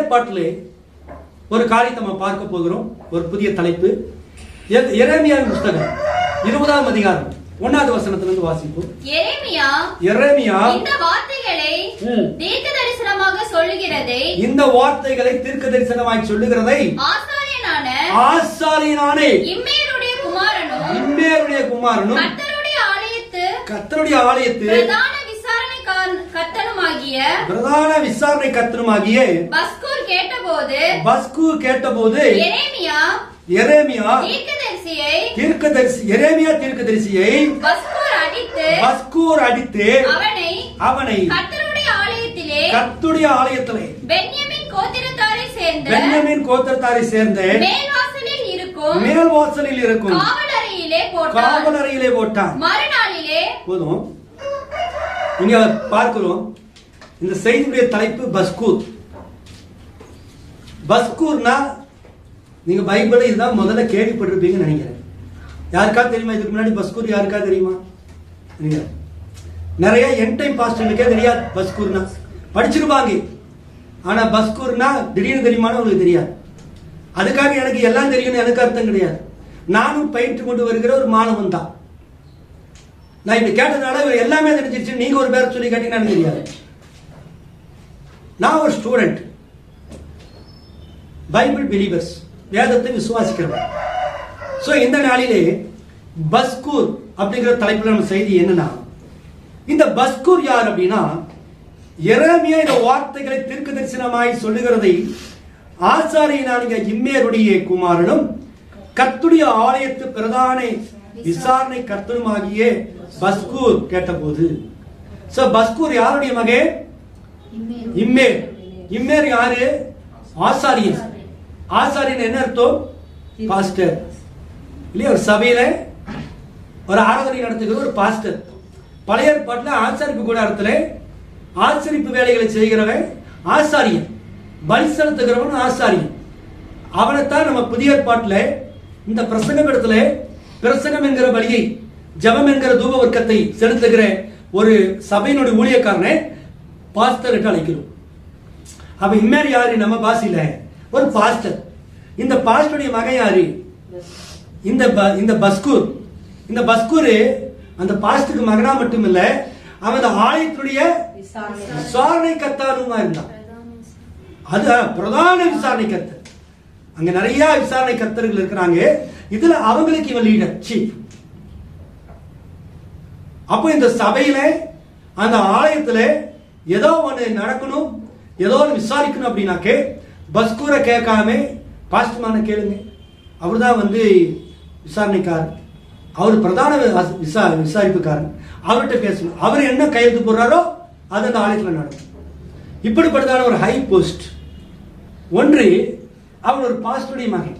ஏற்பாட்டிலே ஒரு காரியத்தை நம்ம பார்க்க போகிறோம். ஒரு புதிய தலைப்பு, எரேமியாவின் புத்தகம் 20ஆம் அதிகாரம் 1வது வசனத்திலிருந்து வாசிப்போம். எரேமியா இந்த வார்த்தைகளை தீர்க்கதரிசனமாக சொல்லுகிறதை, இந்த வார்த்தைகளை தீர்க்கதரிசனமாய் சொல்லுகிறதை ஆசாரியனானே இம்மேருடைய குமாரனும் கர்த்தருடைய ஆலயத்து பிரதான விசாரணை கர்த்தனுமாகிய பஸ்கூர் கேட்டபோது எரேமியா தீர்க்கதரிசியை பஸ்கூர் அடித்து அவனை கர்த்தருடைய ஆலயத்திலே பென்யமீன் கோத்திரத்தாரை சேர்ந்த மேல் வாசலில் இருக்கும் காவலறையிலே போட்டான். போதும். இங்க பார்க்கிறோம், இந்த செய்தியுடைய தலைப்பு பஸ்கூர். பஸ்கூர்னா நீங்க பைபிள் இதுதான் முதல்ல கேள்விப்பட்டிருப்பீங்கன்னு நினைக்கிறேன். யாருக்கா தெரியுமா இதுக்கு முன்னாடி பஸ்கூர்? யாருக்கா தெரியுமா? நிறைய என் டைம் பாஸ்டர்களுக்கே தெரியாது பஸ்கூர்னா. படிச்சிருப்பாங்க, ஆனா பஸ்கூர்னா திடீர்னு தெரியுமான்னு உங்களுக்கு தெரியாது. அதுக்காக எனக்கு எல்லாம் தெரியும்னு எனக்கு அர்த்தம் கிடையாது. நானும் பயிற்று கொண்டு வருகிற ஒரு மாணவன் தான். நான் இப்ப கேட்டதுனால இவர் எல்லாமே தெரிஞ்சிருச்சு நீங்க ஒரு பேர் சொல்லி கேட்டீங்கன்னா தெரியாது. நான் ஒரு ஸ்டூடெண்ட், பைபிள் பிலீவர்ஸ், வேதத்தை விசுவாசிக்கிறவன். சோ இந்த நாளிலே பஸ்கூர் அப்படிங்கிற தலைப்புல நம்ம செய்தி என்னன்னா, இந்த பஸ்கூர் யார் அப்படின்னா, எரேமியா இந்த வார்த்தைகளை தீர்க்கதரிசனமாய் சொல்லுகிறதை ஆசாரியனாகிய இம்மேருடைய குமாரனும் கர்த்தருடைய ஆலயத்து பிரதான விசாரணை கர்த்தனுமாகிய பஸ்கூர் கேட்டபோது. சோ பஸ்கூர் யாருடைய மகன்? இம்மேர். இம்மேர் யாரு? ஆசாரியன். ஆசாரியன் என்ன அர்த்தம்? பாஸ்டர் இல்லையா? ஒரு சபையில ஒரு ஆராதனை நடத்துகிற ஒரு பாஸ்டர். பழைய ஏற்பாட்டில் ஆசாரிப்பு கூடாரத்துல ஆசரிப்பு வேலைகளை செய்கிறவன் ஆசாரியன். பலி செலுத்துகிறவன் ஆசாரியன். அவனைத்தான் நம்ம புதிய ஏற்பாட்டில் இந்த பிரசங்க இடத்துல பிரசங்கம் என்கிற பலியை, ஜபம் என்கிற தூப வர்க்கத்தை செலுத்துகிற ஒரு சபையினுடைய ஊழியக்காரனை பாஸ்டர் என்று அழைக்கிறோம். அப்ப இம்மேர் யாரு? நம்ம பாசில ஒரு பாஸ்டர். இந்த பாஸ்டருடைய மகன் யாரு? இந்த பஸ்கூர். இந்த பஸ்கூர் அந்த பாஸ்டருக்கு மகனா மட்டும் இல்ல, அவன் அந்த ஆலயத்துடைய விசாரணை கர்த்தானுமா இருந்தான். அது பிரதான விசாரணை கர்த்தர். அங்க நிறைய விசாரணை கர்த்தர்கள் இருக்கிறாங்க. இதுல அவங்களுக்கு இவன் லீடர், சீஃப். அப்போ இந்த சபையில அந்த ஆலயத்துல ஏதோ ஒண்ணு நடக்கணும், ஏதோ ஒன்று விசாரிக்கணும் அப்படின்னாக்கே பஸ்கூரை கேட்காம பாஸ்டர்மான கேளுங்க. அவர் தான் விசாரணைக்காரர், அவர் பிரதான விசாரிப்புக்காரன். அவர்கிட்ட பேசணும். அவர் என்ன கையெழுத்து போடுறாரோ அது அந்த ஆலயத்தில் நடக்கும். இப்படிப்பட்டதான ஒரு ஹை போஸ்ட். ஒன்று, அவர் ஒரு பாஸ்டருடைய மகன்.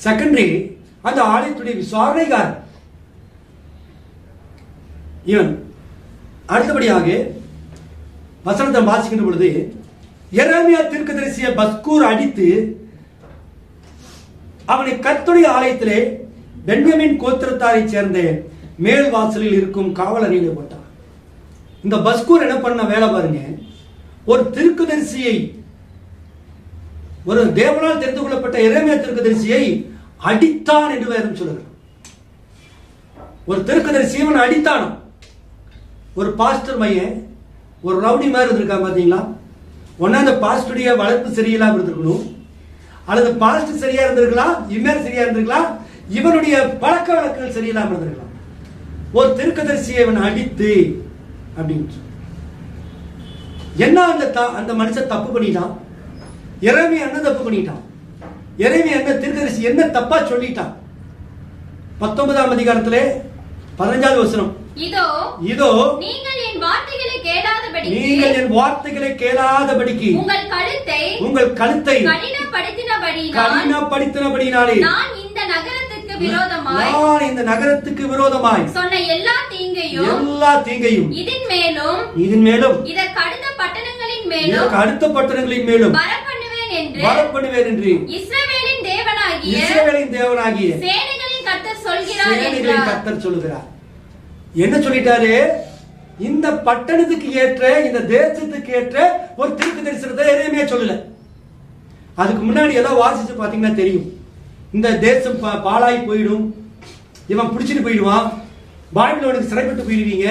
செகண்டரி, அந்த ஆலயத்துடைய விசாரணைக்காரன் இவன். அடுத்தபடியாக வசனத்தை வாசிக்கின்ற பொழுது, எரேமியா தீர்க்கதரிசியை பஸ்கூர் அடித்து அவனை கர்த்தருடைய ஆலயத்திலே பென்யமீன் கோத்திரத்தாரை சேர்ந்த மேல் வாசலில் இருக்கும் காவலறையிலே போட்டான். இந்த பஸ்கூர் என்ன பண்ண வேலை பாருங்க, ஒரு தீர்க்கதரிசியை, ஒரு தேவனால் தெரிந்து கொள்ளப்பட்ட எரேமியா தீர்க்கதரிசியை அடித்தான் என்று வேதம் சொல்லுகிறார். ஒரு தீர்க்கதரிசி அவன் அடித்தான். ஒரு பாஸ்டர் மையன் ஒரு ரவுடி மாதிரி இருந்திருக்கான் பாத்தீங்களா? ஒன்னா அந்த பாஸ்டருடைய வளர்ப்பு சரியில்லாம இருந்திருக்கணும், அல்லது பாஸ்டர் சரியா இருந்திருக்கலாம், இம்மேர் சரியா இருந்திருக்கலாம், இவனுடைய பழக்க வழக்கங்கள் சரியில்லாம இருந்திருக்கலாம். ஒரு தீர்க்கதரிசியை இவன் அடித்து அப்படின்னு என்ன அந்த மனுஷன் தப்பு பண்ணிட்டான்? எரேமியா என்ன தப்பு பண்ணிட்டான்? எரேமியா என்ன தீர்க்கதரிசி என்ன தப்பா சொல்லிட்டான்? 19ஆம் அதிகாரத்திலே 15வது வசனம், இதோ நீங்கள் என் வார்த்தைகளை கேளாதபடிக்கு உங்கள் கழுத்தை கடினப்படுத்தினபடியினாலே நான் இந்த நகரத்துக்கு விரோதமாய் சொன்ன எல்லா தீங்கையும் இதன் மேலும் இதற்கு அடுத்த பட்டணங்களின் மேலும் வரப்பண்ணுவேன் என்று இஸ்ரவேலின் தேவனாகிய சேனைகளின் கர்த்தர் சொல்கிறார். என்ன சொல்லிட்டாரு? இந்த பட்டணத்துக்கு ஏற்ற, இந்த தேசத்துக்கு ஏற்ற ஒரு தீர்க்க தரிசனத்தை எரேமியா சொல்லல. அதுக்கு முன்னாடி எல்லாம் வாசிச்சு பார்த்தீங்கன்னா தெரியும். இந்த தேசம் பாழாய் போயிடும், இவன் பிடிச்சிட்டு போயிடுவான், பாபிலோனுக்கு சிறைப்பட்டு போயிடுவீங்க,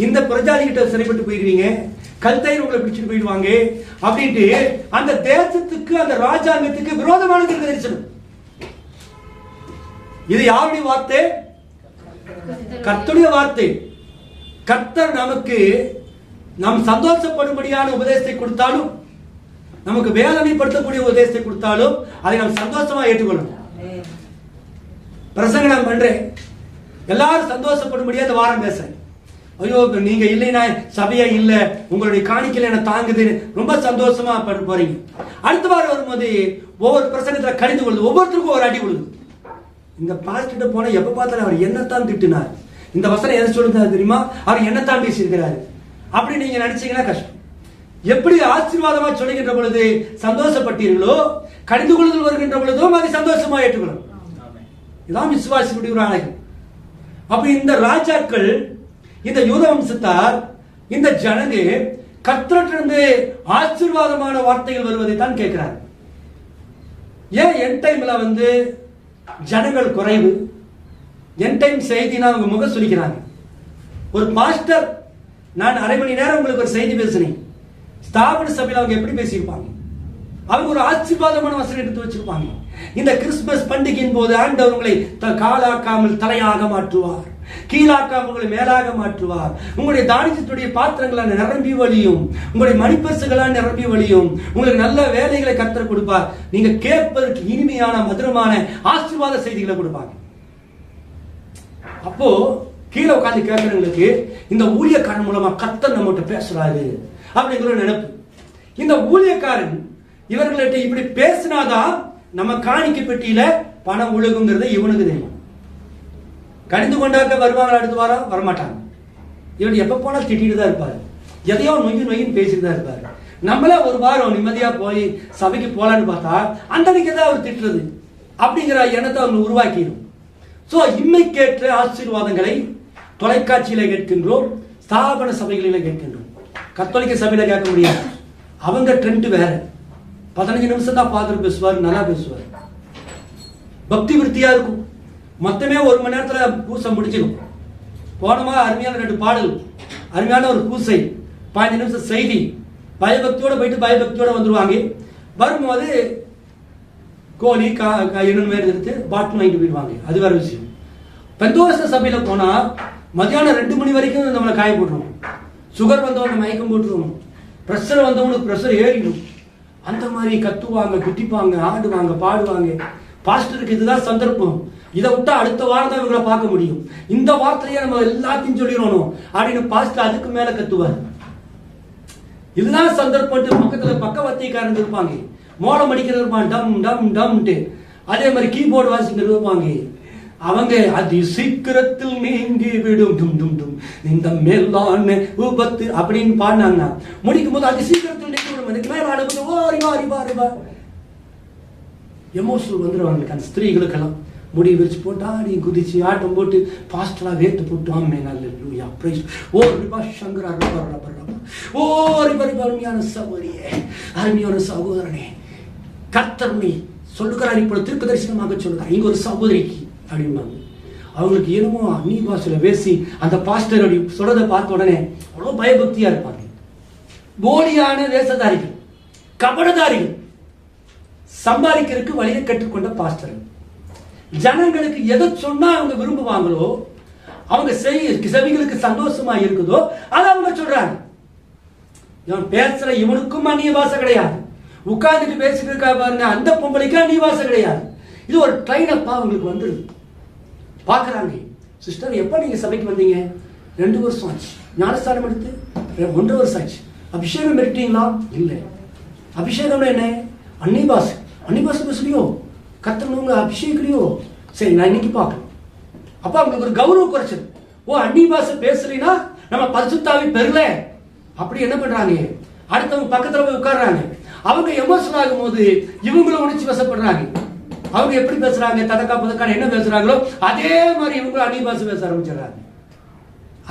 இந்த பிரஜாதிகிட்ட சிறைப்பட்டு போயிடுவீங்க, கல்தையர் உங்களை பிடிச்சிட்டு போயிடுவாங்க அப்படின்ட்டு அந்த தேசத்துக்கு அந்த ராஜாங்கத்துக்கு விரோதமான தரிசனம். இது யாருடைய வார்த்தை? கர்த்தருடைய வார்த்தை. கர்த்தர் நமக்கு நாம் சந்தோஷப்படும்படியான உபதேசத்தை கொடுத்தாலும், நமக்கு வேதனைப்படுத்தக்கூடிய உபதேசத்தை கொடுத்தாலும் அதை நாம் சந்தோஷமா ஏற்றுக்கொள்ளணும். பிரசங்க நான் பண்றேன், எல்லாரும் சந்தோஷப்படும்படியா இந்த வாரம் பேச, ஐயோ நீங்க இல்லைன்னா சபையா இல்ல, உங்களுடைய காணிக்கையில என்ன தாங்குது, ரொம்ப சந்தோஷமா போறீங்க. அடுத்த வாரம் வரும்போது ஒவ்வொரு பிரசங்கத்துல கடிந்து கொள்ளுது, ஒவ்வொருத்தருக்கும் ஒரு அடி கொள்ளுது. இந்த பாஸ்டர் போன எப்ப பார்த்தாலும் அவர் என்னத்தான் திட்டினார், இந்த வசனம் எதை சொல்லுதா தெரியுமா, அவர் என்னத்தான் பேசியிருக்கிறாரு அப்படி நீங்க நினைச்சீங்கன்னா கஷ்டம். எப்படி ஆசீர்வாதமா சொல்லுகின்ற பொழுது சந்தோஷப்பட்டீர்களோ, கடிந்து கொள்ளுதல் வருகின்ற பொழுதும் அதை சந்தோஷமா ஏற்றுக்கணும். இதான் விசுவாசியுடைய ஒரு அழகு. அப்ப இந்த ராஜாக்கள், இந்த யூத வம்சத்தார், இந்த ஜனங்க கர்த்தரிடமிருந்து ஆசீர்வாதமான வார்த்தைகள் வருவதை தான் கேட்கிறார். ஏன் என் டைம்ல ஜனங்கள் குறைவு? என் டைம் செய்தினா அவங்க முகம் சுளிக்கிறாங்க. ஒரு பாஸ்டர் நான் அரை மணி நேரம் உங்களுக்கு ஒரு செய்தி பேசுறேன், ஸ்தாபன சபையில் அவங்க எப்படி பேசியிருப்பாங்க? அவங்க ஒரு ஆசீர்வாதமான வசனம் எடுத்து வச்சிருப்பாங்க. இந்த கிறிஸ்துமஸ் பண்டிகையின் போது ஆண்டவர் உங்களை காலாக்காமல் தலையாக மாற்றுவார், கீழாக்காமல் உங்களை மேலாக மாற்றுவார், உங்களுடைய தானியத்துடைய பாத்திரங்களால் நிரம்பி வழியும், உங்களுடைய மணிப்பரிசுகளால் நிரம்பி வழியும், உங்களுக்கு நல்ல வேலைகளை கர்த்தர் கொடுப்பார், நீங்க கேட்பதற்கு இனிமையான மதுரமான ஆசீர்வாத செய்திகளை கொடுப்பாங்க. அப்போ கீழே உட்காந்து கேட்கறவங்களுக்கு இந்த ஊழியக்காரன் மூலமா கர்த்தர் நம்மகிட்ட பேசுறாரு அப்படிங்கிற நினைப்பு. இந்த ஊழியக்காரன் இவர்கள்ட்ட இப்படி பேசினாதான் நம்ம காணிக்கை பெட்டியில பணம் ஒழுகுங்கிறது இவனுக்கு தெரியும். கடிந்து கொண்டாக்க வருவாங்க, அடுத்து வாரம் வரமாட்டாங்க. இவன் எப்ப போனா திட்டிட்டு தான் இருப்பாரு, எதையோ நொய்யின்னு பேசிட்டு தான் இருப்பாரு. நம்மளே ஒரு வாரம் நிம்மதியா போய் சபைக்கு போலான்னு பார்த்தா அந்த அன்னைக்கு தான் அவர் திட்டுறது அப்படிங்கிற எண்ணத்தை அவங்க உருவாக்கிடும். சோ இம்மைக்கேற்ற ஆசீர்வாதங்களை தொலைக்காட்சியில கேட்கின்றோம், ஸ்தாபன சபைகளில கேட்கின்றோம். கத்தோலிக்க சபையில கேட்க முடியாது, அவங்க ட்ரெண்ட் வேற. 15 நிமிஷம் தான் ஃபாதர் பேசுவார், நல்லா பேசுவார், பக்தி விருத்தியா இருக்கும். மொத்தமே 1 மணி நேரத்துல பூசை முடிச்சிடும். போனமா அருமையான 2 பாடல், அருமையான ஒரு பூசை, 15 நிமிஷம் செய்தி, பயபக்தியோட போயிட்டு பயபக்தியோட வந்துருவாங்க. வரும்போது கோழி என்னென்ன மாதிரி எடுத்து பாட்டில் வாங்கிட்டு போயிடுவாங்க. அது வேற விஷயம். பெந்தோஸ்த சபையில போனா மதியானம் 2 மணி வரைக்கும் நம்மளை காய போட்டுருவோம். சுகர் வந்தவங்க மயக்கம் போட்டுருவோம், பிரஷர் வந்தவங்களுக்கு பிரஷர் ஏறிடும். அந்த மாதிரி கத்துவாங்க, குட்டிப்பாங்க, ஆடுவாங்க, பாடுவாங்க. பாஸ்டருக்கு இதுதான் சந்தர்ப்பம். இதை விட்டா அடுத்த வாரம் தான் இவங்களை பார்க்க முடியும். இந்த வார்த்தையே நம்ம எல்லாத்தையும் சொல்லிடணும் அப்படின்னு பாஸ்டர் அதுக்கு மேல கத்துவார். இதுதான் சந்தர்ப்பம். பக்கத்துல பக்கவர்த்திக்காரங்க இருப்பாங்க, மோளம் அடிக்கிறது இருப்பான், டம் டம் டம்ட்டு. அதே மாதிரி கீபோர்டு வாசிக்கிறது இருப்பாங்க. அவங்க அதி சீக்கிரத்தில் நீங்கி விடும் டும் டும் டும் இந்த மேலான உபத்து அப்படின்னு பாடினாங்க. முடிக்கும் போது அதி சீக்கிரத்தில் நீங்கி விடும், எனக்கு மேலான எமோஷனல் வந்துடுவாங்க. அந்த ஸ்திரீகளுக்கெல்லாம் முடி விரிச்சு போட்டு ஆடி குதிச்சு ஆட்டம் போட்டு பாஸ்டரா வேட்டு போட்டு ஆமே நல்ல பிரைஸ் ஓ ரிபா சங்கரா ரப்பர் ரப்பர் ரப்பர் ஓ ரிபா ரிபா அருமையான சகோதரியே, அருமையான சகோதரனே, கர்த்தர் சொல்லுகிறார். இப்போ திருப்ப தரிசனமாக சொல்லுகிறார், இங்க ஒரு சகோதரிக்கு அப்படிம்பாங்க. அவங்களுக்கு என்னமோ அந்நிய பாஷையில பேசி அந்த பாஸ்டர் சொல்றதை பார்த்த உடனே அவ்வளவு பயபக்தியா இருப்பாங்க. போலியான வேஷதாரிகள், கபடதாரிகள், சம்பாதிக்கிறதுக்கு வழியை கற்றுக்கொண்ட பாஸ்டர். ஜனங்களுக்கு எதை சொன்னா அவங்க விரும்புவாங்களோ, அவங்க செவிகளுக்கு சந்தோஷமா இருக்குதோ அதை அவங்க சொல்றாங்க. இவன் பேசுற இவனுக்கும் அந்நிய பாஷை கிடையாது, உட்கார்ந்துட்டு பேசிட்டு இருக்கா பாருங்க அந்த பொம்பளைக்கு அந்நிய பாஷை கிடையாது. இது ஒரு ட்ரைன் அப்பா அவங்களுக்கு வந்துடுது. பாக்குறாங்க, சிஸ்டர் எப்ப நீங்க சபைக்கு வந்தீங்க? 2 வருஷம் ஆச்சு. ஞானஸ்தானம் எடுத்து 1.5 வருஷம் ஆச்சு. அபிஷேகம் பெற்றீங்களா? இல்ல. அபிஷேகம்னா என்ன? அந்நிய பாஷை. அந்நிய பாஷை பேசலையோ, கத்தவங்க அபிஷேகலையோ? சரி, நான் இன்னைக்கு பார்க்கணும். அப்ப அவங்களுக்கு ஒரு கௌரவ குறைச்சல். ஓ, அந்நிய பாஷை பேசலைன்னா நம்ம பரிசுத்தாவி பெறல அப்படி என்ன பண்றாங்க, அடுத்தவங்க பக்கத்துல போய் உட்கார்றாங்க. அவங்க எமோஷனல் ஆகும் போது இவங்களும் உணர்ச்சி வசப்படுறாங்க. அவங்க எப்படி பேசுறாங்க, ததக்கா புதக்கான என்ன பேசுறாங்களோ அதே மாதிரி இவங்களும் அந்நிய பாஷை பேச ஆரம்பிச்சிடறாங்க.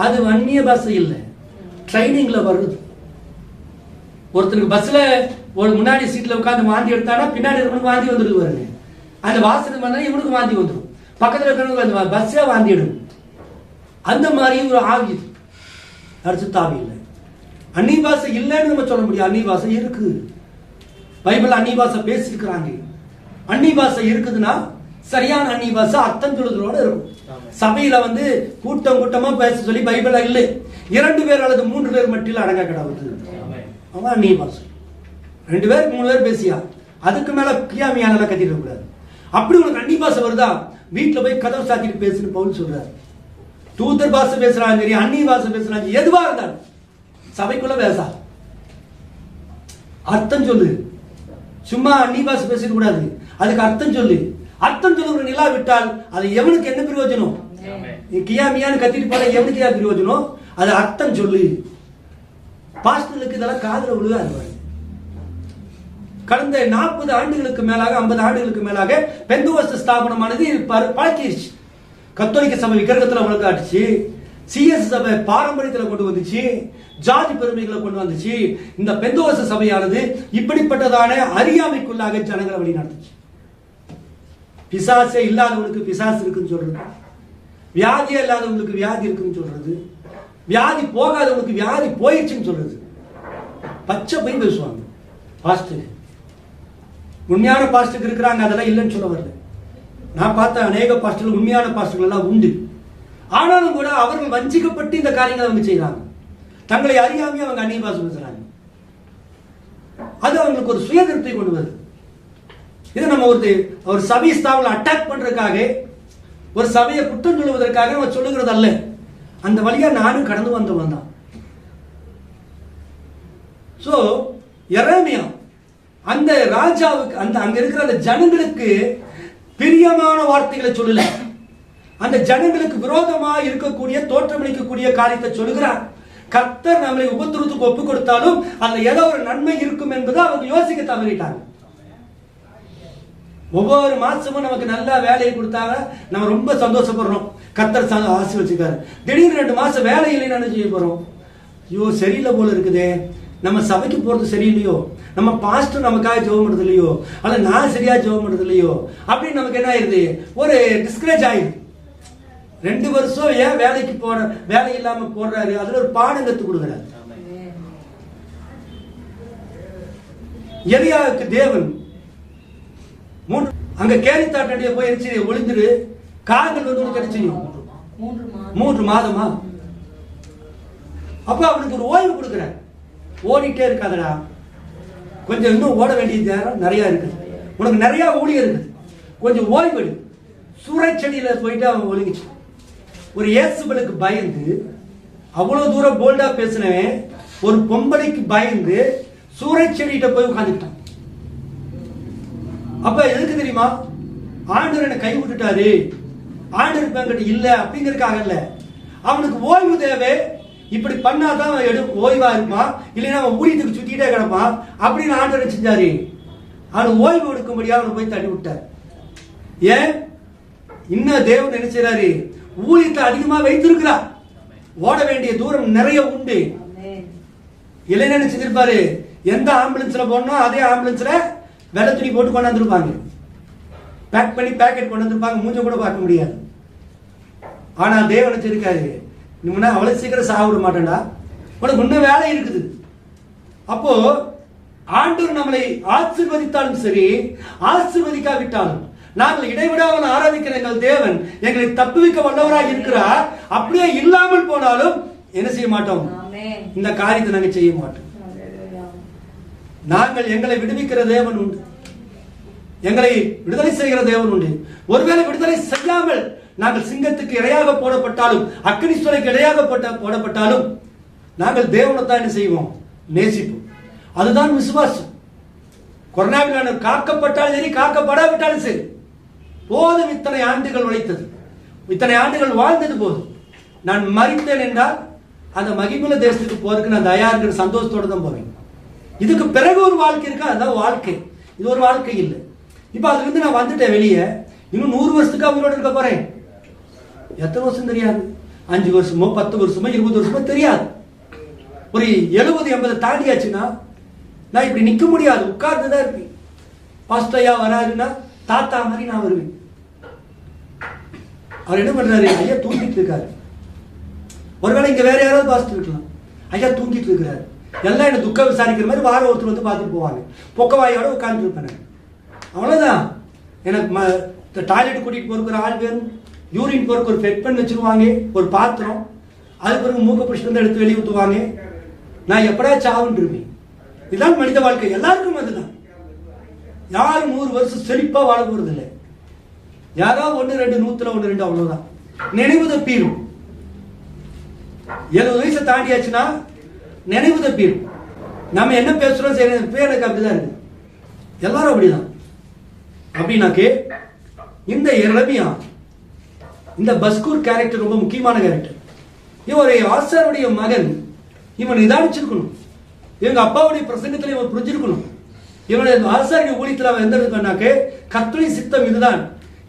அது அந்நிய பாஷை இல்லை, ட்ரைனிங்ல வருது. ஒருத்தருக்கு பஸ்ல ஒரு முன்னாடி சீட்ல உட்காந்து வாந்தி எடுத்தானா பின்னாடி இருக்கணும் வாந்தி வந்துருக்கு பாருங்க. அந்த வாசனை வந்தா இவனுக்கு வாந்தி வந்துடும், பக்கத்துல இருக்கிறவங்க அந்த பஸ்ஸே வாந்தி எடுக்கும். அந்த மாதிரி ஒரு ஆவி அரிசுத்தாவி இல்லை. அந்நிய பாஷை இல்லைன்னு நம்ம சொல்ல முடியும். அந்நிய பாஷை இருக்கு. பைபிள் அந்நிய பாஷை பேசியிருக்கிறாங்க. அந்நிய பாஷை இருக்குதுன்னா சரியான அந்நிய பாஷை அர்த்தம் சொல்லுதலோட இருக்கும். சபையில வந்து கூட்டம் கூட்டமா பேச சொல்லி பைபிள இல்லை. 2 பேர் அல்லது 3 பேர் மட்டும் அடங்க கிடாது. அவன் அந்நிய பாஷை. 2 பேர் 3 பேர் பேசியா அதுக்கு மேல கியாமியான கத்திட கூடாது. அப்படி உனக்கு அந்நிய பாஷை வருதா வீட்டுல போய் கதவு சாத்திட்டு பேசுன்னு பவுல் சொல்றாரு. தூதர் பாஷை பேசுறாங்க சரி, அந்நிய பாஷை பேசுறாங்க, எதுவா இருந்தாலும் சபைக்குள்ள பேசா அர்த்தம் சொல்லு. சும்மா அந்நிய பாஷை பேசிட கூடாது, அதுக்கு அர்த்தம் சொல்லு. அர்த்தம் சொல்லுகிற நிலா விட்டால் அது எவனுக்கு என்ன பிரயோஜனம்? கியாமியான்னு கத்திட்டு போல எவனுக்கு ஏன் பிரயோஜனம்? அது அர்த்தம் சொல்லு. பாஸ்டர்களுக்கு இதெல்லாம் காதுல விழுகாது. கடந்த 40 ஆண்டுகளுக்கு மேலாக 50 ஆண்டுகளுக்கு மேலாக பெந்தோஸ்து ஸ்தாபனமானது பழக்கிருச்சு. கத்தோலிக்க சபை விக்கிரகத்துல வழக்காட்டுச்சு, சிஎஸ் சபை பாரம்பரியத்தில் கொண்டு வந்துச்சு, ஜாதி பெருமைகளை கொண்டு வந்துச்சு. இந்த பெந்தோஸ்து சபையானது இப்படிப்பட்டதான அறியாமைக்குள்ளாக ஜனங்களை வழி நடத்துச்சு. பிசாசே இல்லாதவங்களுக்கு பிசாசு இருக்குன்னு சொல்றது, வியாதியே இல்லாதவங்களுக்கு வியாதி இருக்குன்னு சொல்றது, வியாதி போகாதவங்களுக்கு வியாதி போயிடுச்சுன்னு சொல்றது. பச்சை போய் பேசுவாங்க பாஸ்டர். உண்மையான பாஸ்டருக்கு இருக்கிறாங்க, அதெல்லாம் இல்லைன்னு சொல்ல வரல. நான் பார்த்த அநேக பாஸ்டர்கள் உண்மையான பாஸ்டர்கள் எல்லாம் உண்டு. ஆனாலும் கூட அவர்கள் வஞ்சிக்கப்பட்டு இந்த காரியங்களை அவங்க செய்யறாங்க. தங்களை அறியாமையே அவங்க அந்நிய பாஷை பேசுறாங்க. அது அவங்களுக்கு ஒரு சுய திருப்தி கொண்டு வருது. இதை நம்ம ஒரு சபை ஸ்தாபனை அட்டாக் பண்றதுக்காக, ஒரு சபையை குற்றம் சொல்லுவதற்காக நம்ம சொல்லுகிறது அல்ல. அந்த வழியா நானும் கடந்து வந்தவன் தான். சோ எரேமியா அந்த ராஜாவுக்கு அங்க இருக்கிற அந்த ஜனங்களுக்கு பிரியமான வார்த்தைகளை சொல்லல, அந்த ஜனங்களுக்கு விரோதமா இருக்கக்கூடிய தோற்றமளிக்கக்கூடிய காரியத்தை சொல்லுகிறார். கர்த்தர் நம்மளை உபத்திரத்துக்கு ஒப்பு கொடுத்தாலும் அதுல ஏதோ ஒரு நன்மை இருக்கும் என்பதை அவங்க யோசிக்க தவறிட்டாங்க. ஒவ்வொரு மாசமும் நமக்கு நல்ல வேலையை கொடுத்தாங்க, நம்ம ரொம்ப சந்தோஷப்படுறோம், கர்த்தர் ஆசீர்வதிச்சிருக்காரு. திடீர்னு 2 மாசம் வேலை இல்லைன்னு என்ன செய்ய போறோம்? ஐயோ சரியில்லை போல இருக்குதே, நம்ம சபைக்கு போறது சரியில்லையோ, நம்ம பாஸ்டர் நமக்காக ஜெபம் பண்றது இல்லையோ, அல்ல நான் சரியா ஜெபம் பண்றது இல்லையோ அப்படின்னு நமக்கு என்ன ஆயிருது? ஒரு டிஸ்கரேஜ் ஆயிடுது. 2 வருஷம் ஏன் வேலைக்கு போற வேலை இல்லாம போடுறாரு, அதுல ஒரு பாடம் கத்து கொடுக்கிறாரு. எலியாவுக்கு தேவன் அங்க கேரித்தாட்டடிய போய் ஒளிந்துரு, காகங்கள் வந்து உனக்கு கிடைச்சி 3 மாதமா. அப்ப அவனுக்கு ஒரு ஓய்வு கொடுக்கிறார். ஓடிட்டே இருக்காதடா, கொஞ்சம் இன்னும் ஓட வேண்டியது நேரம் நிறைய இருக்குது, உனக்கு நிறைய ஊழியம் இருக்குது, கொஞ்சம் ஓய்வு எடு. சூறைச்செடியில போயிட்டு அவன் ஒழுங்கிச்சு. ஒரு இயேசுபலுக்கு பயந்து அவ்வளவு தூரம் போல்டா பேசினவன் ஒரு பொம்பளைக்கு பயந்து சூறைச்செடியிட்ட போய் உட்காந்துட்டான். அப்ப எதுக்கு தெரியுமா? ஆண்டவர் என்னை கை விட்டுட்டாரு, ஆண்டவர் என்கிட்ட இல்ல அப்படிங்கறதுக்காக இல்ல, அவனுக்கு ஓய்வு தேவை. இப்படி பண்ணாதான் ஓய்வா இருப்பான், இல்லைன்னா அவன் ஊழியத்துக்கு சுத்திட்டே கிடப்பான் அப்படின்னு ஆண்டவர் செஞ்சாரு. அவன் ஓய்வு எடுக்கும்படியா அவனை போய் தள்ளி விட்டார். ஏன்? இன்னும் தேவன் என்ன செய்யறாரு? ஊழியத்தை அதிகமா வைத்திருக்கிறார், ஓட வேண்டிய தூரம் நிறைய உண்டு. இல்லைன்னா என்ன செஞ்சிருப்பாரு? எந்த ஆம்புலன்ஸ்ல போனோம் அதே ஆம்புலன்ஸ்ல வெள்ளை துணி போட்டு கொண்டாந்துருப்பாங்க, பேக் பண்ணி பேக்கெட் கொண்டு வந்திருப்பாங்க, மூஞ்ச கூட பார்க்க முடியாது. ஆனா தேவன் வச்சிருக்காரு, நீ முன்ன அவ்வளவு சீக்கிரம் சாப்பிட மாட்டேன்டா, உனக்கு இன்னும் வேலை இருக்குது. அப்போ ஆண்டவர் நம்மளை ஆசீர்வதித்தாலும் சரி ஆசீர்வதிக்காவிட்டாலும் நாங்கள் இடைவிடாமல் ஆராதிக்கிற எங்கள் தேவன் எங்களை தப்புவிக்க வல்லவராக இருக்கிறார். அப்படியே இல்லாமல் போனாலும் என்ன செய்ய மாட்டோம்? இந்த காரியத்தை நாங்கள் செய்ய மாட்டோம். நாங்கள் எங்களை விடுவிக்கிற தேவன் உண்டு, எங்களை விடுதலை செய்கிற தேவன் உண்டு. ஒருவேளை விடுதலை செய்யாமல் நாங்கள் சிங்கத்துக்கு இரையாக போடப்பட்டாலும் அக்கினி சூளைக்கு இரையாக போடப்பட்டாலும் நாங்கள் தேவனை தான் என்ன செய்வோம்? நேசிப்போம். அதுதான் விசுவாசம். கொரோனாவில் காக்கப்பட்டாலும் சரி காக்கப்படாவிட்டாலும் சரி, போதும் இத்தனை ஆண்டுகள் உழைத்தது, இத்தனை ஆண்டுகள் வாழ்ந்தது போதும். நான் மரித்தேன் என்றால் அந்த மகிமுள்ள தேசத்துக்கு போறதுக்கு நான் தயாரிக்கிற சந்தோஷத்தோடு தான் போவேன். இதுக்கு பிறகு ஒரு வாழ்க்கை இருக்கா, அதான் வாழ்க்கை. இது ஒரு வாழ்க்கை இல்லை. இப்ப அதுல இருந்து நான் வந்துட்டேன் வெளியே, இன்னும் 100 வருஷத்துக்கு அவங்களோட இருக்க போறேன். எத்தனை வருஷம் தெரியாது, 5 வருஷமோ 10 வருஷமோ 20 வருஷமோ தெரியாது. ஒரு 70-80 தாண்டியாச்சுன்னா நான் இப்படி நிக்க முடியாது, உட்கார்ந்து தான் இருப்பேன். பாஸ்டர் ஐயா வராருன்னா தாத்தா மாதிரி நான் வருவேன். அவர் என்ன பண்றாரு? ஐயா தூங்கிட்டு இருக்காரு. ஒருவேளை இங்க வேற யாராவது பாஸ்டர் இருக்கலாம். ஐயா தூங்கிட்டு இருக்கிறாரு. எல்லாம் என்ன துக்கம் விசாரிக்கிற மாதிரி வாரம் ஒருத்தர் வந்து பார்த்துட்டு போவாங்க. பொக்கவாயோட உட்கார்ந்து இருப்பேன். அவ்வளவுதான். எனக்கு டாய்லெட் கூட்டிட்டு போறதுக்கு ஒரு ஆள் வேணும், யூரின் போறதுக்கு ஒரு பெட் பண்ணி வச்சிருவாங்க, ஒரு பாத்திரம், அது பிறகு மூக்க பிடிச்சிட்டு வந்து எடுத்து வெளியே ஊற்றுவாங்க. நான் எப்படா சாவுன்னு இருப்பேன். இதுதான் மனித வாழ்க்கை. எல்லாருக்கும் அதுதான். யாரும் 100 வருஷம் செழிப்பா வாழ போறது இல்லை. யாராவது 1 2 100 1 2 அவ்வளவுதான். நினைவு தப்பீரும். 70 வயசை தாண்டியாச்சுன்னா நினைவு தப்பீரும். நம்ம என்ன பேசுறோம் சரி பேருக்கு அப்படிதான் இருக்கு. எல்லாரும் அப்படிதான். அப்படின்னாக்கே இந்த எரேமியா, இந்த பஸ்கூர் கேரக்டர் ரொம்ப முக்கியமான கேரக்டர். இவரை ஆசாருடைய மகன். இவன் நிதானிச்சிருக்கணும். இவங்க அப்பாவுடைய பிரசங்கத்தில் இவன் புரிஞ்சிருக்கணும். இவனுடைய ஆசாரிய ஊழியத்தில் அவன் எந்த பண்ணாக்க கர்த்தருடைய சித்தம் இதுதான்.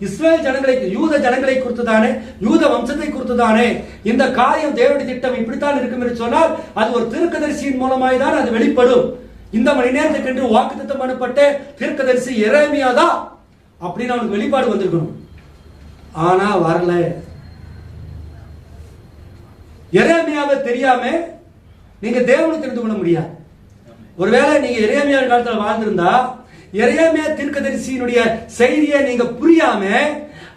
இஸ்ரேல் ஜனங்களை, யூத ஜனங்களை குறித்துதானே, யூத வம்சத்தை குறித்துதானே இந்த காரியம், தேவனுடைய திட்டம் இப்படித்தான் இருக்கும் என்று சொன்னால் அது ஒரு தீர்க்கதரிசியின் மூலமாய் தான் அது வெளிப்படும். இந்த மணி நேரத்துக்கு என்று வாக்குத்தத்தம் பண்ணப்பட்ட தீர்க்கதரிசி எரேமியா தான் அப்படின்னு அவனுக்கு வெளிப்பாடு வந்திருக்கணும். ஆனா வரல. எரேமியாவை தெரியாம நீங்க தேவனை தெரிந்து கொள்ள முடியாது. ஒருவேளை நீங்க எரேமியா காலத்துல வாழ்ந்திருந்தா எரேமியா தீர்க்கதரிசியினுடைய செய்தியை நீங்க புரியாம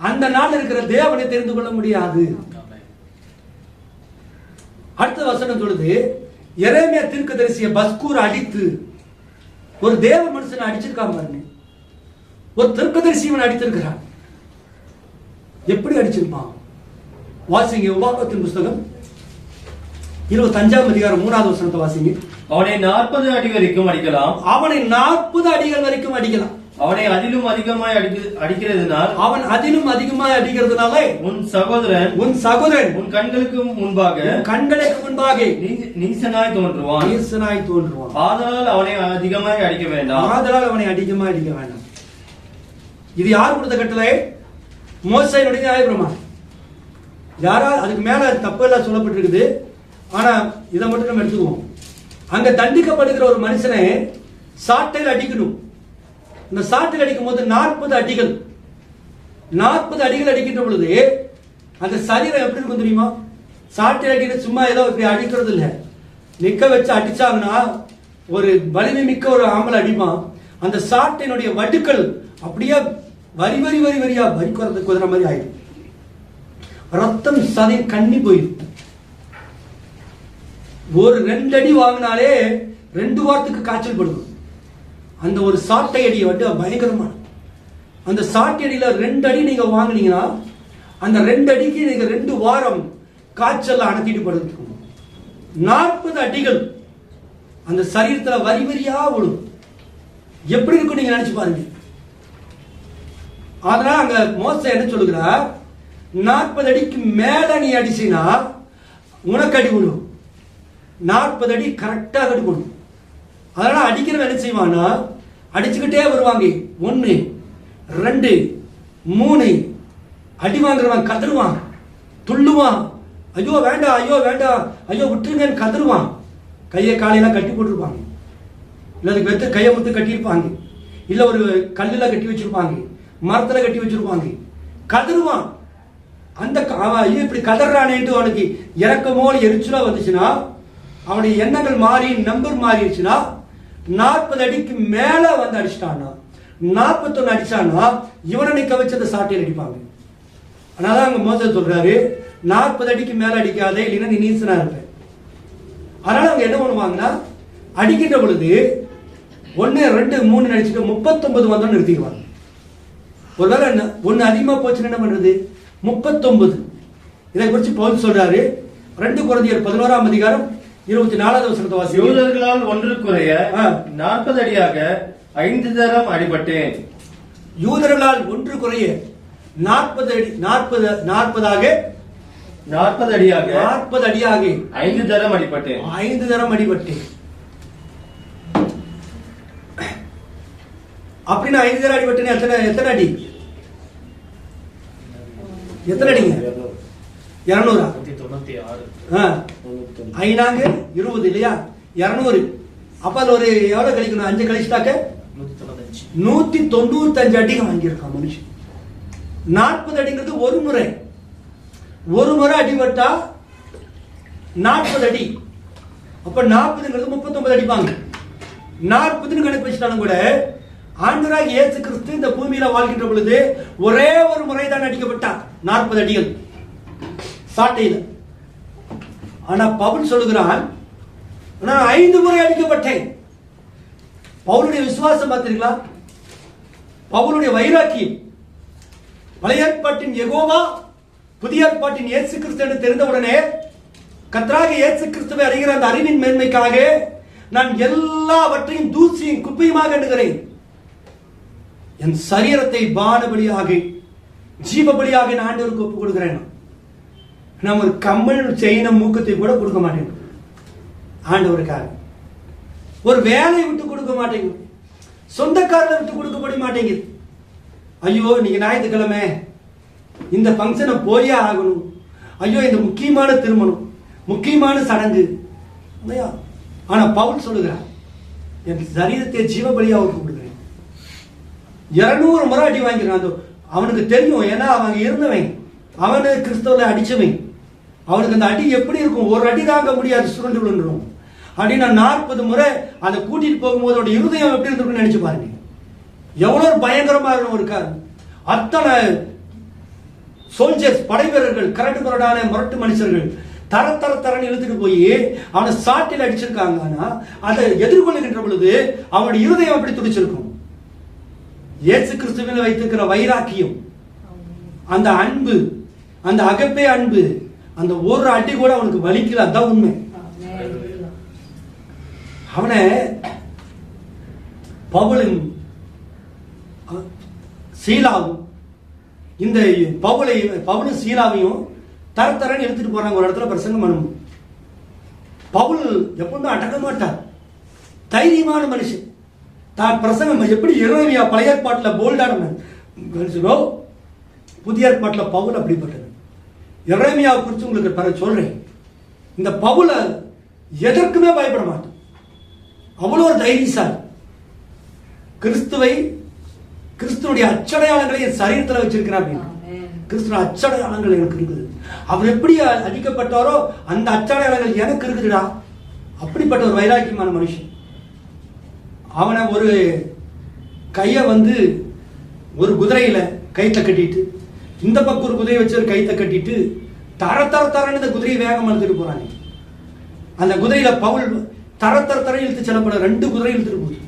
அந்த நாள் இருக்கிற தேவனை தெரிந்து கொள்ள முடியாது. அடுத்த வசனம் சொல்லுது, எரேமியா தீர்க்கதரிசியை பஸ்கூர் அடித்து, ஒரு தேவ மனுஷனை அடிச்சிருக்காம பாருங்க. ஒரு தீர்க்கதரிசியவன் அடித்திருக்கிறான். எப்படி அடிச்சிருப்பான்? வாசிங்க உபாகமத்தின் புஸ்தகம் 25ஆம் அதிகாரம் 3வது வசனத்தை வாசிங்க. அவனை 40 அடி வரைக்கும் அடிக்கலாம். அவனை 40 அடிகள் வரைக்கும் அடிக்கலாம். அவனை அதிலும் அதிகமாய் அடிக்கிறதுனால், அவன் அதிலும் அதிகமாய் அடிக்கிறதுனால உன் சகோதரன் உன் கண்களுக்கு முன்பாக நீசனாய் தோன்றுவான். ஆதலால் அவனை அதிகமாய் அடிக்க வேண்டாம். இது யார் கொடுத்த கட்டளை? மோசேயினுடைய நியாயப்பிரமாணம். யாரா அதுக்கு மேல தப்பு எல்லாம் சொல்லப்பட்டிருக்குது. ஆனா இதை மட்டும் நம்ம எடுத்துக்குவோம். அங்க தண்டிக்கப்படுகிற ஒரு மனுஷனை சாட்டையில் அடிக்கணும். இந்த சாட்டையில் அடிக்கும் போது 40 அடிகள் அடிக்கின்ற பொழுது அந்த சரீரம் எப்படி இருக்கும் தெரியுமா? சாட்டையில் அடிக்கிறது சும்மா ஏதோ இப்படி அடிக்கிறது இல்லை. நிக்க வச்சு அடிச்சாங்கன்னா ஒரு வலிமை மிக்க ஒரு ஆம்பளை அடிப்பான். அந்த சாட்டையினுடைய வடுக்கள் அப்படியே வரி வரியா குதிர மாதிரி ஆயிடும். ரத்தம் சதை கண்ணி போயிடும். ஒரு 2 அடி வாங்கினாலே 2 வாரத்துக்கு காய்ச்சல் படுது. அந்த ஒரு சாட்டை அடியை வந்து பயங்கரமான அந்த சாட்டை அடியில 2 அடி நீங்க வாங்கினீங்கன்னா அந்த 2 அடிக்கு நீங்க 2 வாரம் காய்ச்சல் அணத்திட்டு படுது. 40 அடிகள் அந்த சரீரத்துல வரியா விடும். எப்படி இருக்கும் நீங்க நினைச்சு பாருங்க. அதனால அங்க மோசே என்ன சொல்லுகிறார்? 40 அடிக்கு மேல நீ அடிச்சினா உனக்கு அடி விடும். 40 அடி கரெக்டாக அடிக்கணும். அதனால அடிக்கிறவன் என்ன செய்வானா அடிச்சுக்கிட்டே வருவாங்க. 1 2 3 அடி வாங்குறவன் கதறுவான், துள்ளுவான். ஐயோ வேண்டாம், ஐயோ விட்டுருங்கன்னு கதறுவான். கையை காலையெல்லாம் கட்டி போட்டிருப்பாங்க, இல்லை அதுக்கு வெத்து கையை முத்து கட்டியிருப்பாங்க, இல்லை ஒரு கல்லில் கட்டி வச்சிருப்பாங்க, மரத்தில் கட்டி வச்சிருப்பாங்க. கதறுவான். அந்த ஐயோ இப்படி கதறானேன்ட்டு அவனுக்கு இறக்கமோ எரிச்சலோ வந்துச்சுன்னா, அவனுடைய எண்ணங்கள் மாறி நம்பர் மாறிடுச்சுன்னா 40 அடிக்கு மேல வந்து அடிச்சிட்டான்னா, 41 அடிச்சான்னா இவனை நிக்க வச்சு அந்த சாட்டையில் அடிப்பாங்க. அதனால அங்க மோசே சொல்றாரு, 40 அடிக்கு மேல அடிக்காதே, இல்லைன்னா நீ நீசனா இருப்ப. அதனால அவங்க என்ன பண்ணுவாங்கன்னா அடிக்கின்ற பொழுது 1 2 3 அடிச்சுட்டு 39 வந்தோன்னு நிறுத்திக்குவாங்க. ஒருவேளை 1 அதிகமா போச்சுன்னு என்ன பண்றது? 39. இதை குறித்து பவுல் சொல்றாரு 2 கொரிந்தியர் 11ஆம் அதிகாரம் 24வது வசனத்தை வாசிங்க. யூதர்களால் ஒன்று குறைய 40 அடியாக 5 தரம் அடிபட்டேன். யூதர்களால் ஒன்று குறைய 40 அடியாக 5 தரம் அடிபட்டேன். 5 தரம் அடிபட்டேன். அப்படின்னா 5 தரம் அடிபட்டேன். எத்தனை அடி? எத்தனை அடிங்க? 200. 5 20 இல்லையா? 200. அப்ப அது ஒரு எவ்வளவு கழிக்கணும்? 5 கழிச்சுட்டாக்க 195 அடிங்க வாங்கியிருக்கான் மனுஷன். 40 அடிங்கிறது ஒரு முறை அடிபட்டா 40 அடி. அப்ப 40ங்கிறது 39 அடிப்பாங்க. 40ன்னு கணக்கு வச்சுட்டாலும் கூட ஆண்டவராகிய இயேசு கிறிஸ்து இந்த பூமியில வாழ்கின்ற பொழுது ஒரே ஒரு முறை தான் அடிக்கப்பட்டார், 40 அடிகள் சாட்டையில. ஆனா பவுல் சொல்லுகிறான், நான் 5 முறை அடிக்கப்பட்டேன். பவுலுடைய விசுவாசம் பார்த்தீங்களா? பவுலுடைய வைராக்கியம். பழைய ஏற்பாட்டின் யெகோவா, புதிய ஏற்பாட்டின் இயேசு கிறிஸ்து என்று தெரிந்தவுடனே கர்த்தராகிய இயேசு கிறிஸ்துவை அறிகிற அந்த அறிவின் மேன்மைக்காக நான் எல்லாவற்றையும் தூசியும் குப்பையுமாக எண்ணுகிறேன். என் சரீரத்தை பானபலியாக ஜீவபலியாக நான் ஆண்டவருக்கு ஒப்புக் கொடுக்கிறேன். நம்ம ஒரு கம்மல் செயின மூக்கத்தை கூட கொடுக்க மாட்டேன் ஆண்டவருக்காக. ஒரு வேலையை விட்டு கொடுக்க மாட்டேங்குது, சொந்தக்காரரை விட்டு கொடுக்கப்பட மாட்டேங்குது. ஐயோ நீங்க ஞாயிற்றுக்கிழமை இந்த ஃபங்க்ஷனை போயே ஆகணும், ஐயோ இந்த முக்கியமான திருமணம், முக்கியமான சடங்கு. ஆனா பவுல் சொல்லுகிறார், என் சரீரத்தை ஜீவபலியாக ஒப்புக் கொடுக்கிறேன். 200 முறை அடி வாங்கிறான். அவனுக்கு தெரியும், ஏன்னா அவன் இருந்தவன், அவனு கிறிஸ்தவனை அடிச்சவன். அவனுக்கு அந்த அடி எப்படி இருக்கும்? ஒரு அடி தாங்க முடியாது, சுருண்டு விழுந்துடும். அப்படின்னு 40 முறை அதை கூட்டிட்டு போகும்போது அவருடைய இருதயம் எப்படி இருந்திருக்குன்னு நினைச்சு பாருங்க. எவ்வளவு பயங்கரமா இருக்காரு. அத்தனை சோல்ஜர்ஸ், படை வீரர்கள், கரடு முரடான முரட்டு மனுஷர்கள் தரன்னு இழுத்துட்டு போய் அவனை சாட்டில் அடிச்சிருக்காங்க. ஆனா அதை எதிர்கொள்ளுகின்ற பொழுது அவனுடைய இருதயம் அப்படி துடிச்சிருக்கும். இயேசு கிறிஸ்துவின் வைத்திருக்கிற வைராக்கியம், அந்த அன்பு, அந்த அகப்பே அன்பு, அந்த ஒரு அடி கூட அவனுக்கு வலிக்கல. அதான் உண்மை. அவனை பவுலும் சீலாவும், இந்த பவுலும் சீலாவையும் தரன்னு எடுத்துட்டு போறாங்க ஒரு இடத்துல பிரசங்கம் பண்ணணும். பவுல் எப்பவுமே அடக்க மாட்டார், தைரியமான மனுஷன். தான் பிரசங்கம் எப்படி எரேமியா பழைய ஏற்பாட்டில் போல்டான மனுஷனோ, புதிய ஏற்பாட்டில் பவுல் அப்படிப்பட்டது. எரேமியாவை குறித்து உங்களுக்கு பிறகு சொல்றேன். இந்த பவுல எதற்குமே பயப்பட மாட்டான், அவ்வளோ ஒரு தைரியசாலி. கிறிஸ்துவனுடைய அச்சடையாளங்களை என் சரீரத்தில் வச்சிருக்கிறார் அப்படின்னு. கிறிஸ்துவ அச்சடையாளங்கள் எனக்கு இருக்குது. அவர் எப்படி அடிக்கப்பட்டாரோ அந்த அச்சடையாளங்கள் எனக்கு இருக்குதுடா. அப்படிப்பட்ட ஒரு வைராக்கியமான மனுஷன். அவனை ஒரு கையை ஒரு குதிரையில கைத்த கட்டிட்டு, இந்த பக்கம் ஒரு குதிரையை வச்சு ஒரு கைத்த கட்டிட்டு தரன்னு இந்த குதிரையை வேகம் இழுத்துட்டு போறாங்க. அந்த குதிரையில பவுல் தர இழுத்து செல்லப்பட 2 குதிரை இழுத்துட்டு போகுது.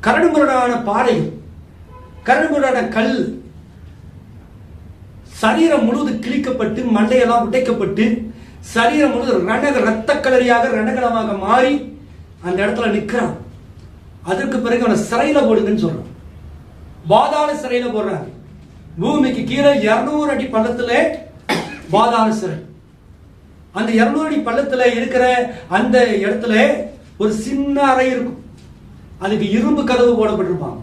கரடுமுரடான பாறைகள், கரடுமுரடான கல், சரீரம் முழுவதும் கிழிக்கப்பட்டு மண்டையெல்லாம் உடைக்கப்பட்டு சரீரம் முழுவதும் ரத்த கலரியாக ரணகலமாக மாறி அந்த இடத்துல நிற்கிறான். அதற்கு பிறகு அவனை சிறையில போடுங்கன்னு சொல்றான். பாதாள சிறையில போடுறாங்க. பூமிக்கு கீழே 200 அடி பள்ளத்துல பாதாள சிறை. அந்த 200 அடி பள்ளத்துல இருக்கிற அந்த இடத்துல ஒரு சின்ன அறை இருக்கும். அதுக்கு இரும்பு கதவு போடப்பட்டிருப்பாங்க.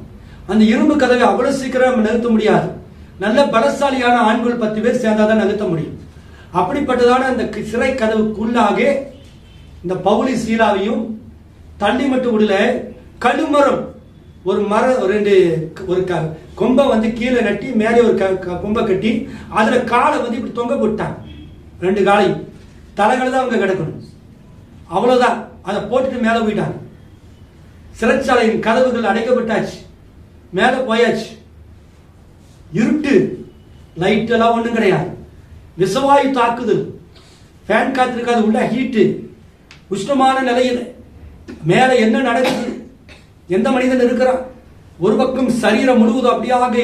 அந்த இரும்பு கதவை அவ்வளவு சீக்கிரம் நகர்த்த முடியாது. நல்ல பலசாலியான ஆண்கள் 10 பேர் சேர்ந்தாதான் நகர்த்த முடியும். அப்படிப்பட்டதான அந்த சிறை கதவுக்குள்ளாக இந்த பவுலி சீலாவையும் தள்ளி மட்டும் விடல, கழுமரம் ஒரு மரம், ஒரு கொம்பை கீழே நட்டி மேலே ஒரு கொம்பை கட்டி அதுல காலை இப்படி தொங்க போட்டாங்க. 2 காலையும் தலைகளை தான் அவங்க கிடக்கணும். அவ்வளவுதான். அதை போட்டுட்டு மேலே போயிட்டாங்க. சிறைச்சாலையின் கதவுகள் அடைக்கப்பட்டாச்சு, மேலே போயாச்சு. இருட்டு, லைட் எல்லாம் ஒண்ணும் கிடையாது. விசவாயு தாக்குதல், ஃபேன் காத்திருக்காது, உள்ள ஹீட்டு, உஷ்ணமான நிலையில் மேல என்ன நடக்குது, எந்த மனிதன் இருக்கிறான்? ஒரு பக்கம் சரீரம் முழுவதும் அப்படியாக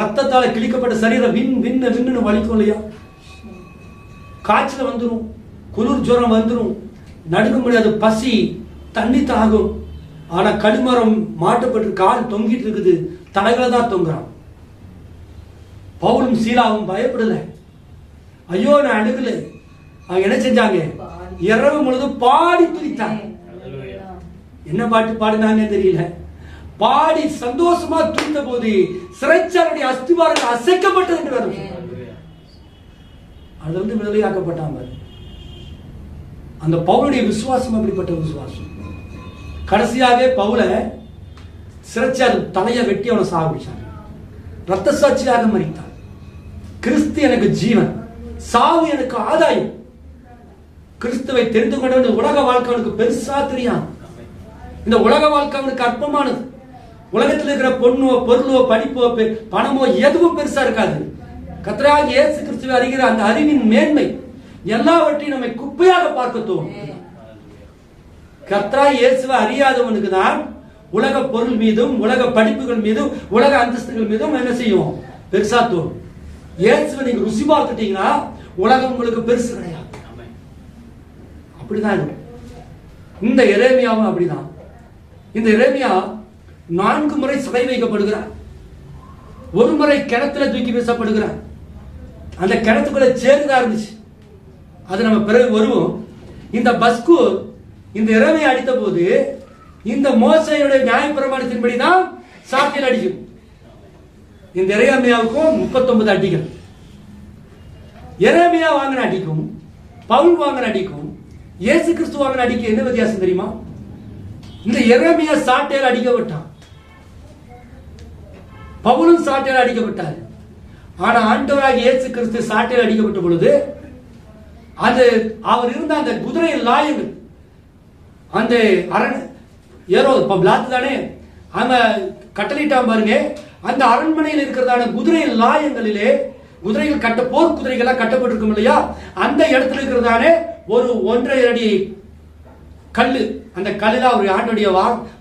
ரத்தத்தால கிழிக்கப்பட்ட சரீரம் வின்னு வலிக்கும் இல்லையா? காய்ச்சல் வந்துடும், குளிர் ஜுரம் வந்துடும், நடுக்க முடியாது, பசி, தண்ணி தாகும். ஆனா கழுமரம் மாட்டப்பட்டு கால் தொங்கிட்டு இருக்குது, தலைகளை தான் தொங்குறான். பவுலும் சீலாவும் பயப்படல. ஐயோ நான் அழுகல. அவங்க என்ன செஞ்சாங்க? இரவு முழுதும் பாடி துதித்தாங்க. என்ன பாட்டு பாடினாங்கன்னு தெரியல. பாடி சந்தோஷமா துதித்த போது சிறைச்சாலையுடைய அஸ்திவாரங்கள் அசைக்கப்பட்டது என்று வரும். அது விடுதலையாக்கப்பட்டாங்க. அந்த பவுலுடைய விசுவாசம் அப்படிப்பட்ட விசுவாசம். கடைசியாகவே பவுலை சிறைச்சார் தலையை வெட்டி அவனை சாகுடிச்சான். ரத்த சாட்சியாக மரித்தான். கிறிஸ்து எனக்கு ஜீவன், சாவு எனக்கு ஆதாயம். கிறிஸ்துவை தெரிந்து கொண்ட உலக வாழ்க்கை அவனுக்கு பெருசா தெரியாது. இந்த உலக வாழ்க்கை அவனுக்கு அற்பமானது. உலகத்தில் இருக்கிற பொண்ணோ பொருளோ படிப்போ பணமோ எதுவும் பெருசா இருக்காது. கர்த்தராகிய இயேசு கிறிஸ்துவை அறிகிற அந்த அறிவின் மேன்மை எல்லாவற்றையும் நம்மை குப்பையாக பார்க்க தோணும். கர்த்தராகிய இயேசுவை அறியாதவனுக்கு தான் உலக பொருள் மீதும் உலக படிப்புகள் மீதும் உலக அந்தஸ்துகள் மீதும் என்ன செய்யும்? பெருசா தோணும். இயேசுவை நீங்க ருசி பார்த்துட்டீங்கன்னா உலகம் உங்களுக்கு பெருசு கிடையாது. அப்படிதான் இருக்கும். இந்த எரேமியாவும் அப்படிதான். இந்த எரேமியா 4 முறை சிறை வைக்கப்படுகிறார். ஒரு முறை கிணத்துல தூக்கி வீசப்படுகிறார். அந்த கிணத்துக்குள்ள சேருதா இருந்துச்சு. அது நம்ம பிறகு வருவோம். இந்த பஸ்கூர் இந்த எரேமியா அடித்த போது இந்த மோசேயுடைய நியாயப்பிரமாணத்தின்படி தான் சாட்டையில் அடிக்கும். இந்த எரேமியாவுக்கும் 39 அடிகள். எரேமியா வாங்கின அடிக்கும் பவுல் வாங்கின அடிக்கும் இயேசு கிறிஸ்து வாங்கின அடிக்கும் என்ன வித்தியாசம் தெரியுமா? இந்த எரேமியா சாட்டையால் அடிக்கப்பட்டான், பவுலும் சாட்டையால் அடிக்கப்பட்டார். ஆனா ஆண்டவராக இயேசு கிறிஸ்து சாட்டையால் அடிக்கப்பட்ட பொழுது அது அவர் இருந்த அந்த குதிரை லாயங்கள் அந்த ஏரோ பிளாத்து தானே அவன் கட்டளையிட்டான் பாருங்க. அந்த அரண்மனையில் இருக்கிறதான குதிரை லாயங்களிலே குதிரைகள் போர் குதிரைகளாக கட்டப்பட்டிருக்கும் இல்லையா, அந்த இடத்துல இருக்கிறதானே ஒரு 1.5 அடி கல்லு. அந்த கல்லுல அவர் ஆண்டுடைய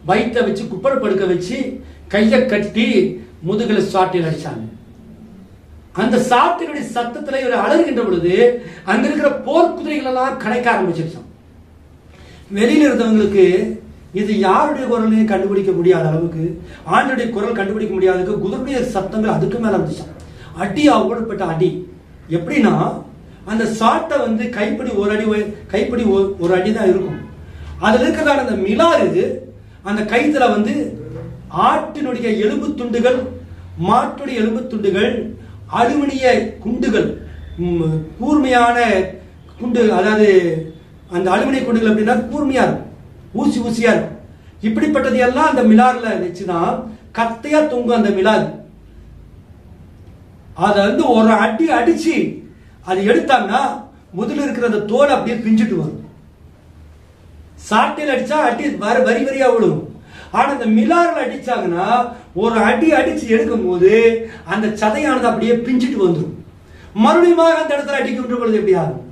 வயிற்றை வச்சு குப்பரை படுக்க வச்சு கையை கட்டி முதுகில் சாட்டையில் அடிச்சாங்க. அந்த சாட்டினுடைய சத்தத்துல இவர் அலறுகின்ற பொழுது அங்க இருக்கிற போர் குதிரைகள் எல்லாம் கணக்க ஆரம்பிச்சிருச்சான். வெளியில இருந்தவங்களுக்கு இது யாருடைய குரலையும் கண்டுபிடிக்க முடியாத அளவுக்கு, ஆண்டுடைய குரல் கண்டுபிடிக்க முடியாத அளவுக்கு குதிரையுடைய சத்தங்கள் அதுக்கு மேல இருந்துச்சான். அடி அவ்வளவுப்பட்ட அடி. எப்படின்னா அந்த சாட்டை வந்து கைப்பிடி ஒரு அடி தான் இருக்கும். அதுல இருக்கிறதான அந்த மிலாறு அந்த கைத்துல வந்து ஆட்டினுடைய எலும்பு துண்டுகள், மாட்டுடைய எலும்பு துண்டுகள், அலுமினிய குண்டுகள், கூர்மையான குண்டு, அதாவது அந்த அலுமினிய குண்டுகள் அப்படின்னா கூர்மையா இருக்கும், ஊசியா இருக்கும். இப்படிப்பட்டது எல்லாம் அந்த மிலார்ல வச்சுதான் கத்தையா தொங்கும். அந்த மிலார் அதை வந்து ஒரு அடி அடிச்சு அது எடுத்தாங்கன்னா முதல்ல இருக்கிற அந்த தோல் அப்படியே பிஞ்சிட்டு வரும். சாட்டையில் அடிச்சா அடி வரி வரியா விழும். ஆனா இந்த மிலாரில் அடிச்சாங்கன்னா ஒரு அடி அடிச்சு எடுக்கும் போது அந்த சதையானது அப்படியே பிஞ்சிட்டு வந்துடும். மறுபடியும் அந்த இடத்துல அடிக்கின்ற பொழுது எப்படி ஆகும்?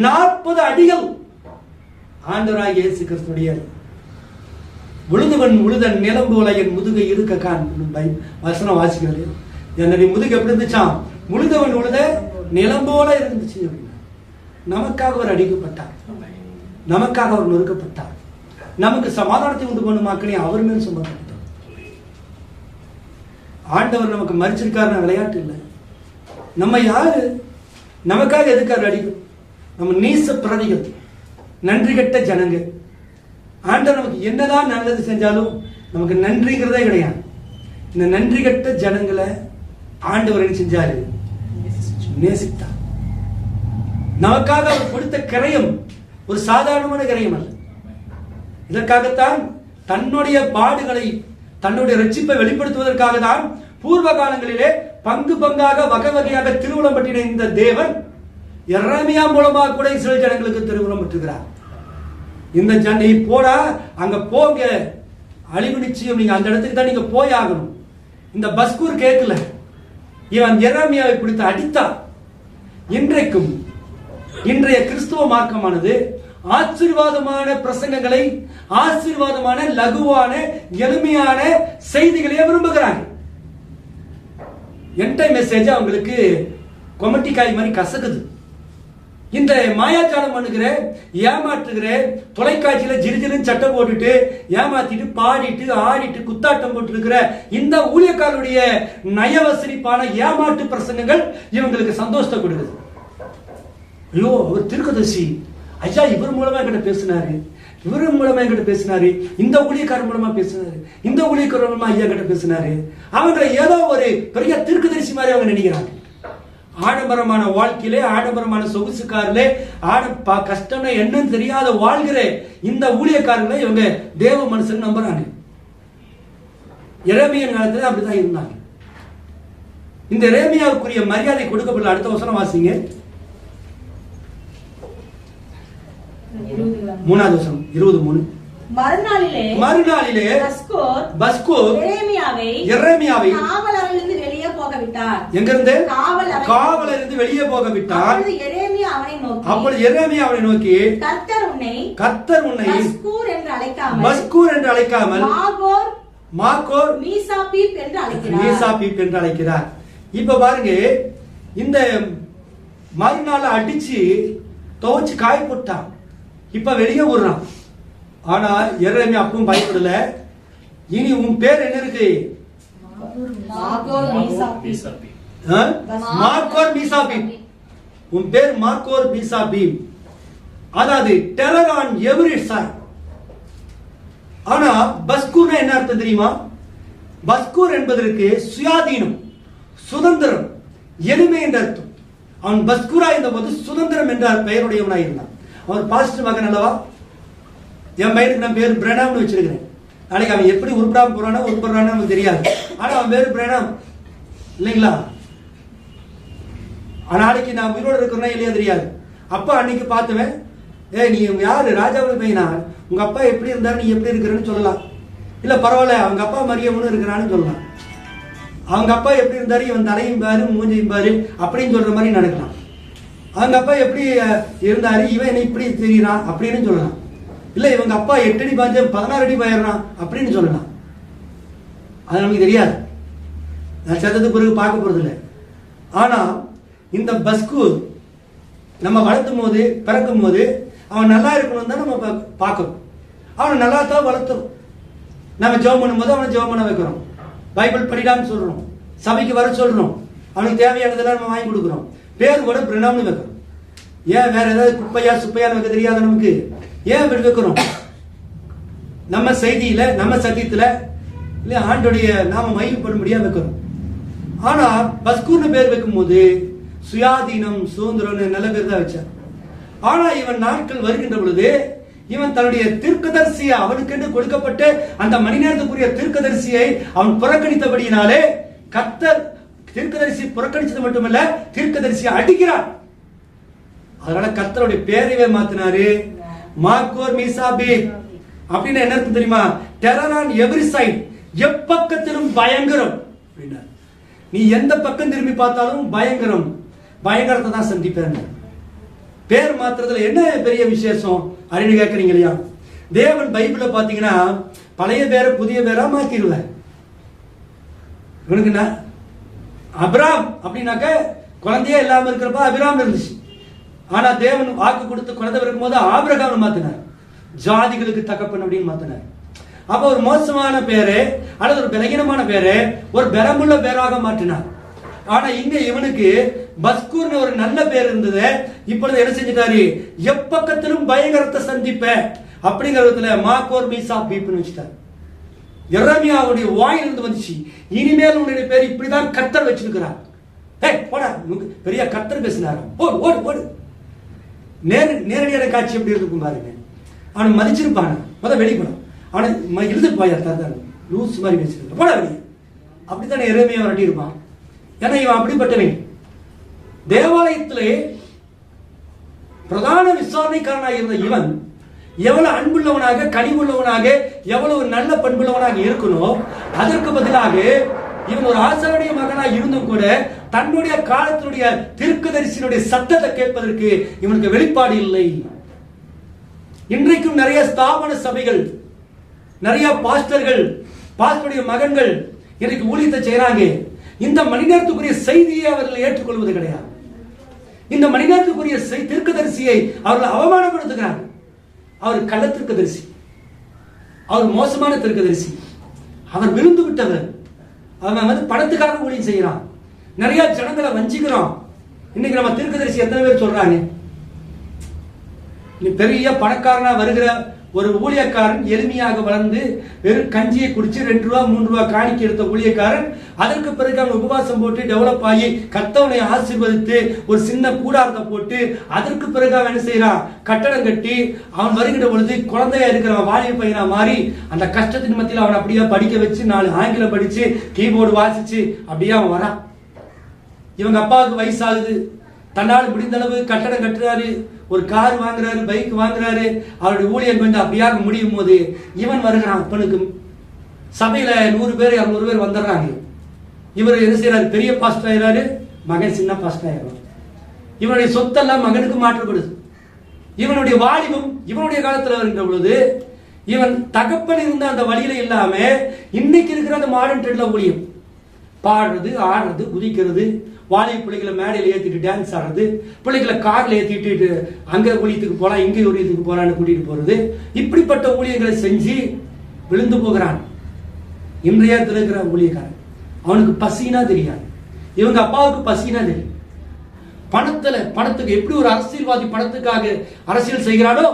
40 அடிகள். ஆண்டவராகிய இயேசு கிறிஸ்துடைய உழுதுவன் உழுதன் நிலம் போல என் முதுகை இருக்க கான் வசனம் வாசிக்கிறது. என்னுடைய முதுகு எப்படி இருந்துச்சான்? உழுதவன் உழுத நிலம் போல இருந்துச்சு. நமக்காக அவர் அடிக்கப்பட்டார், நமக்காக அவர் நொறுக்கப்பட்டார், நமக்கு சமாதானத்தை உண்டு பண்ணும் மக்களே அவர் மேல் சுமத்தப்பட்டார். ஆண்டவர் நமக்கு மறிச்சிருக்காருன்னு விளையாட்டு இல்லை. நம்ம யாரு? நமக்காக எதுக்காரு அடிக்கும்? நம்ம நீச பிரதிகள், நன்றி கெட்ட ஜனங்க. ஆண்டவர் நமக்கு என்னதான் நல்லது செஞ்சாலும் நமக்கு நன்றிங்கிறதே கிடையாது. இந்த நன்றி கெட்ட ஜனங்களை ஆண்டவர் என்ன செஞ்சாரு? நேசித்தார். நமக்காக அவர் கொடுத்த கிரயம் ஒரு சாதாரணமான கிரயம் அல்ல. இதற்காகத்தான் தன்னுடைய பாடுகளை, தன்னுடைய ரட்சிப்பை வெளிப்படுத்துவதற்காக தான் பூர்வ காலங்களிலே பங்கு பங்காக வகை வகையாக திருவுளம் பற்றின இந்த தேவன் எரேமியா மூலமாக கூட இஸ்ரவேல் ஜனங்களுக்கு திருவுளம் பற்றுகிறார். இந்த ஜனி போடா, அங்க போங்க, அழிவு நிச்சயம், நீங்க அந்த இடத்துக்கு தான் நீங்க போய் ஆகணும். இந்த பஸ்கூர் கேட்கல, இவன் எரேமியாவை பிடித்து அடித்தான். இன்றைக்கும் இன்றைய கிறிஸ்துவ மார்க்கமானது ஆசீர்வாதமான பிரசங்கங்களை, ஆசீர்வாதமான லகுவான எளிமையான செய்திகளை விரும்புகிறாங்க. என்டை மெசேஜ் அவங்களுக்கு கொமட்டிக்காய் மாதிரி கசக்குது. இந்த மாயாஜாலம் பண்ணுகிற, ஏமாற்றுகிற, தொலைக்காட்சியில ஜிரிஜிரின்னு சட்டம் போட்டுட்டு ஏமாத்திட்டு பாடிட்டு ஆடிட்டு குத்தாட்டம் போட்டு இருக்கிற இந்த ஊழியக்காரருடைய நயவசனிப்பான ஏமாற்று பிரசங்கங்கள் இவங்களுக்கு சந்தோஷத்தை கொடுக்குது. ஐயோ, அவர் தீர்க்கதரிசி, ஐயா இவர் மூலமா என்கிட்ட பேசினாரு, இவர் மூலமா என்கிட்ட பேசினாரு, இந்த ஊழியக்காரர் மூலமா பேசினாரு, இந்த ஊழியக்காரர் மூலமா ஐயா கிட்ட பேசினாரு. அவங்க ஏதோ ஒரு பெரிய தீர்க்கதரிசி மாதிரி அவங்க நினைக்கிறாங்க. ஆடம்பரமான வாழ்க்கையிலே, ஆடம்பரமான சொகுசுக்காரிலே, கஷ்டம்னா என்னன்னு தெரியாத வாழ்கிற இந்த ஊழியக்காரர்களை இவங்க தேவ மனுஷன் நம்புறாங்க. எரேமியா காலத்துல அப்படிதான் இருந்தாங்க. இந்த எரேமியாவுக்குரிய மரியாதை கொடுக்கப்படல. அடுத்த வசனம் வாசிங்க. 3வது வசனம் 23. மறுநாளிலே பஸ்கூர் எரேமியாவை காவலரிலிருந்து வெளியே போக விட்டார். எங்கிருந்து? காவலரிலிருந்து வெளியே போக விட்டார். அப்பொழுது எரேமியா அவனை நோக்கி, கர்த்தர் உன்னை பஸ்கூர் என்று அழைக்காமல் மாகோர் மீசாபீப் என்று அழைக்கிறார். இப்ப பாருங்க, இந்த மறுநாள் அடிச்சு துவைச்சு காய போட்டான். இப்ப வெளியே விடுறான். ஆனா எரேமியா அப்பவும் பயப்படல. இனி உன் பேர் என்ன இருக்கு? மாகோர் மீசாபீப். உன் பேர் மாகோர் மீசாபீப். அதாவது டெரர் ஆன் எவ்ரி சைட். ஆனா பஸ்கூர் என்ன அர்த்தம் தெரியுமா? பஸ்கூர் என்பதற்கு சுயாதீனம், சுதந்திரம், எளிமை என்ற அர்த்தம். அவன் பஸ்கூரா இருந்த போது சுதந்திரம் என்ற பெயருடையவனாக இருந்தான். அவன் பாஸ்டர் மகன் அல்லவா? என் பையனுக்கு நான் பேர் பிரணாம்னு வச்சிருக்கிறேன். நாளைக்கு அவன் எப்படி உருப்படாம போறானோ உருப்படுறானோ நமக்கு தெரியாது. ஆனா அவன் பேரு பிரணாம் இல்லைங்களா? நாளைக்கு நான் உயிரோடு இருக்கிறேன்னா இல்லையா தெரியாது. அப்பா அன்னைக்கு பார்த்துவேன், நீ யாரு? ராஜாவுடைய பையனா? உங்க அப்பா எப்படி இருந்தாரு, நீ எப்படி இருக்கிறன்னு சொல்லலாம். இல்ல பரவாயில்ல, அவங்க அப்பா மரியவனும் இருக்கிறான்னு சொல்லலாம். அவங்க அப்பா எப்படி இருந்தாரு, இவன் தலையும் பாரு மூஞ்சையும் பாரு அப்படின்னு சொல்ற மாதிரி நடக்கலாம். அவங்க அப்பா எப்படி இருந்தாரு, இவன் என்ன இப்படி தெரியுறான் அப்படின்னு சொல்லலாம். இல்ல இவங்க அப்பா 8 அடி பாஞ்ச 16 அடி பாயிடுறான் அப்படின்னு சொல்லலாம். அது நமக்கு தெரியாது. நான் சத்தத்துக்கு பிறகு பார்க்க போறது இல்லை. ஆனா இந்த பஸ்கூர் நம்ம வளர்த்தும் போது, பிறக்கும் போது அவன் நல்லா இருக்கணும் தான் நம்ம பார்க்கணும். அவனை நல்லா தான் வளர்த்துறோம். நம்ம ஜெபம் பண்ணும்போது அவனை ஜெபம் பண்ண வைக்கிறோம். பைபிள் படிடான்னு சொல்றோம். சபைக்கு வர சொல்றோம். அவனுக்கு தேவையானதெல்லாம் நம்ம வாங்கி கொடுக்குறோம். பேர் கூட பிரணாம்னு வைக்கிறோம். ஏன் வேற ஏதாவது குப்பையா சுப்பையான்னு வைக்க தெரியாத நமக்கு? ஏன் இப்படி வைக்கிறோம்? நம்ம செய்தியில, நம்ம சத்தியத்துல இல்ல ஆண்டோடைய நாம மகிமைப்படும்படியா வைக்கிறோம். ஆனா பஸ்கூர்னு பேர் வைக்கும் போது சுயாதீனம், சுதந்திரம்னு நல்ல பேர் தான் வச்சார். ஆனா இவன் நாட்கள் வருகின்ற பொழுது இவன் தன்னுடைய தீர்க்கதரிசியை, அவனுக்கென்று கொடுக்கப்பட்ட அந்த மணி நேரத்துக்குரிய தீர்க்கதரிசியை அவன் புறக்கணித்தபடியினாலே கர்த்தர் தீர்க்கதரிசி புறக்கணிச்சது மட்டுமல்ல, தீர்க்கதரிசியை அடிக்கிறார். அதனால கர்த்தருடைய பேரையே மாத்தினாரு. மாகோர் மீசாபீப் அப்படின்னு என்ன அர்த்தம் தெரியுமா? டெரர் ஆன் எவ்ரி சைட், எப்பக்கத்திலும் பயங்கரம். நீ எந்த பக்கம் திரும்பி பார்த்தாலும் பயங்கரம், பயங்கரத்தை தான் சந்திப்பேன். பேர் மாத்திரத்துல என்ன பெரிய விசேஷம் அப்படின்னு கேட்கறீங்க இல்லையா? தேவன் பைபிள பாத்தீங்கன்னா பழைய பேரை புதிய பேரா மாத்திடுவார். இவனுக்கு அபிராம் அப்படின்னாக்க குழந்தையே இல்லாம இருக்கிறப்ப அபிராம் இருந்துச்சு. ஆனா தேவன் வாக்கு கொடுத்து குழந்தை இருக்கும் போது ஆபிரகாம் மாத்தினார். ஜாதிகளுக்கு தகப்பன் அப்படின்னு மாத்தினார். அப்ப ஒரு மோசமான பேரு அல்லது ஒரு பலகீனமான பேரு ஒரு பலமுள்ள பேராக மாற்றினார். ஆனா இங்க இவனுக்கு பஸ்கூர்னு ஒரு நல்ல பேர் இருந்தது. இப்பொழுது என்ன செஞ்சிட்டாரு? எப்பக்கத்திலும் பயங்கரத்தை சந்திப்ப அப்படிங்கறதுல மாகோர் மீசாபீப்னு வச்சுட்டார். எரேமியாவுடைய வாயிலிருந்து வந்துச்சு, இனிமேல் உன்னுடைய பேர் இப்படிதான் கர்த்தர் வச்சிருக்கிறார். போடா, பெரிய கர்த்தர் பேசினார். ஓடு ஓடு ஓடு. நேரடியான காட்சி எப்படி இருக்கும் பாருங்க. அவன் மதிச்சிருப்பான முதல் வெளிப்படும். அவனை எழுதுட்டு போயார் தான் லூஸ் மாதிரி பேசிட்டு போட வெளியே. அப்படித்தானே எரேமியா வரட்டி இருப்பான். ஏன்னா இவன் அப்படிப்பட்டவன். தேவாலயத்திலே பிரதான விசாரணைக்காரனாக இருந்த இவன் எவ்வளவு அன்புள்ளவனாக, கனிவுள்ளவனாக, எவ்வளவு நல்ல பண்புள்ளவனாக இருக்கணும். அதற்கு பதிலாக இவன் ஒரு ஆசாரிய மகனாக இருந்தும் கூட தன்னுடைய காலத்தினுடைய தீர்க்கதரிசியினுடைய சத்தத்தை கேட்பதற்கு இவனுக்கு வெளிப்பாடு இல்லை. இன்றைக்கும் நிறைய ஸ்தாபன சபைகள், நிறைய பாஸ்டர்கள், பாஸ்டருடைய மகன்கள் இன்றைக்கு ஊழியத்தை செய்யறாங்க. இந்த மணி நேரத்துக்குரிய செய்தியை அவர்கள் ஏற்றுக்கொள்வது கிடையாது. இந்த மணி நேரத்துக்குரிய தீர்க்கதரிசியை அவர்கள் அவமானப்படுத்துகிறார்கள். அவர் கள்ள தீர்க்கதரிசி, அவர் மோசமான தீர்க்கதரிசி, அவர் விருந்து விட்டவர், அவன் பணத்துக்காக ஊழியம் செய்யறான், நிறைய ஜனங்களை வஞ்சிக்கிறான். இன்னைக்கு நம்ம தீர்க்கதரிசி எத்தனை பேர் சொல்றாங்க? நீ பெரிய பணக்காரனா வருகிற ஒரு ஊழியக்காரன் எளிமையாக வளர்ந்து வெறும் கஞ்சியை குடிச்சு 2 ரூபா 3 ரூபா காணிக்கை எடுத்த ஊழியக்காரன் அதற்கு பிறகு அவன் உபவாசம் போட்டு டெவலப் ஆகி கர்த்தவனை ஆசீர்வதித்து ஒரு சின்ன கூடாரத்தை போட்டு அதற்கு பிறகு அவன் என்ன செய்யறான், கட்டடம் கட்டி அவன் வருகிற பொழுது குழந்தையா இருக்கிற வாலிப பையனா மாறி அந்த கஷ்டத்தின் மத்தியில் அவன் அப்படியே படிக்க வச்சு 4 ஆங்கிலம் படிச்சு கீபோர்டு வாசிச்சு அப்படியே அவன் வரான். இவங்க அப்பாவுக்கு வயசாகுது, தன்னால் முடிந்த அளவு கட்டடம் கட்டுறாரு, ஒரு கார் வாங்குறாரு, பைக் வாங்குறாரு. அவருடைய ஊழியர் வந்து அப்படியாக முடியும் போது இவன் வருகிறான். அப்பனுக்கு சபையில 100 பேர் 200 பேர் வந்துடுறாங்க. இவர் என்ன செய்யறாரு, பெரிய பாஸ்டர் ஆயிராரு, மகன் சின்ன பாஸ்டர் ஆயிடுறான். இவனுடைய சொத்தெல்லாம் மகனுக்கு மாற்றப்படுது. இவனுடைய வாலிபம் இவனுடைய காலத்துல வருகின்ற பொழுது இவன் தகப்பன் இருந்த அந்த வழியில இல்லாம இன்னைக்கு இருக்கிற அந்த மாடர்ன் ட்ரெண்ட்ல ஊழியம் பாடுறது, ஆடுறது, குதிக்கிறது, வாலிப பிள்ளைகளை மேடையில் ஏற்றிட்டு டான்ஸ் ஆடுறது, பிள்ளைகளை காரில் ஏற்றிட்டு அங்கே ஊழியத்துக்கு போகலாம், இங்கே ஊழியத்துக்கு போகலான்னு கூட்டிகிட்டு போகிறது, இப்படிப்பட்ட ஊழியங்களை செஞ்சு விழுந்து போகிறான். இன்றைய இருக்கிற ஊழியக்காரன் அவனுக்கு பசினா தெரியாது, இவங்க அப்பாவுக்கு பசினா தெரியும். பணத்துக்கு எப்படி ஒரு அரசியல்வாதி பணத்துக்காக அரசியல் செய்கிறானோ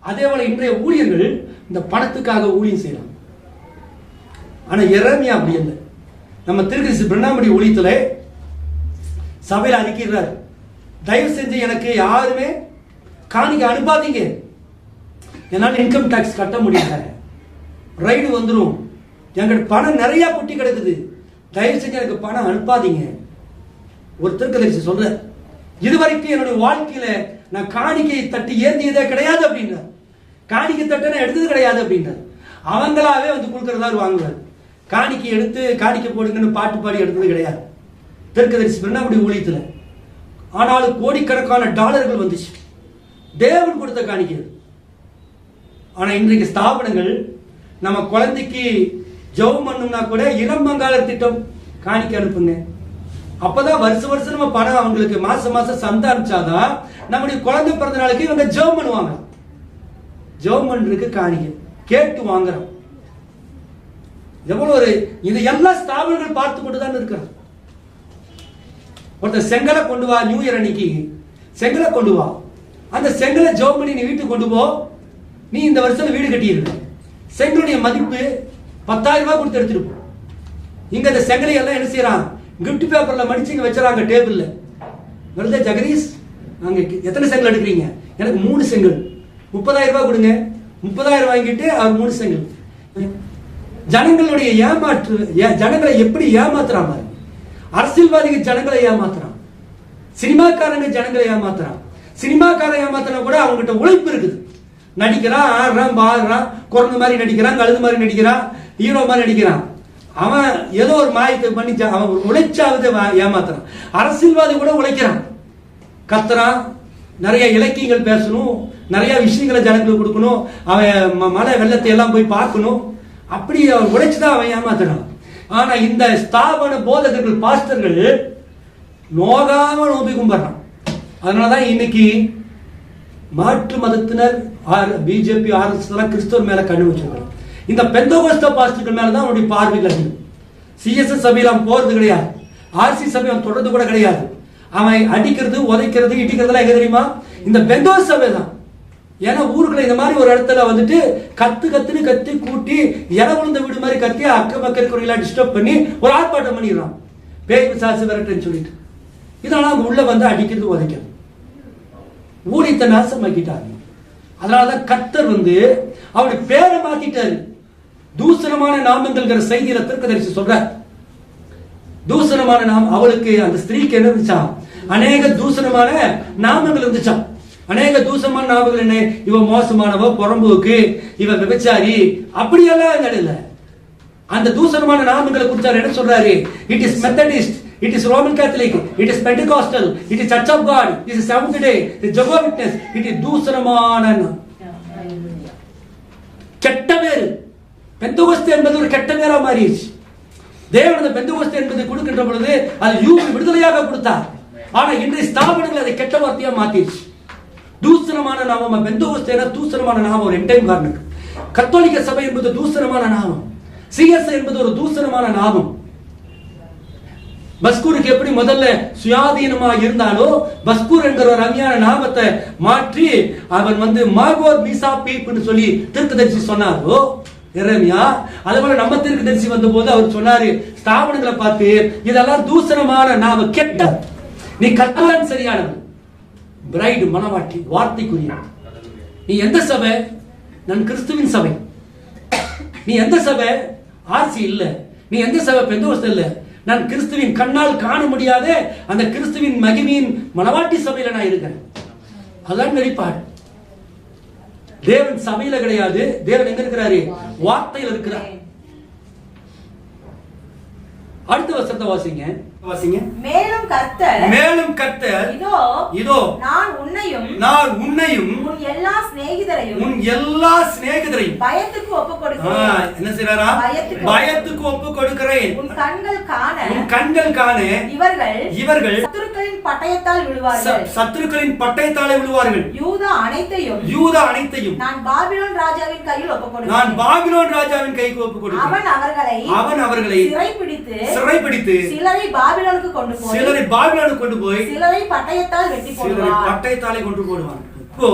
அதே போல இன்றைய ஊழியர்கள் இந்த பணத்துக்காக ஊழியம் செய்யலாம். ஆனா எரேமியா அப்படி இல்லை. நம்ம திருக்கிறிஸ்து பிரணாமடி ஊழியத்துல சபையில் அனுப்பிடுறாரு, தயவு செஞ்சு எனக்கு யாருமே காணிக்க அனுப்பாதீங்க, என்னால் இன்கம் டாக்ஸ் கட்ட முடியல, ரைடு வந்துடும், எங்கிட்ட பணம் நிறைய பொட்டி கிடக்குது, தயவு செஞ்சு எனக்கு பணம் அனுப்பாதீங்க. ஒருத்தருக்கு சொல்ற, இதுவரைக்கும் என்னுடைய வாழ்க்கையில நான் காணிக்கையை தட்டி ஏந்தியதே கிடையாது அப்படின்ற, காணிக்கை தட்ட நான் எடுத்தது கிடையாது அப்படின்ற, அவங்களாவே வந்து கொடுக்கறதா வாங்குவார். காணிக்கை எடுத்து காணிக்கை போடுங்கன்னு பாட்டு பாடி எடுத்தது கிடையாது தெற்கதரிசி பிரணாமடி ஊழியத்தில். ஆனாலும் கோடிக்கணக்கான டாலர்கள் வந்துச்சு, தேவன் கொடுத்த காணிக்கை. ஆனா இன்றைக்கு ஸ்தாபனங்கள் நம்ம குழந்தைக்கு ஜெபம் பண்ணணும்னா கூட இளம் பங்காளர் திட்டம் காணிக்கை அனுப்புங்க, அப்பதான் வருஷம் நம்ம பணம் அவங்களுக்கு மாசம் சந்தா அனுப்பிச்சாதான் நம்முடைய குழந்தை பிறந்த நாளுக்கு இவங்க ஜெபம் பண்ணுவாங்க. ஜெபம் பண்றதுக்கு காணிக்கை கேட்டு வாங்குறோம். எவ்வளவு ஒரு இது எல்லா ஸ்தாபனங்கள் பார்த்து கொண்டுதான் இருக்கிறோம். ஒருத்தர் செங்கலை கொண்டு வா, நியூ இயர் அன்னைக்கு செங்கலை கொண்டு வா, அந்த செங்கலை ஜெபம் பண்ணி நீ வீட்டுக்கு கொண்டு போ, நீ இந்த வருஷத்துல வீடு கட்டியிருக்க. செங்கலுடைய மதிப்பு 10,000 ரூபாய் கொடுத்து எடுத்துட்டு போ. இங்க அந்த செங்கலை எல்லாம் என்ன செய்யறான், கிஃப்ட் பேப்பர்ல மடிச்சு இங்க வச்சுறாங்க டேபிள்ல. வருதே ஜெகதீஷ், நாங்க எத்தனை செங்கல் எடுக்கிறீங்க, எனக்கு 3 செங்கல் 30,000 ரூபாய் கொடுங்க. 30,000 வாங்கிட்டு அவர் 3 செங்கல். ஜனங்களுடைய ஏமாற்று, ஜனங்களை எப்படி ஏமாத்துறாங்க, அரசியல்வாதிகள் ஜனங்களை ஏமாத்துறான், சினிமாக்காரங்க ஜனங்களை ஏமாத்துறான். சினிமாக்காரன் ஏமாத்தினா கூட அவங்ககிட்ட உழைப்பு இருக்குது, நடிக்கிறான், ஆடுறான், பாடுறான், குரங்கு மாதிரி நடிக்கிறான், கழுது மாதிரி நடிக்கிறான், ஹீரோ மாதிரி நடிக்கிறான். அவன் ஏதோ ஒரு மாயத்தை பண்ணி அவன் உழைச்சாவது ஏமாத்துறான். அரசியல்வாதி கூட உழைக்கிறான், கத்துறான், நிறைய இலக்கியங்கள் பேசணும், நிறைய விஷயங்களை ஜனங்களுக்கு கொடுக்கணும், அவன் மழை வெள்ளத்தை எல்லாம் போய் பார்க்கணும், அப்படி அவன் உழைச்சுதான் அவன் ஏமாத்துறான். ஆனா இந்த ஸ்தாபன போதகர்கள் பாஸ்டர்கள் நோகாம நோம்பி கும்பிடுறான். அதனாலதான் இன்னைக்கு மாற்று மதத்தினர் பிஜேபி ஆர்எஸ்எஸ் கிறிஸ்தவர் மேல கண்ணு வச்சிருக்காங்க. இந்த பெந்தகோஸ்த பாஸ்டர்கள் மேலதான் அவனுடைய பார்வையில் இருக்கு. சிஎஸ்எஸ் சபையில் அவன் போறது கிடையாது, ஆர்சி சபை அவன் தொடர்ந்து கூட கிடையாது. அவன் அடிக்கிறது, உதைக்கிறது, இடிக்கிறதுலாம் எங்க தெரியுமா, இந்த பெந்தகோஸ்த சபை தான். ஏன்னா ஊருக்குள்ள இந்த மாதிரி ஒரு இடத்துல வந்துட்டு கத்துன்னு கத்தி கூட்டி இல விழுந்த வீடு மாதிரி கத்தி அக்கம் பக்கம் இருக்கிறவங்களா டிஸ்டர்ப் பண்ணி ஒரு ஆர்ப்பாட்டம் பண்ணிடுறான், பேய் பிசாசு விரட்டுன்னு சொல்லிட்டு. இதனால அவங்க உள்ள வந்து அடிக்கிறது, உதைக்கிறது, ஊழியத்தை நாசமாக்கிட்டாங்க. அதனாலதான் கர்த்தர் வந்து அவருடைய பேரை மாத்திட்டாரு. தூசணமான நாமங்கள் செய்தியில தீர்க்கதரிசி சொல்ற, தூசணமான நாமம் அவளுக்கு, அந்த ஸ்திரீக்கு என்ன இருந்துச்சா, அநேக தூசணமான நாமங்கள் இருந்துச்சான். அநேக தூசமான நாமங்கள் என்ன, இவ மோசமானவ, புறம்போக்கு, இவ விபச்சாரி, அப்படியெல்லாம் இல்ல. அந்த தூசணமான நாமங்களை குறிச்சார் என்ன சொல்றாரு, it is Methodist, it is Roman Catholic, it is Pentecostal, it is Church of God, it is Seventh Day, it is Jehovah's Witness, it is தூசணமான கெட்ட பேரு. பெந்தகோஸ்தே என்பது ஒரு கெட்ட பேரா மாறிடுச்சு. தேவன் பெந்தகோஸ்தே என்பதை கொடுக்கின்ற பொழுது அது யூதர் விடுதலையாக கொடுத்தார். ஆனா இன்றைய ஸ்தாபனங்கள் அதை கெட்ட வார்த்தையா மாத்திடுச்சு. தூசணமான நாமம் பெந்தகோஸ்தே தூசணமான நாமம் ஒரு என்டைம் காரணம். கத்தோலிக்க சபை என்பது தூசணமான நாமம், சிஎஸ் என்பது ஒரு தூசணமான நாமம். பஸ்கூருக்கு எப்படி முதல்ல சுயாதீனமா இருந்தாலோ பஸ்கூர் என்கிற ஒரு அருமையான நாமத்தை மாற்றி அவன் வந்து மாகோர் மீசா பீப்னு சொல்லி தீர்க்கதரிசி சொன்னாரோ எரேமியா, அதுபோல நம்ம தீர்க்கதரிசி வந்த போது அவர் சொன்னாரு ஸ்தாபனங்களை பார்த்து இதெல்லாம் தூசணமான நாம கெட்ட, நீ கத்தவன் சரியானவன், பிரைடு மணவாட்டி வார்த்தைக்குரிய. நீ எந்த சபை? நான் கிறிஸ்துவின் சபை. நீ எந்த சபை? ஆர்சி இல்ல. நீ எந்த சபை? பெந்தோஸ்தே இல்ல. நான் கிறிஸ்துவின் கண்ணால் காண முடியாத அந்த கிறிஸ்துவின் மகிமையின் மணவாட்டி சபையில நான் இருக்கேன். அதான் வெளிப்பாடு. தேவன் சபையில கிடையாது. தேவன் எங்க இருக்கிறாரு? வார்த்தையில் இருக்கிறார். அடுத்த வசனத்தை வாசிங்க. மேலும் கர்த்தர் இதோ நான் உன்னையும் உன் எல்லா சிநேகிதரையும் பயத்துக்கு ஒப்புக் கொடுக்கிறேன். என்ன செய்றாரா? பயத்துக்கு ஒப்புக் கொடுக்கிறேன். உன் கண்கள் காண இவர்கள் சத்துருக்களின் பட்டயத்தால் விழுவார்கள். சத்துருக்களின் பட்டயத்தாலே விழுவார்கள். யூதா அனைத்தையும் நான் பாபிலோன் ராஜாவின் கையில் ஒப்புக் கொடுக்கிறேன். அவன் அவர்களை சிறைப்பிடித்து சிலரை பாபிலோனுக்கு கொண்டு போய் சிலரை பட்டயத்தால் வெட்டி போடுவான். பட்டயத்தாலே கொண்டு போடுவான். இப்போ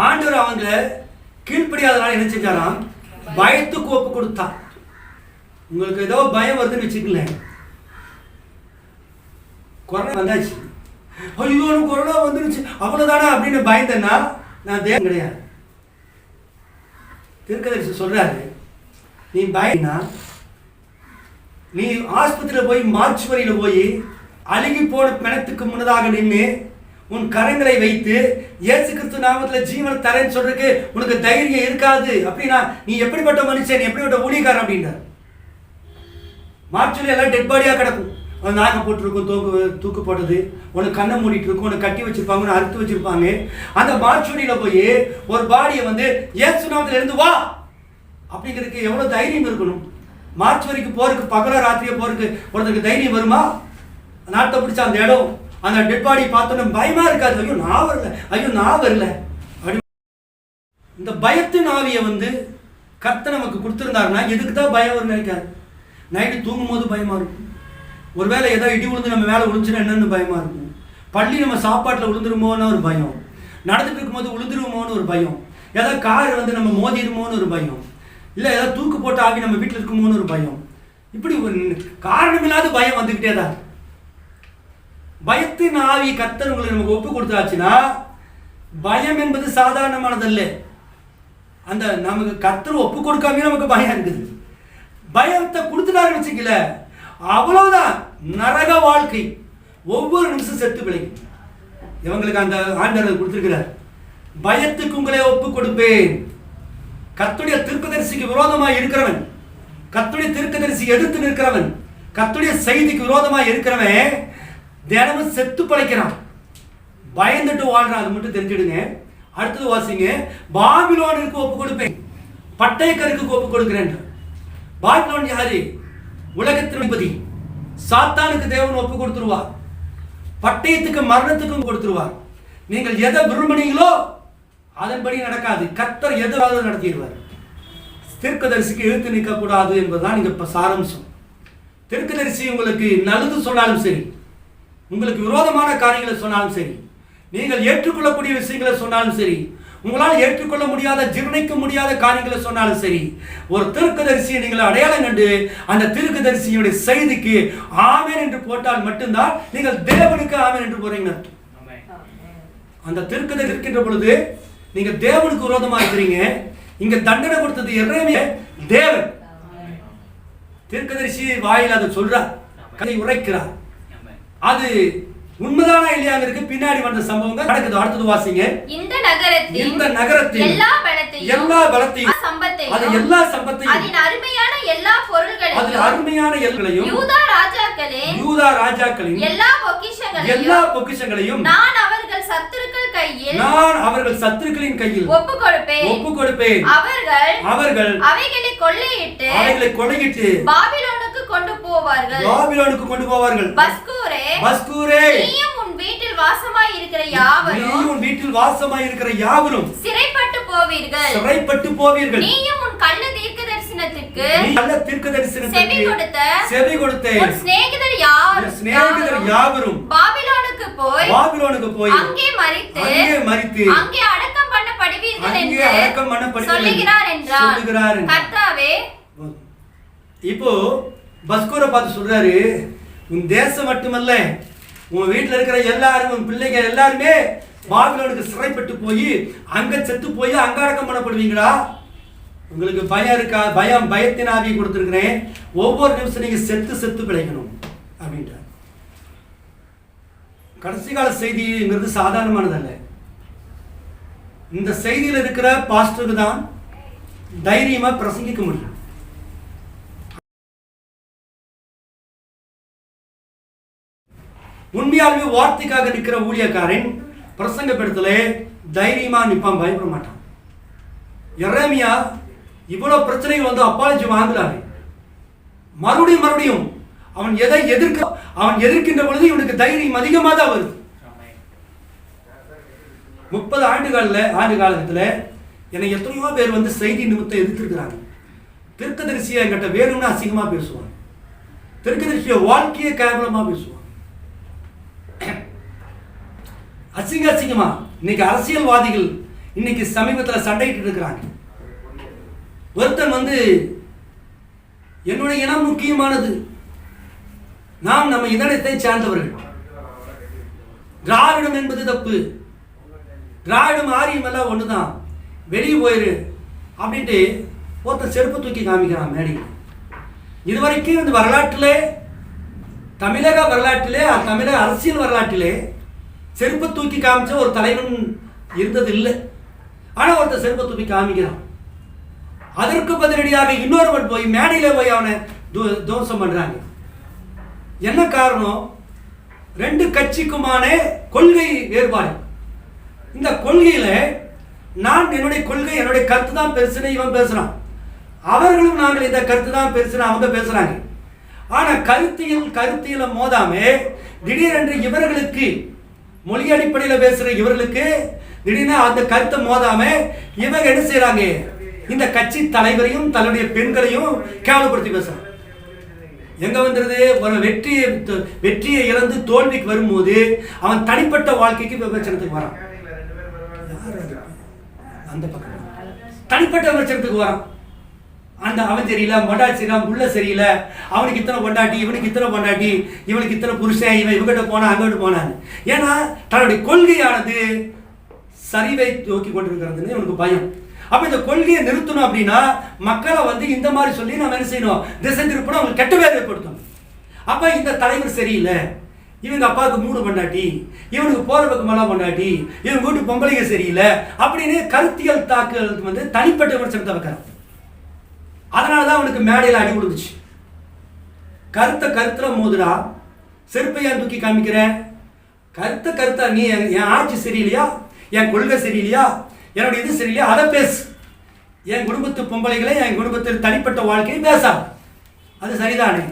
ஆண்டவர் அவங்க கீழ்ப்படியாதனால என்ன செஞ்சாராம்? பயத்துக்கு ஒப்பு கொடுத்தான். உங்களுக்கு ஏதோ பயம் வருதுன்னு வச்சுக்கல, கொரோனா வந்தாச்சு, ஐயோ கொரோனா வந்துருச்சு அவ்வளவுதானா அப்படின்னு பயந்தேன்னா நான் தேவன் கிடையாது. தீர்க்கதரிசி சொல்றாரு, நீ பயனா நீ ஆஸ்பத்திரியில் போய் மார்ச்சுவரியில் போய் அழுகி போன பிணத்துக்கு முன்னதாக நின்று உன் கரங்களை வைத்து இயேசு கிறிஸ்து நாமத்தில் ஜீவனை தரேன்னு சொல்றதுக்கு உனக்கு தைரியம் இருக்காது அப்படின்னா நீ எப்படிப்பட்ட மனுஷன், நீ எப்படிப்பட்ட ஊழியக்காரன் அப்படின்றார். மார்ச்சுவரி எல்லாம் டெட் பாடியாக கிடக்கும். உனக்கு நாக போட்டிருக்கும், தூக்கு போட்டது, உனக்கு கண்ணை மூடிட்டு இருக்கும், உனக்கு கட்டி வச்சிருப்பாங்க, உனக்கு அறுத்து வச்சிருப்பாங்க. அந்த மார்ச்சுவரியில் போய் ஒரு பாடியை வந்து இயேசு நாமத்தில் இருந்து வா அப்படிங்கிறதுக்கு எவ்வளவு தைரியம் இருக்கணும்? மார்ச் வரைக்கும் போறதுக்கு பகல ராத்திரியே போறதுக்கு ஒருத்தருக்கு தைரியம் வருமா? நாட்டை பிடிச்ச அந்த இடம் அந்த டெட் பாடி பார்த்தோன்னு பயமா இருக்காது. ஐயோ நான் வரல அப்படி. இந்த பயத்தின் ஆவியை வந்து கர்த்தர் நமக்கு கொடுத்துருந்தாருன்னா எதுக்கு தான் பயம் வரும்னு நினைக்காது. நைட்டு தூங்கும் போது பயமா இருக்கும். ஒருவேளை ஏதோ இடி விழுந்து நம்ம மேலே விழுந்துச்சுன்னா என்னன்னு பயமா இருக்கும். பள்ளி நம்ம சாப்பாட்டில் விழுந்துருமோன்னு ஒரு பயம், நடந்துட்டு இருக்கும்போது விழுந்துருமோன்னு ஒரு பயம், ஏதாவது கார் வந்து நம்ம மோதிடுமோன்னு ஒரு பயம், இல்லை ஏதாவது தூக்கு போட்டு ஆகி நம்ம வீட்டில் இருக்குமோன்னு ஒரு பயம். இப்படி காரணமில்லாத பயம் வந்துக்கிட்டே தான். பயத்தின் ஆவி கர்த்தர் உங்களுக்கு நமக்கு ஒப்பு கொடுத்தாச்சுன்னா பயம் என்பது சாதாரணமானதல்ல. அந்த நமக்கு கர்த்தர் ஒப்பு கொடுக்காம நமக்கு பயம் இருக்குது. பயத்தை கொடுத்துட்டாருன்னு வச்சுக்கல, அவ்வளவுதான் நரக வாழ்க்கை. ஒவ்வொரு நிமிஷம் செத்து பிழைக்கும். இவங்களுக்கு அந்த ஆண்டவர் கொடுத்திருக்கிறார், பயத்துக்கு உங்களை ஒப்பு கொடுப்பேன். கர்த்தருடைய தீர்க்கதரிசிக்கு விரோதமாக இருக்கிறவன், கர்த்தருடைய தீர்க்கதரிசி எதிர்த்து நிற்கிறவன், கர்த்தருடைய செய்திக்கு விரோதமாக இருக்கிறவன் தினமும் செத்து பழைக்கிறான், பயந்துட்டு வாழ்றான். அது மட்டும் தெரிஞ்சிடுங்க. அடுத்தது வாசிங்க. பாபிலோனுக்கு ஒப்பு கொடுப்பேன், பட்டயக்கருக்கு ஒப்பு கொடுக்கிறேன். பாபிலோன் யாரு? உலகத்தின் அதிபதி. சாத்தானுக்கு தேவன் ஒப்பு கொடுத்துருவார், பட்டயத்துக்கு மரணத்துக்கும் கொடுத்துருவார். நீங்கள் எதை விரும்பினீங்களோ அதன்படி நடக்காது. கர்த்தர் எதிராக நடத்திடுவார். தீர்க்கதரிசிக்கு எழுத்து நிற்கக்கூடாது என்பதுதான் இங்க சாராம்சம். தீர்க்கதரிசி உங்களுக்கு நல்லது சொன்னாலும் சரி, உங்களுக்கு விரோதமான காரியங்களை சொன்னாலும் சரி, நீங்கள் ஏற்றுக்கொள்ளக்கூடிய விஷயங்களை சொன்னாலும் சரி, உங்களால் ஏற்றுக்கொள்ள முடியாத ஜீர்ணிக்க முடியாத காரியங்களை சொன்னாலும் சரி, ஒரு தீர்க்கதரிசியை நீங்கள் அடையாளம் கண்டு அந்த தீர்க்கதரிசியுடைய செய்திக்கு ஆமென் என்று போட்டால் மட்டும்தான் நீங்கள் தேவனுக்கு ஆமென் என்று போறீங்க. அந்த தீர்க்கதரிசி இருக்கின்ற பொழுது நீங்க தேவனுக்கு விரோதமா இருக்கிறீங்க. இங்க தண்டனை கொடுத்தது எரேமியா தேவன். தீர்க்கதரிசி வாயில் அதை சொல்றார், கதை உரைக்கிறார். அது உண்மைதானா இல்லையாங்கிறதுக்கு பின்னாடி வந்த சம்பவங்கள் நடக்குது. அடுத்தது வாசிங்க. இந்த நகரத்தில் எல்லா பலத்தையும் அது எல்லா சம்பத்தையும் அதின் அருமையான எல்லா பொருள்களையும் யூதா ராஜாக்களின் எல்லா பொக்கிஷங்களையும் நான் அவர்கள் சத்துருக்களின் கையில் ஒப்பு கொடுப்பேன். அவர்கள் அவைகளை கொள்ளையிட்டு பாபிலோனுக்கு கொண்டு போவார்கள். பஸ்கூரே, நீயும் உன் வீட்டில் வாசமாய் இருக்கிற யாவரும் சிறைப்பட்டு போவீர்கள். நீயும் உன் கள்ள தீர்க்கதரிசன தரிசனத்துக்கு செவி கொடுத்த உன் சிநேகிதர் யாவரும் பாபிலோனுக்கு போய் அங்கே மரித்து அங்கே அடக்கம் பண்ணப்படுவீர்கள் என்று சொல்லுகிறார் என்றார். கர்த்தாவே, இப்போ பஸ்கூரை பார்த்து சொல்றாரு, உன் தேசம் மட்டுமல்ல, உன் வீட்டில் இருக்கிற எல்லாரும், உன் பிள்ளைங்க எல்லாருமே பாபிலோனுக்கு சிறைப்பட்டு போய் அங்க செத்து போய் அங்க அடக்கம் பண்ணப்படுவீங்களா? உங்களுக்கு பயம் இருக்கா? பயத்தின் ஆவியை கொடுத்துருக்கிறேன். ஒவ்வொரு நிமிஷம் நீங்க செத்து பிழைக்கணும் அப்படின்ட்டு. கடைசி கால செய்திங்கிறது சாதாரணமானதல்ல. இந்த செய்தியில் இருக்கிற பாஸ்டருக்கு தான் தைரியமா பிரசங்கிக்க முடியும். உண்மையாலுமே வார்த்தைக்காக நிற்கிற ஊழியக்காரன் பிரசங்கப்படுத்தல தைரியமா நிற்பான், பயப்பட மாட்டான். எரேமியா இவ்வளவு பிரச்சனைகள் வந்து அப்பாலஜி வாங்குறாரு. மறுபடியும் அவன் எதை எதிர்க்கின்ற பொழுது இவனுக்கு தைரியம் அதிகமாக தான் வருது. 30 ஆண்டு காலத்துல என்னை எத்தனையோ பேர் வந்து செய்தி நிமித்தம் எதிர்த்திருக்கிறாங்க. தீர்க்கதரிசியை என்கிட்ட வேணும்னு அசிங்கமா பேசுவாங்க. தீர்க்கதரிசிய வாழ்க்கையை கேவலமா பேசுவாங்க. அசிங்கமா இன்னைக்கு அரசியல்வாதிகள் இன்னைக்கு சமீபத்தில் சண்டையிட்டு இருக்கிறாங்க. ஒருத்தன் வந்து என்னுடைய இனம் முக்கியமானது, நாம் நம்ம இதனத்தை சார்ந்தவர்கள், திராவிடம் என்பது தப்பு, திராவிடம் ஆரியம் எல்லாம் ஒண்ணுதான், வெளியே போயிரு அப்படின்ட்டு ஒருத்தன் செருப்பு தூக்கி காமிக்கிறான் மேடையில். இதுவரைக்கும் இந்த வரலாற்றிலே, தமிழக வரலாற்றிலே, தமிழக அரசியல் வரலாற்றிலே செருப்பை தூக்கி காமிச்ச ஒரு தலைவன் இருந்தது இல்லை. ஆனால் ஒருத்தர் செருப்பை தூக்கி காமிக்கிறான். அதற்கு பதிலடியாக இன்னொருவன் போய் மேடையில போய் அவனை தோஷம் பண்றாங்க. என்ன காரணம்? 2 கட்சிக்குமான கொள்கை வேறுபாடு. இந்த கொள்கையில நான் என்னுடைய கொள்கை, என்னுடைய கருத்து தான் பெருசுன்னு இவன் பேசுறான். அவர்களும் நாங்கள் இந்த கருத்து தான் பெருசுன்னு அவங்க பேசுறாங்க. ஆனா கருத்தியல மோதாம திடீரென்று இவர்களுக்கு மொழி அடிப்படையில் பேசுற இவர்களுக்கு திடீர்னு அந்த கருத்தை மோதாம இவங்க என்ன செய்யறாங்க? இந்த கட்சி தலைவரையும் தன்னுடைய பெண்களையும் கேவலப்படுத்தி பேசுறாங்க. எங்க வந்துருது? ஒரு வெற்றியை இழந்து தோல்விக்கு வரும்போது அவன் தனிப்பட்ட வாழ்க்கைக்கு விமர்சனத்துக்கு வரான். அந்த பக்கம் தனிப்பட்ட விமர்சனத்துக்கு வரான். அந்த அவன் சரியில்லை, பொண்டாட்டி சரியில்லை, புள்ள சரியில்லை, அவனுக்கு இத்தனை பொண்டாட்டி, இவனுக்கு இத்தனை பொண்டாட்டி, இவனுக்கு இத்தனை புருஷன், இவன் இவங்கிட்ட போனா அங்கிட்ட போனான்னு. ஏன்னா தன்னுடைய கொள்கையானது சரிவை நோக்கி கொண்டிருக்கிறதுன்னு இவனுக்கு பயம். அப்ப இந்த கொள்கையை நிறுத்தணும் அப்படின்னா மக்களை வந்து இந்த மாதிரி சொல்லி நம்ம என்ன செய்யணும்? திசை திருப்பணும், அவங்களுக்கு கெட்ட பேர் ஏற்படுத்தணும். அப்ப இந்த தலைவர் சரியில்லை, இவங்க அப்பாவுக்கு 3 பொண்டாட்டி, இவனுக்கு போற பக்கமெல்லாம் பொண்டாட்டி, இவங்க வீட்டு பொம்பளைங்க சரியில்லை அப்படின்னு கருத்தியல் தாக்குதலுக்கு வந்து தனிப்பட்ட விமர்சனத்தை வைக்கிறான். அதனாலதான் அவனுக்கு மேடையில் அடி கொடுத்துச்சு. கருத்துல மோதுடா, செருப்பையா தூக்கி காமிக்கிற? கருத்தா நீ என் ஆட்சி சரியில்லையா, என் கொள்கை சரியில்லையா, என்னுடைய இது சரியில்லையா, அதை பேசு. என் குடும்பத்து பொம்பளைகளை, என் குடும்பத்தில் தனிப்பட்ட வாழ்க்கையை பேசா, அது சரிதானே?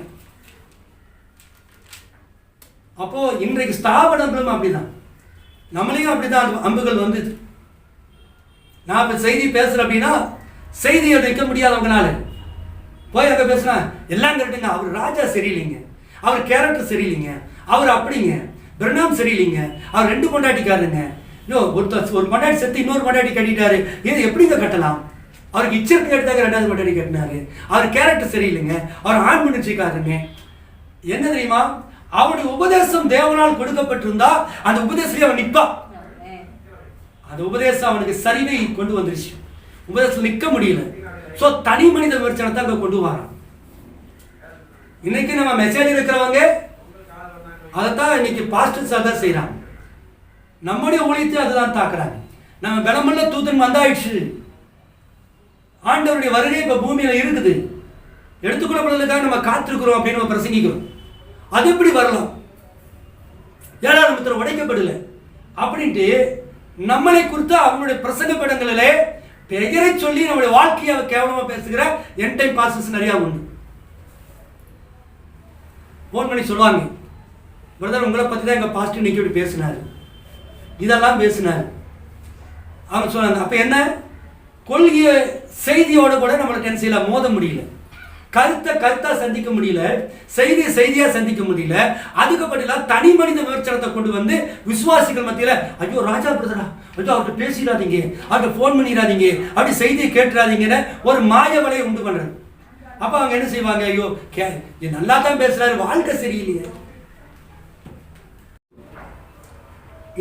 அப்போ இன்றைக்கு ஸ்தாபனங்களும் அப்படிதான், நம்மளையும் அப்படிதான் அம்புகள் வந்தது. நான் இப்ப செய்தி பேசுறேன் அப்படின்னா செய்தியை வைக்க முடியாதவங்கனால போய் அங்கே பேசுனா எல்லாம் கரெக்டுங்க, அவர் ராஜா சரியில்லைங்க, அவர் கேரக்டர் சரியில்லைங்க, அவர் அப்படிங்க, பிரணாம் சரியில்லைங்க, அவர் 2 பொண்டாட்டிக்காரங்க, ஒரு பொண்டாட்டி செத்து இன்னொரு பொண்டாட்டி கட்டிட்டாரு, இது எப்படிங்க கட்டலாம்? அவருக்கு இச்சருக்கு எடுத்தாங்க 2வது பொண்டாட்டி கட்டினாரு, அவர் கேரக்டர் சரியில்லைங்க, அவர் ஆண் முயற்சிக்காரங்க. என்ன தெரியுமா? அவனுடைய உபதேசம் தேவனால் கொடுக்கப்பட்டிருந்தா அந்த உபதேசம் அவன் நிற்பா. அந்த உபதேசம் அவனுக்கு சரிவை கொண்டு வந்துருச்சு, உபதேசம் நிற்க முடியல. சோ தனி மனித விமர்சனத்தை அங்க கொண்டு வரான். இன்னைக்கு நம்ம மெசேஜ் இருக்கிறவங்க அதைத்தான் இன்னைக்கு பாஸ்டர்ஸ் அதான் செய்யறாங்க. நம்முடைய ஊழியத்தை அதுதான் தாக்குறாங்க. நம்ம பலமல்ல தூதன் வந்தாயிடுச்சு, ஆண்டவருடைய வருகை இப்ப பூமியில இருக்குது, எடுத்துக்கொள்ளப்படுவதற்காக நம்ம காத்திருக்கிறோம் அப்படின்னு நம்ம பிரசங்கிக்கிறோம். அது எப்படி வரலாம்? 7ஆம் முத்திரை உடைக்கப்படல அப்படின்ட்டு நம்மளை குறித்து அவங்களுடைய பிரசங்க படங்களிலே பெயரை சொல்லி நம்முடைய வாழ்க்கையை கேவலமா பேசுகிற என் டைம் பாஸ்டர்ஸ் நிறைய உண்டு. போன் பண்ணி சொல்லுவாங்க, பிரதர் உங்களை பத்தி தான் எங்க பாஸ்டர் இன்னைக்கு இப்படி பேசினாரு, இதெல்லாம் பேசினாரு. அவங்க சொன்னாங்க. அப்ப என்ன? கொள்கைய செய்தியோட கூட நம்மளுக்கு என்ன செய்யல, மோத முடியல. கருத்தா சந்திக்க முடியல, செய்தியா சந்திக்க முடியல. அதுக்கு பதிலா தனி மனித விமர்சனத்தை கொண்டு வந்து விசுவாசிகள் மத்தியில, ஐயோ ராஜா பிரதரா, ஐயோ அவர்கிட்ட பேசிடாதீங்க, அவர்கிட்ட போன் பண்ணிடாதீங்க, அப்படி செய்தியை கேட்டுறாதீங்கன்னு ஒரு மாய வலையை உண்டு பண்றது. அப்ப அவங்க என்ன செய்வாங்க, ஐயோ நல்லா தான் பேசுறாரு, வாழ்க்கை சரியில்லையே.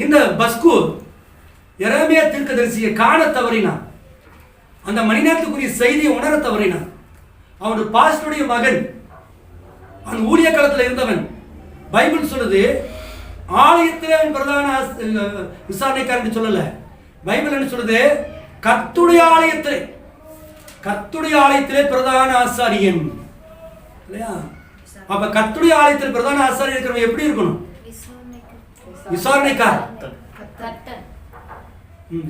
இந்த பஸ்கூர் எரேமியா தீர்க்கதரிசியை காண தவறினான், அந்த மணி நேரத்துக்குரிய செய்தியை உணர தவறினான். அவனுடைய பாஸ்டருடைய மகன், அவன் ஊழிய காலத்தில் இருந்தவன். பைபிள் சொல்லுது ஆலயத்தில் அவன் பிரதான விசாரணைக்காரன் சொல்லல. பைபிள் என்ன சொல்லுது, கர்த்தருடைய ஆலயத்திலே பிரதான ஆசாரியன் இல்லையா? அப்ப கர்த்தருடைய ஆலயத்தில் பிரதான ஆசாரியன் இருக்கிறவன் எப்படி இருக்கணும்? விசாரணைக்காரன்.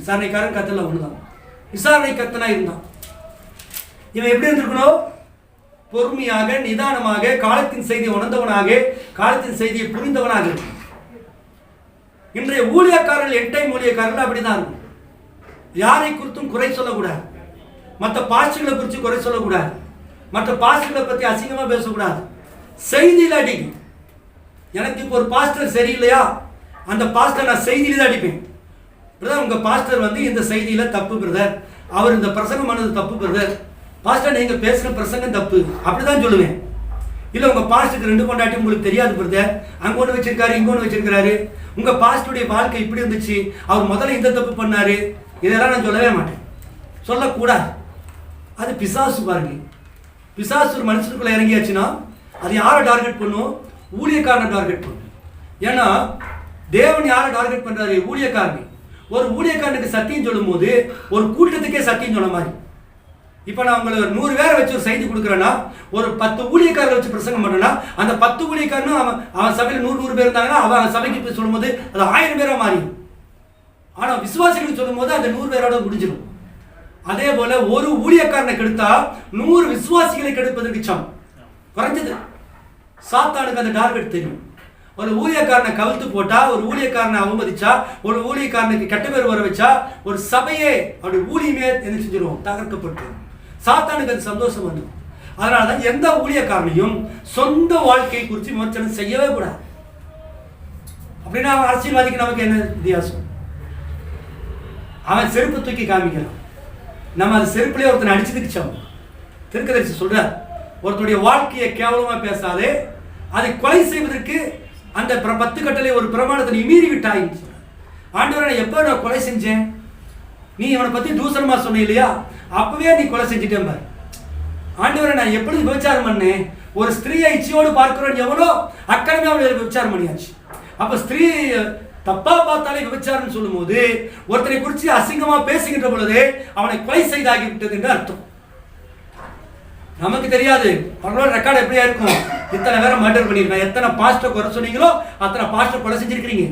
விசாரணைக்காரன் கத்தல ஒண்ணுதான். விசாரணை கத்தனா இருந்தான். இவன் எப்படி இருந்திருக்கணும்? பொறுமையாக, நிதானமாக, காலத்தின் செய்தியை உணர்ந்தவனாக, காலத்தின் செய்தியை புரிந்தவனாக இருக்கும். இன்றைய ஊழியக்காரர்கள், எட்டைம் ஊழியக்காரர்கள் அப்படிதான் இருக்கும். யாரை குறித்தும் குறை சொல்லக்கூடாது, மற்ற பாஸ்டர்களை குறித்து குறை சொல்லக்கூடாது, மற்ற பாஸ்டர்களை பற்றி அசிங்கமா பேசக்கூடாது. செய்தியில் அடிங்க. எனக்கு இப்போ ஒரு பாஸ்டர் சரியில்லையா, அந்த பாஸ்டர் நான் செய்தியில தான் அடிப்பேன். பிரதர் உங்க பாஸ்டர் வந்து இந்த செய்தியில தப்பு பிரதர், அவர் இந்த பிரசங்கம் பண்ணது தப்பு பிரதர், பாஸ்டர் நீங்க பேசுற பிரசங்கம் தப்பு, அப்படிதான் சொல்லுவேன். இல்ல உங்க பாஸ்டருக்கு 2 பொண்டாட்டி உங்களுக்கு தெரியாது பிரதர், அங்க ஒன்று வச்சிருக்காரு, இங்க ஒன்று வச்சிருக்காரு, உங்க பாஸ்டருடைய வாழ்க்கை இப்படி இருந்துச்சு, அவர் முதல்ல இந்த தப்பு பண்ணாரு, இதெல்லாம் நான் சொல்லவே மாட்டேன், சொல்லக்கூடாது. அது பிசாசு. பாருங்க, பிசாசு ஒரு மனுஷனுக்குள்ள இறங்கியாச்சுன்னா அது யாரை டார்கெட் பண்ணும்? ஊழியக்காரனை டார்கெட் பண்ணும். ஏன்னா தேவன் யாரை டார்கெட் பண்றாரு? ஊழியக்காரனை. ஒரு ஊழியக்காரனுக்கு சத்தியம் சொல்லும் போது ஒரு கூட்டத்துக்கே சத்தியம் சொன்ன மாதிரி. இப்போ நான் உங்களுக்கு 100 பேரை வச்சு ஒரு செய்தி கொடுக்குறேன்னா, ஒரு 10 ஊழியக்காரரை வச்சு பிரசங்கம் பண்ணனா, அந்த 10 ஊழியக்காரனும் அவன் சபையில் 100 பேர் இருந்தாங்கன்னா அவன் சபைக்கு போய் சொல்லும் போது அது 1000 பேரா மாறிடும். ஆனா விசுவாசிகளுக்கு சொல்லும் போது அந்த 100 பேரோட முடிஞ்சிடும். அதே போல ஒரு ஊழியக்காரனை கெடுத்தா 100 விசுவாசிகளை கெடுப்பதற்கு சமம். குறைஞ்சது சாத்தானுக்கு அந்த டார்கெட் தெரியும். ஒரு ஊழியக்காரனை கவிழ்த்து போட்டா, ஒரு ஊழியக்காரனை அவமதிச்சா, ஒரு ஊழியக்காரனுக்கு கெட்ட பேர் வர வச்சா, ஒரு சபையே அவருடைய ஊழியமே என்ன செஞ்சிடும்? தகர்க்கப்பட்டு. சாத்தானுக்கு அது சந்தோஷம் வந்து. அதனாலதான் எந்த ஊழியக்காரனையும் சொந்த வாழ்க்கையை குறித்து விமர்சனம் செய்யவே கூடாது. அப்படின்னா அரசியல்வாதிக்கு நமக்கு என்ன வித்தியாசம்? அவன் செருப்பு தூக்கி காமிக்கலாம், நம்ம அது செருப்புலேயே ஒருத்தனை அடிச்சதுக்கு சமம். தீர்க்கதரிசி சொல்றார், ஒருத்தருடைய வாழ்க்கையை கேவலமா பேசாதே, அதை கொலை செய்வதற்கு அந்த 10 கட்டளை ஒரு பிரமாணத்தை நீ மீறி விட்டாய். ஆண்டவரை எப்போ நான் கொலை செஞ்சேன்? நீ இவனை பத்தி தூசணமா சொன்ன இல்லையா, அப்பவே நீ கொலை செஞ்சுட்டேன் பாரு. ஆண்டவரை நான் எப்படி விபச்சாரம் பண்ணேன்? ஒரு ஸ்திரீயை இச்சையோடு பார்க்கிறோம், எவ்வளோ அக்கடமே அவளை விபச்சாரம் பண்ணியாச்சு. அப்ப ஸ்திரீ தப்பா பார்த்தாலே விபச்சாரம் சொல்லும் போது, ஒருத்தரை குறித்து அசிங்கமா பேசுகின்ற பொழுது அவனை கொலை செய்தாகி விட்டது என்று அர்த்தம். நமக்கு தெரியாது அவங்களோட ரெக்கார்டு எப்படியா இருக்கும். இத்தனை பேரை மர்டர் பண்ணிருக்கேன், எத்தனை பாஸ்டர் குறை சொன்னீங்களோ அத்தனை பாஸ்டர் கொலை செஞ்சிருக்கிறீங்க,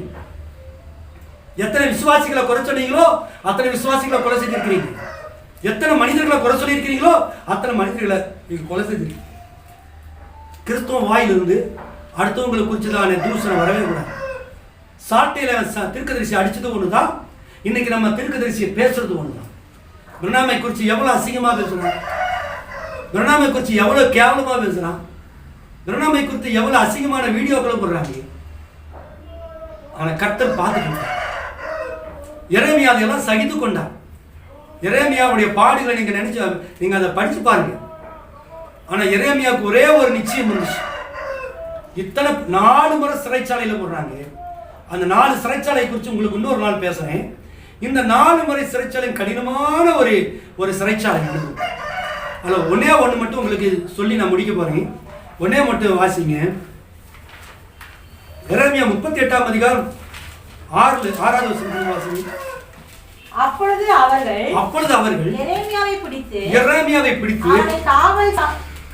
எத்தனை விசுவாசிகளை குறை சொன்னீங்களோ அத்தனை விசுவாசிகளை கொலை செஞ்சிருக்கிறீங்க, எத்தனை மனிதர்களை குறை சொல்லியிருக்கிறீங்களோ அத்தனை மனிதர்களை நீங்க கொலை செஞ்சிருக்கீங்க. கிறிஸ்துவ வாயிலிருந்து அடுத்தவங்களை குறிச்சுதான தூசணம் வரவே கூடாது. சாட்டையில தீர்க்கதரிசி அடிச்சது ஒண்ணுதான், இன்னைக்கு நம்ம தீர்க்கதரிசியை பேசுறது ஒண்ணுதான். பிரணாமை குறித்து எவ்வளவு அசிங்கமா பேசுறோம், பிரணாமை குறித்து எவ்வளவு கேவலமா பேசுறான், பிரணாமை குறித்து எவ்வளவு அசிங்கமான வீடியோக்களை போடுறாங்க. ஆனா கர்த்தர் பார்த்துட்டு எரேமியா அதெல்லாம் சகித்து கொண்டார். எரேமியாவுடைய பாடுகளை நீங்க நினைச்சு நீங்க அதை படிச்சு பாருங்க. ஆனா எரேமியாவுக்கு ஒரே ஒரு நிச்சயம் இருந்துச்சு. இத்தனை 4 முறை சிறைச்சாலையில போடுறாங்க. அந்த 4 சிறைச்சாலை குறித்து உங்களுக்கு இன்னொரு நாள் பேசுறேன். இந்த 4 முறை சிறைச்சாலை கடினமான ஒரு சிறைச்சாலை. அதில் ஒன்னே ஒன்று மட்டும் உங்களுக்கு சொல்லி நான் முடிக்க போறேன். ஒன்னே மட்டும் வாசிங்க. எரேமியா 38ஆம் அதிகாரம் 6வது வசனம் வாசிங்க. அப்பொழுது அவர்கள் எரேமியாவை பிடித்து அவன்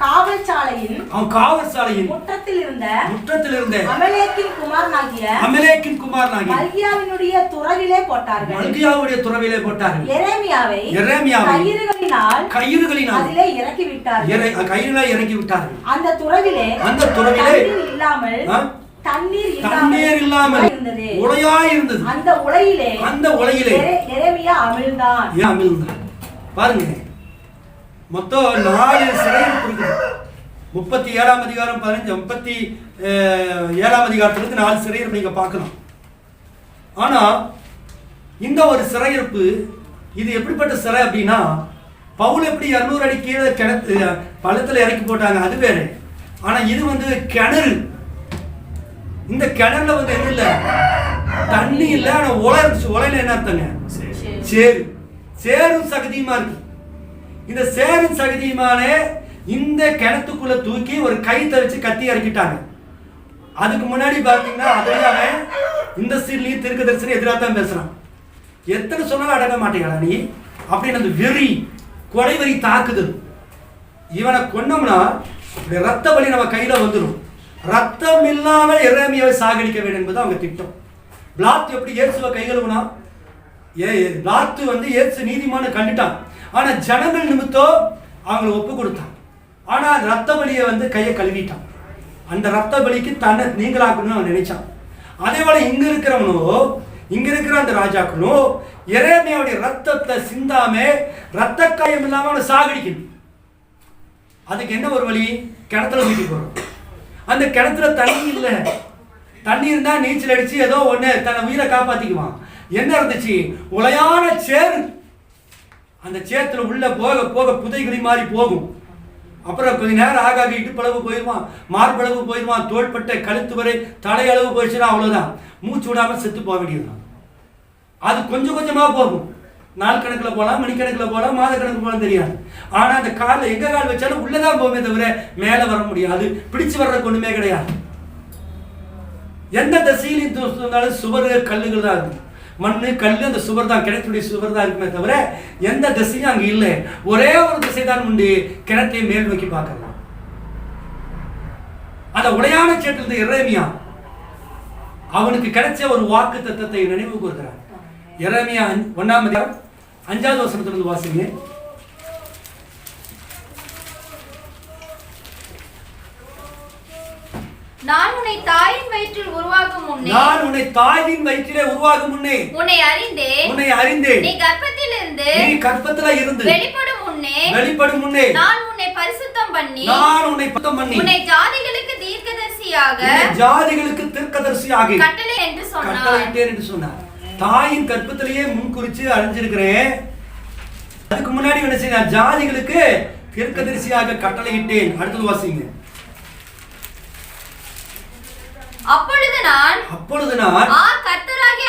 காவல்சாலையின் முற்றத்தில் இருந்த அமலேக்கின் குமாரனாகிய மல்கியாவினுடைய துறவிலே போட்டார்கள். எரேமியாவை கயிறுகளினால் அதிலே இறக்கி விட்டார்கள். அந்த துறவிலே தண்ணீர் இல்லாமல் உலையாய் இருந்தது. அந்த உலையிலே எரேமியா அமிழ்ந்தான். பாருங்க, மொத்தம் 4 சிறையிருப்பு இருக்குது. 37ஆம் அதிகாரம் 37ஆம் அதிகாரத்திலிருந்து 4 சிறையிருப்பு நீங்க பார்க்கலாம். ஆனா இந்த ஒரு சிறையிருப்பு இது எப்படிப்பட்ட சிறை அப்படின்னா, பவுல் எப்படி 200 அடி கீழே பள்ளத்துல இறக்கி போட்டாங்க, அது வேற. ஆனா இது வந்து கிணறு. இந்த கிணறுல வந்து என்ன இல்ல, தண்ணி இல்ல, ஆனா உலையில என்ன அர்த்தங்க, சேரு. சேரும் சகதியுமா இருக்கு. இந்த சேரும் சகதியுமான இந்த கிணத்துக்குள்ள தூக்கி ஒரு கைத்தை வச்சு கத்தி இறக்கிட்டாங்க. அதுக்கு முன்னாடி பாத்தீங்கன்னா அதையாம இந்த சீர்லயும் தீர்க்கதரிசனம் எதிராக தான் பேசுறான். எத்தனை சொன்னாலும் அடங்க மாட்டேங்கிறா நீ அப்படின்னு அந்த வெறி, கொலை வெறி தாக்குதல். இவனை கொன்னோம்னா ரத்த வலி நம்ம கையில வந்துடும். ரத்தம் இல்லாமல் எரேமியாவை சாகடிக்க வேண்டும் என்பது அவங்க திட்டம். பிளாத் எப்படி இயேசுவை கைகளுனா, பிளாத்து வந்து இயேசு நீதிமான்னு கண்டுட்டான். ஆனா ஜனங்கள் நிமித்தம் அவங்களை ஒப்பு கொடுத்தான். ஆனா ரத்த வலியை வந்து கையை கழுவிட்டான். அந்த ரத்த வலிக்கு தன்னை நீங்களாக்கணும்னு அவன் நினைச்சான். அதே போல இங்க இருக்கிறவனோ, இங்க இருக்கிற அந்த ராஜாக்களோ எரேமியாவுடைய ரத்தத்தை சிந்தாம ரத்த காயம் இல்லாம அவனை சாகடிக்கணும். அதுக்கு என்ன ஒரு வழி, கிணத்துல ஊற்றி போறோம். அந்த கிணத்துல தண்ணி இல்லை. தண்ணி இருந்தா நீச்சல் அடிச்சு ஏதோ ஒண்ணு தன்னை உயிரை காப்பாத்திக்குவான். என்ன இருந்துச்சு, உலையான சேரு. அந்த சேத்துல உள்ள போக போக புதைகுழி மாதிரி போகும். அப்புறம் கொஞ்ச நேரம் ஆக இடுப்பளவு போயிடுவான், மார்பளவு போயிடுவான், தோள்பட்டை கழுத்து வரை தலையளவு போயிடுச்சுன்னா அவ்வளவுதான், மூச்சு விடாம செத்து போக வேண்டியதுதான். அது கொஞ்சம் கொஞ்சமா போகும். நாள் கணக்கில் போகலாம், மணிக்கணக்கில் போகலாம், மாத கணக்கு போகலாம் தெரியாது. ஆனா அந்த காலில் எங்க கால் வச்சாலும் உள்ளதான் போகுமே தவிர மேல வர முடியாது. பிடிச்சு வர்றதுக்கு ஒண்ணுமே கிடையாது. எந்த திசையிலும் இருந்தாலும் சுவர் கல்லுகள் தான் இருக்கும். மண்ணு கல் அந்த சுவர் தான், கிணத்துடைய சுவர் தான் இருக்குமே தவிர எந்த திசையும் அங்க இல்லை. ஒரே ஒரு திசை தான் உண்டு, கிணத்தை மேல் நோக்கி பார்க்கலாம். அந்த உடையான சேட்டில் எரேமியா அவனுக்கு கிடைச்ச ஒரு வாக்கு தத்தத்தை நினைவு கூறுகிறார். எரேமியா 1ஆம் அதிகாரம் 5வது வசனத்திலிருந்து வாசிங்க. நான் உன்னை தாயின் வயிற்றில் உருவாகும் முன்னே, நான் உன்னை தாயின் வயிற்றிலே உருவாகும் முன்னே உன்னை அறிந்தேன். நீ கர்ப்பத்தில இருந்து வெளிப்படும் முன்னே நான் உன்னை பரிசுத்தம் பண்ணி உன்னை ஜாதிகளுக்கு தீர்க்கதரிசியாக கட்டளை என்று சொன்னார். தாயின் கர்ப்பத்திலேயே முன்குறிச்சு அறிஞ்சிருக்கிறேன். அதுக்கு முன்னாடி என்ன செய்ய, ஜாதிகளுக்கு தீர்க்கதரிசியாக கட்டளையிட்டேன். அடுத்தது வாசிங்க. அப்பொழுது நான் கர்த்தராகிய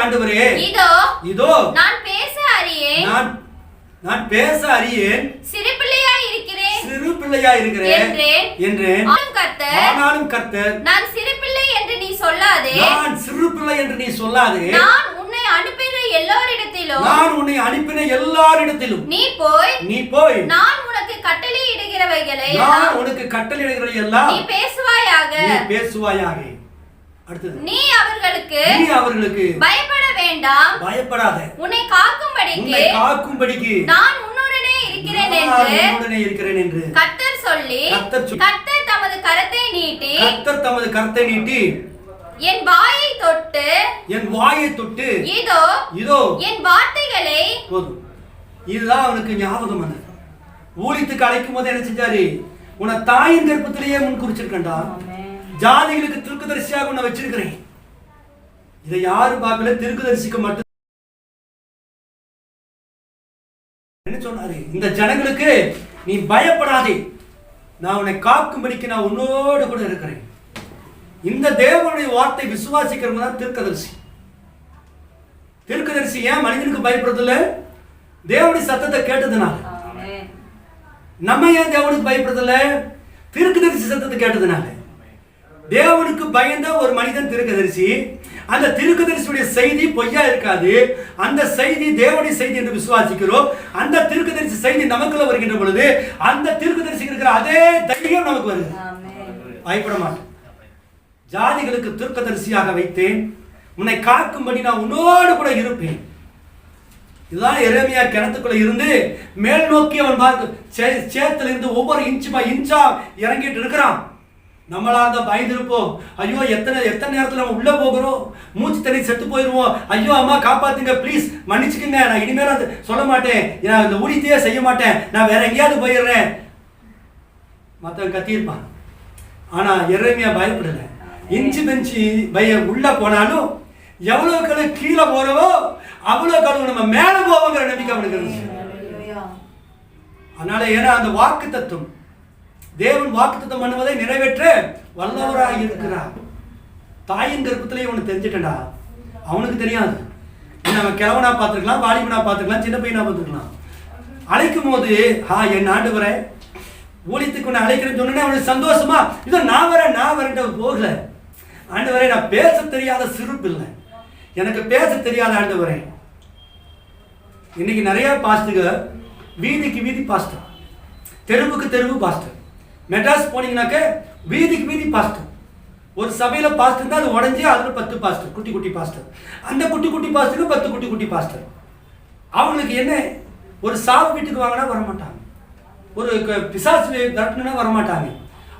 ஆண்டவரே, இதோ நான் பேச அறியேன், சிறு பிள்ளையாய் இருக்கிறேன் என்றேன். ஆனாலும் கர்த்தர், நான் சிறு பிள்ளை என்று நீ சொல்லாதே, நான் உன்னை அனுப்பின எல்லாரிடத்திலும் நீ போய் நான் உனக்கு கட்டளையிடுகிறவைகளை எல்லாம் நீ பேசுவாயாக. அடுத்தது, நீ அவர்களுக்கு பயப்பட வேண்டாம், பயப்படாத, உன்னை காக்கும்படிக்கு நான் உன்னுடனே இருக்கிறேன் என்று கர்த்தர் சொல்லி, கர்த்தர் தமது கரத்தை நீட்டி என் வாயை தொட்டு இதோ என் வார்த்தைகளை, போதும். இதுதான் அவனுக்கு ஞாபகம் வந்தது. ஊழியத்துக்கு அழைக்கும் போது என்ன செஞ்சாரு, உன்னை தாயின் கர்ப்பத்திலேயே முன் குறிச்சிருக்கா, ஜாதிகளுக்கு தீர்க்கதரிசியாக உன்னை வச்சிருக்கிறேன். இதை யாரும் பார்க்கல, தீர்க்கதரிசிக்கு மட்டும். என்ன சொன்னாரு, இந்த ஜனங்களுக்கு நீ பயப்படாதே, நான் உன்னை காக்கும்படிக்கு நான் உன்னோடு கூட இருக்கிறேன். இந்த தேவனுடைய வார்த்தை விசுவாசிக்கிறவங்க தான் தீர்க்கதரிசி. தீர்க்கதரிசி ஏன் மனிதனுக்கு பயப்படுறதில்ல, தேவனுடைய சத்தத்தை கேட்டதுனால. நம்ம ஏன் தேவனுக்கு பயப்படுறதில்ல, தீர்க்கதரிசி சத்தத்தை கேட்டதுனால. தேவனுக்கு பயந்த ஒரு மனிதன் தீர்க்கதரிசி. அந்த தீர்க்கதரிசியுடைய செய்தி பொய்யா இருக்காது. அந்த செய்தி தேவனுடைய செய்தி என்று விசுவாசிக்கிறோம். அந்த தீர்க்கதரிசி செய்தி நமக்குள்ள வருகின்ற பொழுது அந்த தீர்க்கதரிசி இருக்கிற அதே தைரியம் நமக்கு வருது. பயப்பட மாட்டேன். ஜாதிகளுக்கு தீர்க்கதரிசியாக வைத்தேன், உன்னை காக்கும்படி நான் உன்னோடு கூட இருப்பேன். இதுதான் எரேமியா கிணத்துக்குள்ள இருந்து மேல் நோக்கி அவன் பார்த்து சேத்துல இருந்து ஒவ்வொரு இன்ச்சா இறங்கிட்டு இருக்கிறான். நம்மளா இருந்தா பயந்துருப்போம். ஐயோ எத்தனை நேரத்தில் நம்ம உள்ள போகிறோம், மூச்சு தண்ணி செத்து போயிடுவோம். ஐயோ அம்மா காப்பாத்துங்க, ப்ளீஸ் மன்னிச்சுக்குங்க, நான் இனிமேல் அது சொல்ல மாட்டேன், நான் இந்த ஊழியத்தையே செய்ய மாட்டேன், நான் வேற எங்கேயாவது போயிடுறேன். மற்றவன் கத்தியிருப்பான். ஆனா எரேமியா பயப்படலை. இன்ச்சு பெஞ்சு உள்ள போனாலும் எவ்வளவு கீழே போறவோ அவ்வளவு நம்ம மேல போவோங்கிற நம்பிக்கை அவனுக்கு இருந்துச்சு. அதனால ஏன்னா அந்த வாக்கு தத்துவம், தேவன் வாக்கு தத்துவம் பண்ணுவதை நிறைவேற்ற வல்லவராக இருக்கிறார். தாயின் கர்ப்பத்திலே இவனுக்கு தெரிஞ்சுட்டா, அவனுக்கு தெரியாது. நம்ம கிழவனா பார்த்துருக்கலாம், வாலிபனா பார்த்துக்கலாம், சின்ன பையனா பார்த்துக்கலாம். அழைக்கும் போது என் ஆண்டவரே ஊழியத்துக்கு ஒன்று அழைக்கிறேன்னு சொன்னேன், அவனுக்கு சந்தோஷமா இதோ நான் வரேன்ட்டு போகல. ஆண்டவரே நான் பேச தெரியாத சிறு பிள்ளை, எனக்கு பேச தெரியாத ஆண்டவரே. இன்னைக்கு நிறைய பாஸ்டுங்க வீதிக்கு வீதி பாஸ்டர், தெருவுக்கு தெருவு பாஸ்டர். மெட்ராஸ் போனீங்கன்னாக்க வீதிக்கு வீதி பாஸ்டர். ஒரு சபையில பாஸ்டர் இருந்தால் அது உடஞ்சி அதில் 10 பாஸ்டர், குட்டி குட்டி பாஸ்டர். அந்த குட்டி குட்டி பாஸ்டருக்கு 10 குட்டி குட்டி பாஸ்டர். அவங்களுக்கு என்ன, ஒரு சாவு வீட்டுக்கு வாங்கினா வரமாட்டாங்க, ஒரு பிசாசு தட்டணும்னா வரமாட்டாங்க.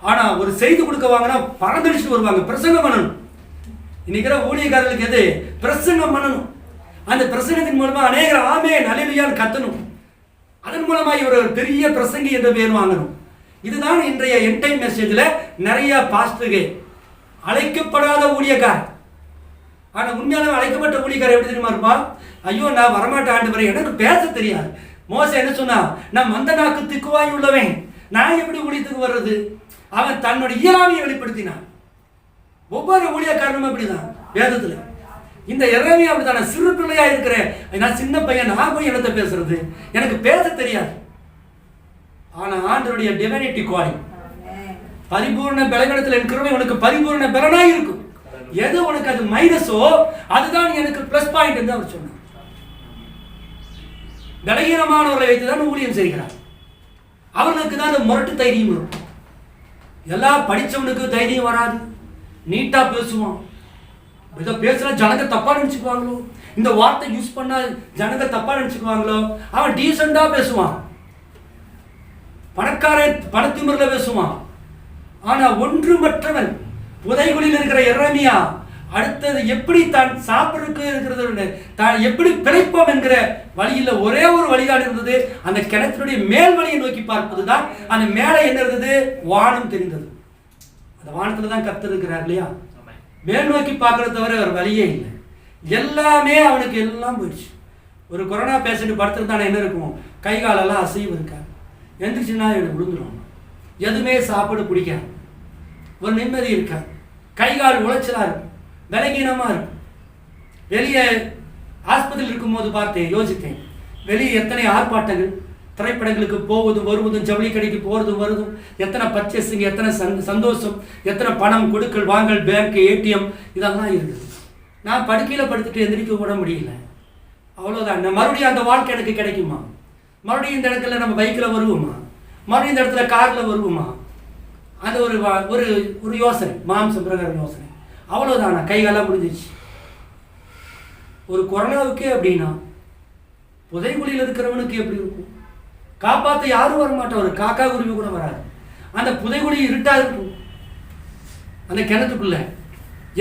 ஆனா ஒரு செய்தி கொடுக்க வாங்கினா பறந்தடிச்சுட்டு வருவாங்க. பிரசங்கம் பண்ணணும். இன்னைக்கு ஊழியக்காரர்களுக்கு எது, பிரசங்கம் பண்ணணும். அந்த பிரசங்கத்தின் மூலமா அநேகர் ஆமென் அல்லேலூயான்னு கத்தணும். அதன் மூலமா இவர் ஒரு பெரிய பிரசங்கி என்ற பெயர் வாங்கணும். இதுதான் இன்றைய எண்ட் டைம் மெசேஜ்ல நிறைய பாஸ்டர்கள் அழைக்கப்படாத ஊழியக்காரர். ஆனா உண்மையான அழைக்கப்பட்ட ஊழியக்காரர் எப்படி தெரியுமா இருப்பா, ஐயோ நான் வரமாட்டேன் ஆண்டவரே, எனக்கு பேச தெரியாது. மோசே என்ன சொன்னா, நான் மந்த நாக்கு திக்குவாய் உள்ளவன், நான் எப்படி ஊழியத்துக்கு வர்றது? அவன் தன்னுடைய இயலாமையை வெளிப்படுத்தினான். ஒவ்வொரு ஊழியக்காரனும் அப்படிதான் வேதத்துல. இந்த எரேமியா அப்படிதான், சிறு பிள்ளையா இருக்கிறேன், நான் சின்ன பையன், நான் போய் என்னத்தை பேசுறது, எனக்கு பேச தெரியாது. ஆனா ஆண்டவருடைய டிவைனிட்டி குவாலிட்டி, பரிபூர்ண பலகணத்தில் இருக்கிறவன் உனக்கு பரிபூர்ண பலனாய் இருக்கும். எது உனக்கு அது மைனஸோ அதுதான் எனக்கு பிளஸ் பாயிண்ட் என்று அவர் சொன்னார். பலகீனமானவர்களை வைத்துதான் ஊழியம் செய்கிறார். அவர்களுக்கு தான் அந்த முரட்டு தைரியம் வரும். எல்லாம் படிச்சவனுக்கு தைரியம் வராது. நீட்டா பேசுவான், இதை பேசுனா ஜனங்க தப்பா நினைச்சுக்குவாங்களோ, இந்த வார்த்தை யூஸ் பண்ணா ஜனங்க தப்பா நினைச்சுக்குவாங்களோ, அவன் டீசெண்டா பேசுவான், பணக்காரன் பணத்திமுறையில பேசுவான். ஆனா ஒன்றுமற்றவன் புதைகுழியில் இருக்கிற எரேமியா அடுத்தது எப்படி தான் சாப்பிடுறதுக்கு இருக்கிறது, தான் எப்படி பிழைப்போம் என்கிற வழியில் ஒரே ஒரு வழிதான் இருந்தது. அந்த கிணத்தினுடைய மேல் வழியை நோக்கி பார்ப்பதுதான். அந்த மேலே என்ன இருந்தது, வானம் தெரிந்தது. அந்த வானத்துல தான் கர்த்தர் இருக்கிறார் இல்லையா. மேல் நோக்கி பார்க்கறத தவிர ஒரு வழியே இல்லை. எல்லாமே அவனுக்கு எல்லாம் போயிடுச்சு. ஒரு கொரோனா பேஷண்ட் படுத்துருந்தானே என்ன இருக்கும், கை காலெல்லாம் அசைவு இருக்காது, எந்திரிச்சுன்னா விழுந்துடும், எதுவுமே சாப்பிட பிடிக்காது, ஒரு நிம்மதி இருக்காது, கை கால் உளைச்சலா இருக்கும், பலகீனமா இருக்கும். வெளியே ஆஸ்பத்திரியில் இருக்கும்போது பார்த்தேன், யோசித்தேன், வெளியே எத்தனை ஆர்ப்பாட்டங்கள், திரைப்படங்களுக்கு போவதும் வருவதும், ஜவுளி கடைக்கு போறதும் வருதும், எத்தனை பர்ச்சேசிங், எத்தனை சந்தோஷம், எத்தனை பணம் கொடுக்கல் வாங்கல், பேங்க், ஏடிஎம், இதெல்லாம் இருக்குது. நான் படுக்கையில் படுத்துட்டு எந்திரிக்க கூட முடியல. அவ்வளோதான். மறுபடியும் அந்த வாழ்க்கை எனக்கு கிடைக்குமா? மறுபடியும் இந்த இடத்துல நம்ம பைக்கில் வருவோமா? மறுபடியும் இந்த இடத்துல காரில் வருவோமா? அது ஒரு ஒரு ஒரு யோசனை, மாம்சம் பிரகாரம் யோசனை. அவ்வளோதானா, கைகாலாம் முடிஞ்சிச்சு. ஒரு கொரோனாவுக்கே அப்படின்னா புதைகுழியில் இருக்கிறவனுக்கு எப்படி இருக்கும்? காப்பாற்ற யாரும் வரமாட்டா, ஒரு காக்கா குருவி கூட வராது. அந்த புதைகுழி இருட்டா இருக்கும். அந்த கிணத்துக்குள்ள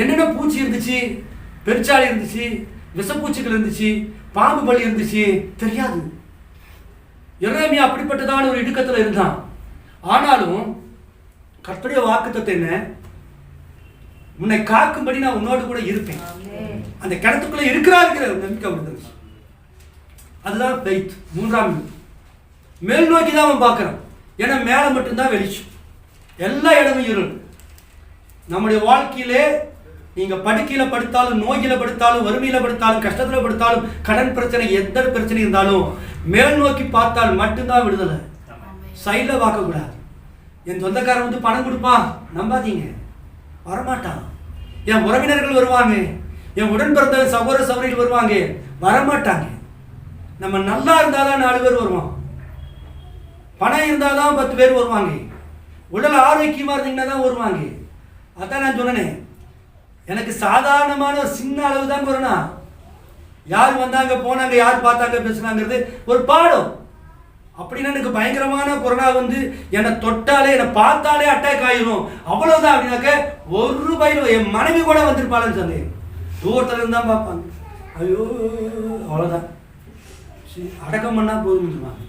என்னென்ன பூச்சி இருந்துச்சு, பெருச்சாளி இருந்துச்சு, விஷப்பூச்சிகள் இருந்துச்சு, பாம்பு பலி இருந்துச்சு, தெரியாது. எரேமியா அப்படிப்பட்டதான ஒரு இடுக்கத்தில் இருந்தான். ஆனாலும் கர்த்தருடைய வாக்குத்தத்தம் என்ன, உன்னை காக்கும்படி நான் உன்னோடு கூட இருப்பேன். அந்த கிணத்துக்குள்ள இருக்கிறாருங்கிற நம்பிக்கை வந்துருச்சு. அதுதான் ஃபெய்த். மூன்றாம் மேல் நோக்கி தான் அவன் பார்க்கறான். ஏன்னா மேலே மட்டும்தான் வெளிச்சம், எல்லா இடமும் இருள். நம்முடைய வாழ்க்கையிலே நீங்க படுக்கையில படுத்தாலும், நோயில படுத்தாலும், வறுமையில படுத்தாலும், கஷ்டத்துல படுத்தாலும், கடன் பிரச்சனை, எந்த பிரச்சனை இருந்தாலும் மேல் நோக்கி பார்த்தால் மட்டும்தான் விடுதலை. சைட்ல பார்க்க கூடாது. என் சொந்தக்காரன் வந்து பணம் கொடுப்பான், நம்பாதீங்க, வரமாட்டான். என் உறவினர்கள் வருவாங்க, என் உடன் பிறந்த சகோதர சகோதரிகள் வருவாங்க, வரமாட்டாங்க. நம்ம நல்லா இருந்தாதான் 4 பேர் வருவான், பணம் இருந்தாதான் 10 பேர் வருவாங்க, உடல் ஆரோக்கியமா இருந்தீங்கன்னா தான் வருவாங்க. அதான் நான் சொன்னேன், எனக்கு சாதாரணமான ஒரு சின்ன அளவு தான் கொரோனா. யார் வந்தாங்க போனாங்க, யார் பார்த்தாங்க பேசுனாங்கிறது ஒரு பாடம். அப்படின்னா எனக்கு பயங்கரமான கொரோனா வந்து என்னை தொட்டாலே என்னை பார்த்தாலே அட்டாக் ஆயிரும் அவ்வளவுதான் அப்படின்னாக்க ஒரு ரூபாயில் என் மனைவி கூட வந்திருப்பாளன்னு சொன்னேன். தூரத்துல இருந்தா பார்ப்பாங்க. ஐயோ அவ்வளவுதான் அடக்கம் பண்ணா போதும்.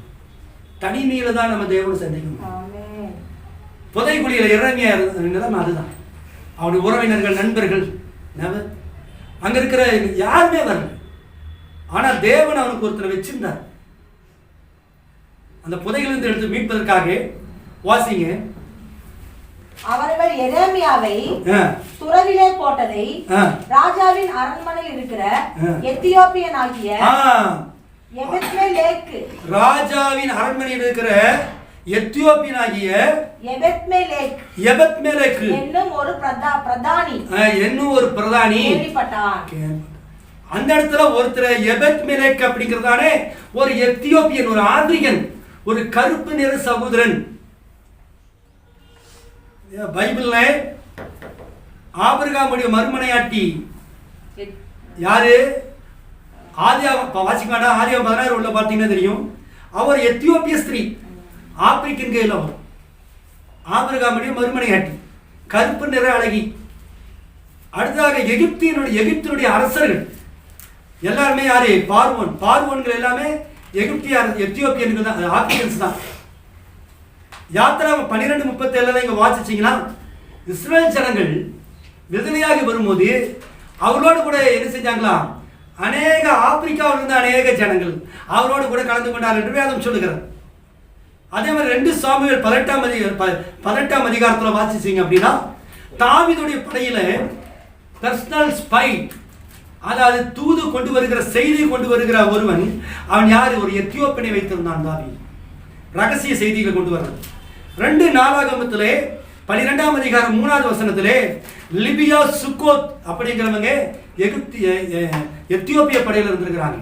தனிமையில தான் நம்ம தேவனை சந்திக்கணும். புதைக்குழியில இறங்கிய நிலைமை அதுதான். அவனுடைய உறவினர்கள் நண்பர்கள் அங்க இருக்கிற யாருமே வரல. ஆனா தேவன் அவனுக்கு ஒருத்தரை வச்சிருந்தார். அந்த புதையிலிருந்து எடுத்து மீட்பதற்காக வாசிங்க. அவர்கள் எரேமியாவை துறவிலே போட்டதை ராஜாவின் அரண்மனையில் இருக்கிற எத்தியோப்பியன் ஆகிய எபெத்மெலேக், ராஜாவின் அரண்மனையில் இருக்கிற எத்தியோப்பியன் ஆகிய எபெத்மெலேக் என்னும் ஒரு பிரதானி கேள்விப்பட்டான். அந்த இடத்துல ஒருத்தர் எபெத்மெலேக் அப்படிங்கிறதானே ஒரு எத்தியோப்பியன், ஒரு ஆப்பிரிக்கன், ஒரு கருப்பு நிற சகோதரன். பைபிள்ல ஆபிரகாமுடைய மறுமனையாட்டி யாரு? ஆதியாகமம் வாசிக்காண்டா, ஆதியாகமம் 16 உள்ள பார்த்தீங்கன்னா தெரியும். அவர் எத்தியோப்பிய ஸ்திரீ, ஆப்பிரிக்கன் கையில். அவர் ஆபிரகாமுடைய மறுமனையாட்டி, கருப்பு நிற அழகி. அடுத்ததாக எகிப்தினுடைய அரசர்கள் எல்லாருமே யாரு? பார்வோன்கள் எல்லாமே எத்தியோப்பியன்கள் தான், ஆப்பிரிக்கன்ஸ் தான். யாத்திரா 12:37 இங்க வாசிச்சீங்கன்னா இஸ்ரேல் ஜனங்கள் விடுதலையாகி வரும்போது அவரோடு கூட என்ன செஞ்சாங்களா? அநேக ஆப்பிரிக்காவில் இருந்து அநேக ஜனங்கள் அவரோடு கூட கலந்து கொண்டார் என்று வேதம் சொல்லுகிறார். அதே மாதிரி 2 சாமுவேல் 18ஆம் அதிகாரத்தில் வாசிச்சீங்க அப்படின்னா தாவீதுடைய படையில பர்சனல் ஸ்பை, அதாவது தூது கொண்டு வருகிற செய்தி கொண்டு வருகிற ஒருவன், அவன் யாரு? ஒரு எத்தியோப்பியனை வைத்திருந்தான். தாவீது ரகசிய செய்திகளை கொண்டு வர்றது. 2 நாளாகமத்திலே 12ஆம் அதிகாரம் 3வது வசனத்திலே லிபியா சுக்கோத் அப்படிங்கிறவங்க எத்தியோப்பிய படையில் இருந்திருக்கிறாங்க.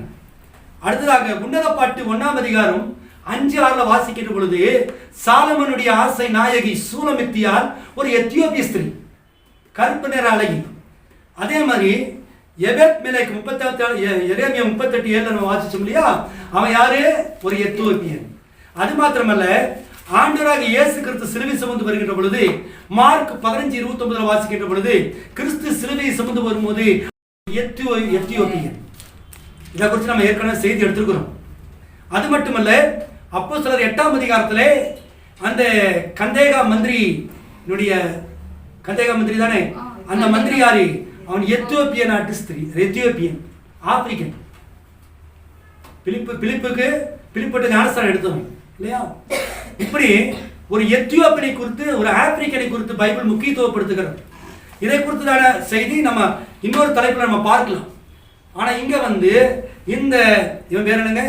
அடுத்ததாக உன்னத பாட்டு 1ஆம் அதிகாரம் 5-6 வாசிக்கின்ற பொழுது சாலமனுடைய ஆசை நாயகி சூலமித்தியால் ஒரு எத்தியோப்பிய ஸ்திரீ, கருப்பு நிற அழகி. அதே மாதிரி எபெத்மெலேக் 38:7 நம்ம வாசிச்சோம் இல்லையா? அவன் யாரு? ஒரு எத்தியோப்பியன். அது மாத்திரமல்ல, ஆண்டவராக இயேசு கிறிஸ்து சிலுவை சுமந்து வருகின்ற பொழுது மார்க் 15:29 வாசிக்கின்ற பொழுது கிறிஸ்து சிலுவையை சுமந்து வரும்போது எத்தியோப்பியன். இதை குறித்து நம்ம ஏற்கனவே செய்தி எடுத்துக்கிறோம். அது மட்டுமல்ல, அப்போஸ்தலர் 8ஆம் அதிகாரத்திலே அந்த கந்தேகா மந்திரி தானே, அந்த மந்திரி யாரு? அவன் எத்தியோப்பிய நாட்டு ஸ்திரீ, எத்தியோப்பியன், ஆப்பிரிக்கன். பிலிப்புக்கு ஞானஸ்தானம் எடுத்தவன் இல்லையா? இப்படி ஒரு எத்தியோப்பியனை குறித்து, ஒரு ஆப்பிரிக்கனை குறித்து பைபிள் முக்கியத்துவப்படுத்துகிறது. இதை குறித்ததான செய்தி நம்ம இன்னொரு தலைப்புல நம்ம பார்க்கலாம். ஆனா இங்க வந்து இந்த இவன் பேர் என்னங்க?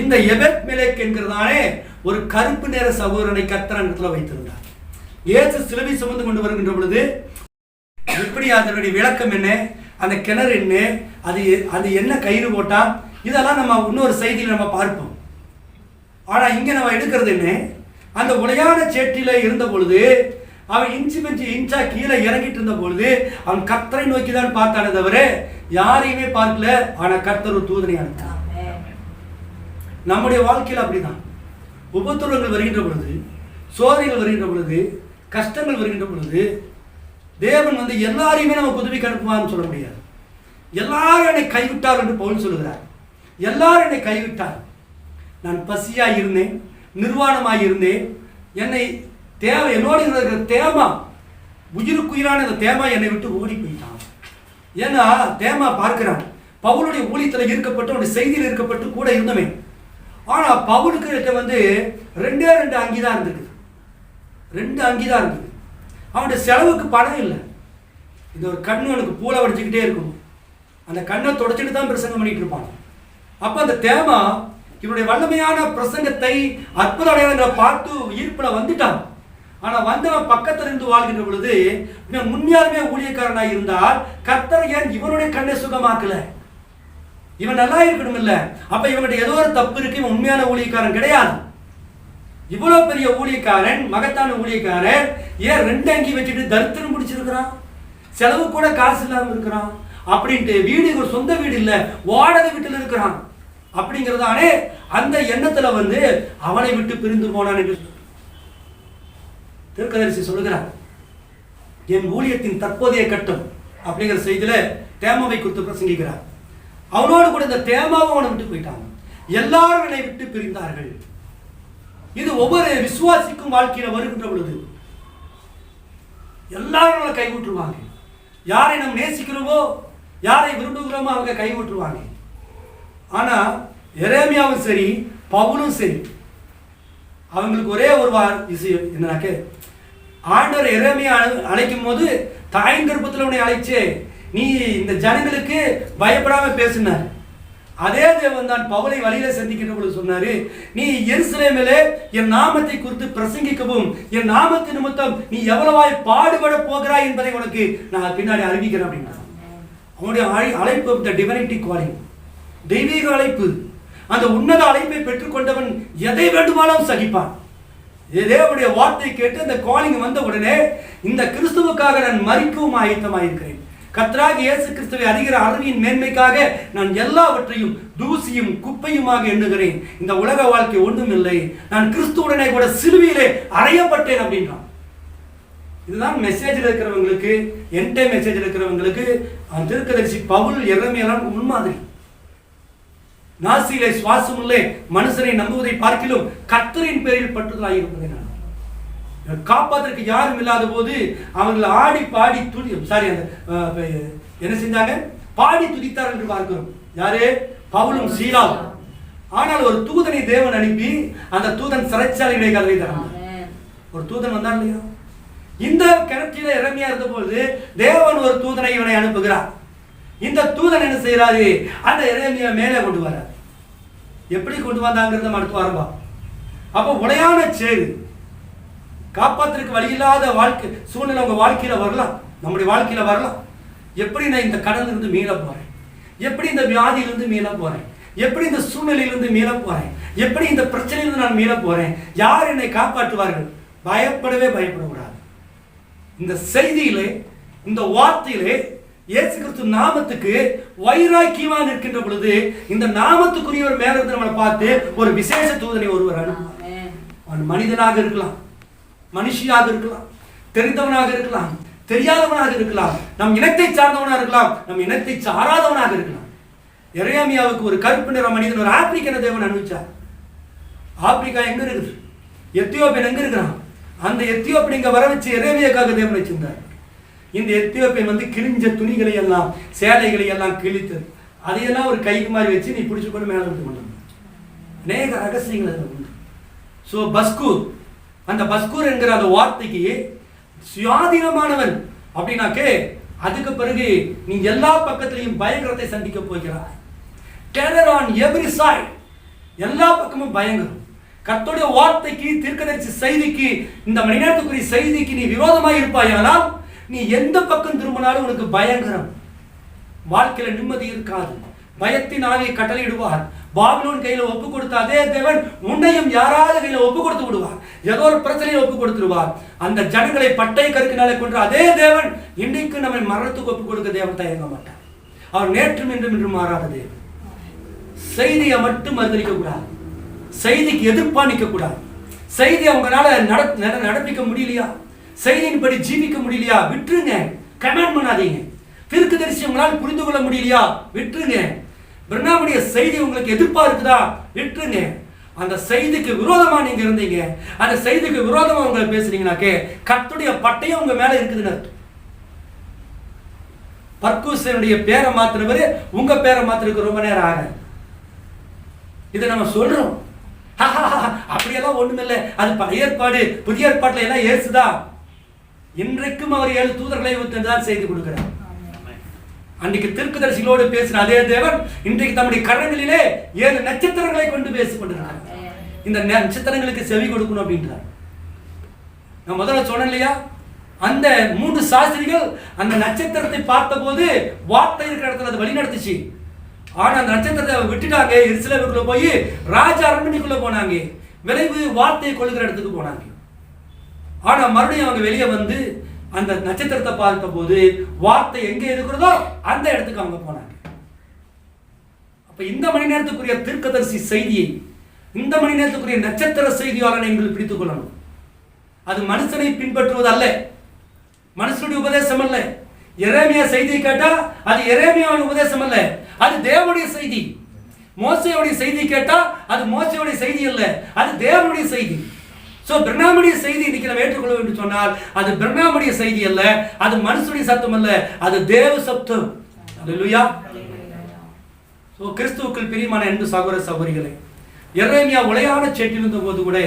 இந்த எபெத்மெலேக் என்கிறதானே ஒரு கருப்பு நிற சகோதரனை கர்த்தர் வைத்திருந்தார். இயேசு சிலுவை சுமந்து கொண்டு வருகின்ற பொழுது எப்படி அதனுடைய விளக்கம் என்ன, அந்த கிணறு என்ன, அது என்ன கயிறு போட்டா, இதெல்லாம் நம்ம இன்னொரு செய்தியில் நம்ம பார்ப்போம். ஆனா இங்க நம்ம எடுக்கிறது என்ன, அந்த உடையான சேற்றில இருந்த பொழுது அவன் இன்ச்சா கீழே இறங்கிட்டு இருந்த பொழுது அவன் கர்த்தரை நோக்கி தான் பார்த்தானே தவிர யாரையுமே பார்க்கல. ஆனா கர்த்தர் ஒரு தூதனை அனுப்பினார். நம்முடைய வாழ்க்கையில் அப்படிதான். உபத்திரவங்கள் வருகின்ற பொழுது, சோதனைகள் வருகின்ற பொழுது, கஷ்டங்கள் வருகின்ற பொழுது தேவன் வந்து எல்லாரையுமே நம்ம உதவிக்கு அனுப்புவான்னு சொல்ல முடியாது. எல்லாரும் என்னை கைவிட்டார் என்று பவுல் சொல்லுகிறார். எல்லாரும் என்னை கைவிட்டார். நான் பசியாய் இருந்தேன், நிர்வாணமாய் இருந்தேன். என்னை என்னோடு இருக்கிற தேமா, உயிருக்குயிரான இந்த தேமா என்னை விட்டு ஓடி போயிட்டான். ஏன்னா தேமா பார்க்கிறான், பவுலுடைய ஊழியத்தில் இருக்கப்பட்டு, அவனுடைய செய்தியில் இருக்கப்பட்டு கூட இருந்தவன். ஆனா பவுலுக்கு வந்து 2 அங்கி தான் இருந்தது. 2 அங்கி தான் இருந்தது. அவனுடைய செலவுக்கு பணம் இல்லை. இந்த ஒரு கண்ணு அவனுக்கு பூளை வடிச்சுக்கிட்டே இருக்கும். அந்த கண்ணை தொடச்சிட்டு தான் பிரசங்கம் பண்ணிட்டு இருப்பான். அப்ப அந்த தேமா இவனுடைய வல்லமையான பிரசங்கத்தை, அற்புத அடையாளங்களை பார்த்து ஈர்ப்புல வந்துட்டான். ஆனா வந்தவன் பக்கத்துல இருந்து வாழ்கின்ற பொழுது இவன் உண்மையாலுமே ஊழியக்காரனாக இருந்தால் கர்த்தர் ஏன் இவனுடைய கண்ணை சுகமாக்கல? இவன் நல்லா இருக்கணும் இல்ல? அப்ப இவன்கிட்ட ஏதோ ஒரு தப்பு இருக்கு. இவன் உண்மையான ஊழியக்காரன் கிடையாது. இவ்வளவு பெரிய ஊழியக்காரன், மகத்தான ஊழியக்காரன், ஏன் 2 அங்கி வச்சுட்டு தரித்திரம் பிடிச்சிருக்கிறான்? செலவு கூட காசு இல்லாம இருக்கிறான். அப்படின்ட்டு வீடு, ஒரு சொந்த வீடு இல்ல, வாடகை வீட்டுல இருக்கிறான். அப்படிங்கிறதானே அந்த எண்ணத்துல வந்து அவனை விட்டு பிரிந்து போனான் என்று தீர்க்கதரிசி சொல்லுகிறார். என் ஊழியத்தின் தற்போதைய கட்டம் அப்படிங்கிற செய்தியில தேமாவை குறித்து பிரசங்கிக்கிறார். அவனோடு கூட இந்த தேமாவும் அவனை விட்டு போயிட்டாங்க. எல்லாரும் என்னை விட்டு பிரிந்தார்கள். இது ஒவ்வொரு விசுவாசிக்கும் வாழ்க்கையில வருகின்ற பொழுது எல்லாரும் நம்மளை கைவிட்டுருவாங்க. யாரை நாம் நேசிக்கிறோமோ, யாரை விரும்புகிறோமோ அவங்க கைவிட்டுருவாங்க. ஆனா எரேமியாவும் சரி, பவுலும் சரி, அவங்களுக்கு ஒரே ஒரு விஷயம் என்னன்னாக்க, ஆண்டவர் எரேமியா அழைக்கும் போது தாயின் கர்ப்பத்தில் உன்னை அழைச்சே, நீ இந்த ஜனங்களுக்கு பயப்படாம பேசினார். அதே தேவன் தான் பவுலை வழியில சந்திக்கின்ற பொழுது சொன்னாரு, நீ எருசலேமிலே என் நாமத்தை குறித்து பிரசங்கிக்கவும் என் நாமத்து நிமித்தம் நீ எவ்வளவாய் பாடுபட போகிறாய் என்பதை உனக்கு நான் பின்னாடி அறிவிக்கிறேன் அப்படின்னா. அவனுடைய அழைப்பு த டிவைனிட்டி காலிங், தெய்வீக அழைப்பு. அந்த உன்னத அழைப்பை பெற்றுக்கொண்டவன் எதை வேண்டுமானாலும் சகிப்பான். தேவனுடைய வார்த்தை கேட்டு அந்த காலிங் வந்த உடனே இந்த கிறிஸ்துவுக்காக நான் மரிக்கவும் ஆயத்தமாயிருக்கிறேன். கர்த்தராகிய இயேசு கிறிஸ்துவை அறிகிற அறிவின் மேன்மைக்காக நான் எல்லாவற்றையும் தூசியும் குப்பையுமாக எண்ணுகிறேன். இந்த உலக வாழ்க்கை ஒன்றும் இல்லை, நான் கிறிஸ்துவுடனே கூட சிலுவையிலே அறையப்பட்டேன் அப்படின்றான். இதுதான் மெசேஜில் இருக்கிறவங்களுக்கு, என்டே மெசேஜில் இருக்கிறவங்களுக்கு தீர்க்கதரிசி பவுல் எரேமியாலாம் முன்மாதிரி. நாசியிலே சுவாசமுள்ளே மனுஷனை நம்புவதை பார்க்கிலும் கர்த்தரின் பேரில் பற்றுதலாக இருப்பதை நான் காப்பாதற்கு யாரும் இல்லாத போது அவர்கள் ஆடி பாடி என்ன செஞ்சாங்க, பாடி துதித்தார் என்று பார்க்கிறோம். யாரு? பவுலும் சீலாவும். ஆனால் ஒரு தூதனை தேவன் அனுப்பி அந்த தூதன் சிறைச்சாலையுடைய கதவை திறந்தார். ஒரு தூதன் வந்தான் இல்லையா? இந்த கிணற்றில எரேமியா இருந்த போது தேவன் ஒரு தூதனை இவனை அனுப்புகிறார். இந்த தூதன் என்ன செய்யறாரு? அந்த எரேமியா மேலே கொண்டு வர. எப்படி கொண்டு வந்தாங்கிறத அடுத்து ஆரம்பா. அப்போ உடையான சேரு, காப்பாத்திற்கு வழி இல்லாத வாழ்க்கை சூழ்நிலை உங்க வாழ்க்கையில வரலாம், நம்முடைய வாழ்க்கையில வரலாம். எப்படி நான் இந்த கடல்ல இருந்து மீள போறேன், எப்படி இந்த வியாதியிலிருந்து மீள போறேன், எப்படி இந்த சூழ்நிலையிலிருந்து மீள போறேன், எப்படி இந்த பிரச்சனையிலிருந்து நான் மீள போறேன், யார் என்னை காப்பாற்றுவார்கள்? பயப்படவே பயப்படக்கூடாது. இந்த செய்தியிலே, இந்த வார்த்தையிலே இயேசு கிறிஸ்து நாமத்துக்கு வைராக்கியமா நிற்கின்ற பொழுது இந்த நாமத்துக்குரியவர் மேல இருந்து நம்மளை பார்த்து ஒரு விசேஷ தூதனை ஒருவர் அனுப்புவார். அவன் மனிதனாக இருக்கலாம், மனுஷியாக இருக்கலாம், தெரிந்தவனாக இருக்கலாம், தெரியாதவனாக இருக்கலாம், நம் இனத்தை சார்ந்தவனாக இருக்கலாம், நம் இனத்தை சாராதவனாக இருக்கலாம். எரேமியாவுக்கு ஒரு கருப்பு நிற மனிதன், ஒரு ஆப்பிரிக்கன தேவன் அனுப்பிச்சார். ஆப்பிரிக்கா எங்க இருக்குது? எத்தியோப்பியன் எங்க இருக்கிறான்? அந்த எத்தியோப்பியன் இங்க வர வச்சு எரேமியாக்காக தேவன் வச்சிருந்தார். இந்த எத்தியோப்பியன் வந்து கிழிஞ்ச துணிகளை எல்லாம், சேலைகளை எல்லாம் கிழித்து அதையெல்லாம் ஒரு கைக்கு மாதிரி வச்சு நீ பிடிச்சு கொண்டு மேலே விட்டு கொண்டு அநேக ரகசியங்கள் அதில் உண்டு. ஸோ பஸ்கூர், அந்த பஸ்கூர் என்கிற அந்த வார்த்தைக்கு சுயாதீனமானவன் அப்படின்னாக்கே அதுக்கு பிறகு நீ எல்லா பக்கத்திலையும் பயங்கரத்தை சந்திக்க போகிறாய். டெரர் ஆன் எவ்ரி சைட், எல்லா பக்கமும் பயங்கரம். கர்த்தருடைய வார்த்தைக்கு, தீர்க்கதரிசி செய்திக்கு, இந்த மணி நேரத்துக்குரிய செய்திக்கு நீ விரோதமாக இருப்பாயானால் நீ எந்த பக்கம் திரும்பினாலும் உனக்கு பயங்கரம். வாழ்க்கையில நிம்மதி இருக்காது. பயத்தின் ஆவியை கட்டளையிடுவார். பாபிலோன் கையில ஒப்பு கொடுத்த அதே தேவன் உன்னையும் யாராவது கையில ஒப்பு கொடுத்து விடுவார். ஏதோ ஒரு பிரச்சனையை ஒப்பு கொடுத்துருவார். அந்த ஜனங்களை பட்டை கருக்கினாலே கொன்ற அதே தேவன் இன்றைக்கு நம்மை மரணத்துக்கு ஒப்பு கொடுக்க தேவன் தயங்க மாட்டார். அவர் நேற்றும் இன்றும் மாறாத தேவன். செய்தியை மட்டும் மறுதளிக்க கூடாது, செய்திக்கு எதிர்ப்பா நிற்க கூடாது. செய்தி அவங்களால நடப்பிக்க முடியலையா, செய்தியின்படி ஜீவிக்க முடியலையா, விட்டுருங்க. கமெண்ட் பண்ணாதீங்க. தீர்க்கதரிசி உங்களால் புரிந்து கொள்ள முடியலையா, விட்டுருங்க. பிரணாமுடைய செய்தி உங்களுக்கு எதிர்ப்பா இருக்குதா, விட்டுருங்க. அந்த செய்திக்கு விரோதமா நீங்க இருந்தீங்க, அந்த செய்திக்கு விரோதமா உங்களை பேசுறீங்கன்னாக்கே கர்த்தருடைய பட்டயம் உங்க மேல இருக்குதுன்னு அர்த்தம். பர்கூசனுடைய பேரை மாத்தினவரு உங்க பேரை மாத்திருக்கு ரொம்ப நேரம் ஆக. இதை நம்ம சொல்றோம், அப்படியெல்லாம் ஒண்ணுமில்லை, அது பழைய ஏற்பாடு, புதிய ஏற்பாட்டுல எல்லாம் ஏசுதா. இன்றைக்கும் அவர் 7 தூதர்களை தான் செய்து கொடுக்கிறார். அன்றைக்கு தீர்க்கதரிசிகளோடு பேசின அதே தேவன் இன்றைக்கு தம்முடைய கரங்களிலே 7 நட்சத்திரங்களை கொண்டு பேசிக் கொண்டிருக்கிறார். இந்த நட்சத்திரங்களுக்கு செவி கொடுக்கணும் அப்படின்றார். நான் முதல்ல சொன்னேன் இல்லையா, அந்த 3 சாஸ்திரிகள் அந்த நட்சத்திரத்தை பார்த்த போது வார்த்தை இருக்கிற இடத்துல அது வழி நடத்துச்சு. ஆனா அந்த நட்சத்திரத்தை விட்டுட்டாங்க. எருசலேமுக்குள்ள போய் ராஜ அரண்மனைக்குள்ள போனாங்க. விளைவு வார்த்தையை கொள்கிற இடத்துக்கு போனாங்க. ஆனா மறுபடியும் அவங்க வெளியே வந்து அந்த நட்சத்திரத்தை பார்த்த போது வார்த்தை எங்க இருக்கிறதோ அந்த இடத்துக்கு அவங்க போனாங்க. அப்ப இந்த மணி நேரத்துக்குரிய தீர்க்கதரிசி செய்தியை, இந்த மணி நேரத்துக்குரிய நட்சத்திர செய்தியாளனை எங்களுக்கு பிடித்துக் கொள்ளணும். அது மனுஷனை பின்பற்றுவது அல்ல, மனுஷனுடைய உபதேசம் அல்ல. எரேமியா செய்தியை கேட்டா அது எரேமியாவின் உபதேசம் அல்ல, அது தேவனுடைய செய்தி. மோசேயுடைய செய்தி கேட்டா அது மோசேயுடைய செய்தி அல்ல, அது தேவனுடைய செய்தி. சோ பிரணாமுடைய செய்தி இன்னைக்கு நம்ம ஏற்றுக்கொள்ள வேண்டும் சொன்னால் அது பிரணாமுடைய செய்தி அல்ல, அது மனுஷனுடைய சத்தம் அல்ல, அது தேவ சத்தம். அல்லேலூயா. சோ கிறிஸ்துவுக்குள் பிரியமான அன்பு சகோதர சகோதரிகளே, எரேமியா உளையான சேற்றில் இருந்த போது கூட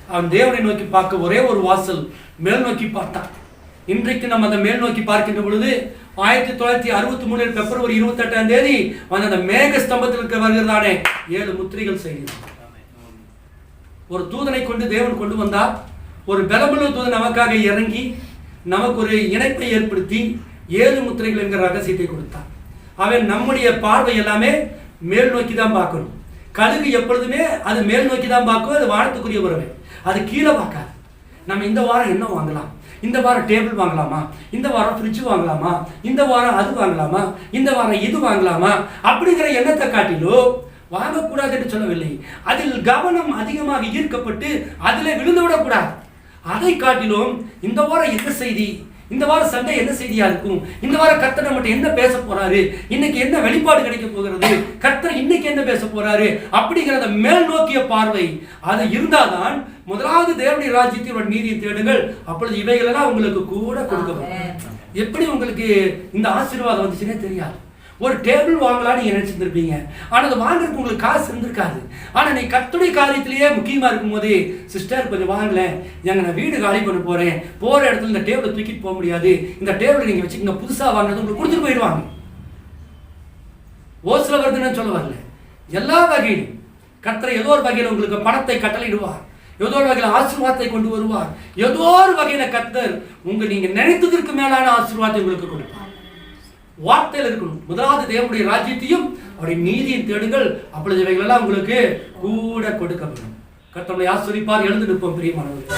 அவன் தேவனை நோக்கி பார்க்க ஒரே ஒரு வாசல் மேல் நோக்கி பார்த்தான். இன்றைக்கு நம்ம அந்த மேல் நோக்கி பார்க்கின்ற பொழுது 1963 பிப்ரவரி 28ஆம் தேதி அந்த மேக ஸ்தம்பத்தில் வருகிறதானே 7 முத்திரைகள் செய்கிறார். ஒரு தூதனை கொண்டு தேவன் கொண்டு வந்தார். ஒரு பலமுள்ள தூதன் நமக்காக இறங்கி நமக்கு ஒரு இணைப்பை ஏற்படுத்தி 7 முத்திரைகள் என்கிற ரகசியத்தை கொடுத்தார். அவன் நம்முடைய பார்வை எல்லாமே மேல் நோக்கி தான் பார்க்கணும். கழுகு எப்பொழுதுமே அது மேல் நோக்கி தான் பார்க்கும், அது வானத்துக்குரிய உறவு, அது கீழே பார்க்காது. நம்ம இந்த வாரம் என்ன வாங்கலாம், இந்த வாரம் டேபிள் வாங்கலாமா, இந்த வாரம் ஃப்ரிட்ஜ் வாங்கலாமா, இந்த வாரம் அது வாங்கலாமா, இந்த வாரம் இது வாங்கலாமா அப்படிங்கிற எண்ணத்தை காட்டிலோ வாங்கக்கூடாது என்று சொல்லவில்லை. அதில் கவனம் அதிகமாக ஈர்க்கப்பட்டு அதில் விழுந்து விடக்கூடாது. அதை காட்டிலும் இந்த வாரம் என்ன செய்தி, இந்த வாரம் சண்டை என்ன செய்தியா இருக்கும், இந்த வாரம் கர்த்தர் நம்மகிட்ட என்ன பேச போறாரு, இன்னைக்கு என்ன வெளிப்பாடு கிடைக்க போகிறது, கர்த்தர் இன்னைக்கு என்ன பேச போறாரு அப்படிங்கிறத மேல் நோக்கிய பார்வை அது இருந்தால்தான் முதலாவது தேவனுடைய ராஜ்யத்தை நீதியை தேடுங்கள், அப்பொழுது இவைகளெல்லாம் உங்களுக்கு கூட கொடுக்கப்படும். எப்படி உங்களுக்கு இந்த ஆசீர்வாதம் வந்துச்சுன்னே தெரியாது. ஒரு டேபிள் வாங்கலாம்னு நீங்க நினைச்சிருந்திருப்பீங்க, ஆனா அது வாங்குறதுக்கு உங்களுக்கு காசு இருந்திருக்காது. ஆனா நீ கர்த்தருடைய காரியத்திலேயே முக்கியமா இருக்கும் போது, சிஸ்டர் கொஞ்சம் வாங்கல, நான் வீடு காலி பண்ண போறேன், போற இடத்துல இந்த டேபிளை தூக்கிட்டு போக முடியாது, இந்த டேபிளை நீங்க வச்சுக்கோங்க, புதுசா வாங்கினது உங்களுக்கு கொடுத்துட்டு போயிடுவாங்க. ஓசில வருதுன்னு சொல்ல வரல, எல்லா வகையிலும் கர்த்தர் ஏதோ ஒரு வகையில் உங்களுக்கு பணத்தை கட்டளையிடுவார், ஏதோ ஒரு வகையில் ஆசீர்வாதத்தை கொண்டு வருவார், ஏதோ ஒரு வகையில கர்த்தர் நீங்க நினைத்ததற்கு மேலான ஆசீர்வாதத்தை உங்களுக்கு கொடுப்பார். வார்த்தையில் இருக்கணும். முதலாவது தேவனுடைய ராஜ்யத்தையும் அவருடைய நீதியும் தேடுங்கள், அப்பொழுது இவைகளெல்லாம் உங்களுக்கு கூட கொடுக்கப்படும். கர்த்தர் நம்மை ஆசீர்வதிப்பார். எழுந்து நிற்போம் பிரியமானவர்களே.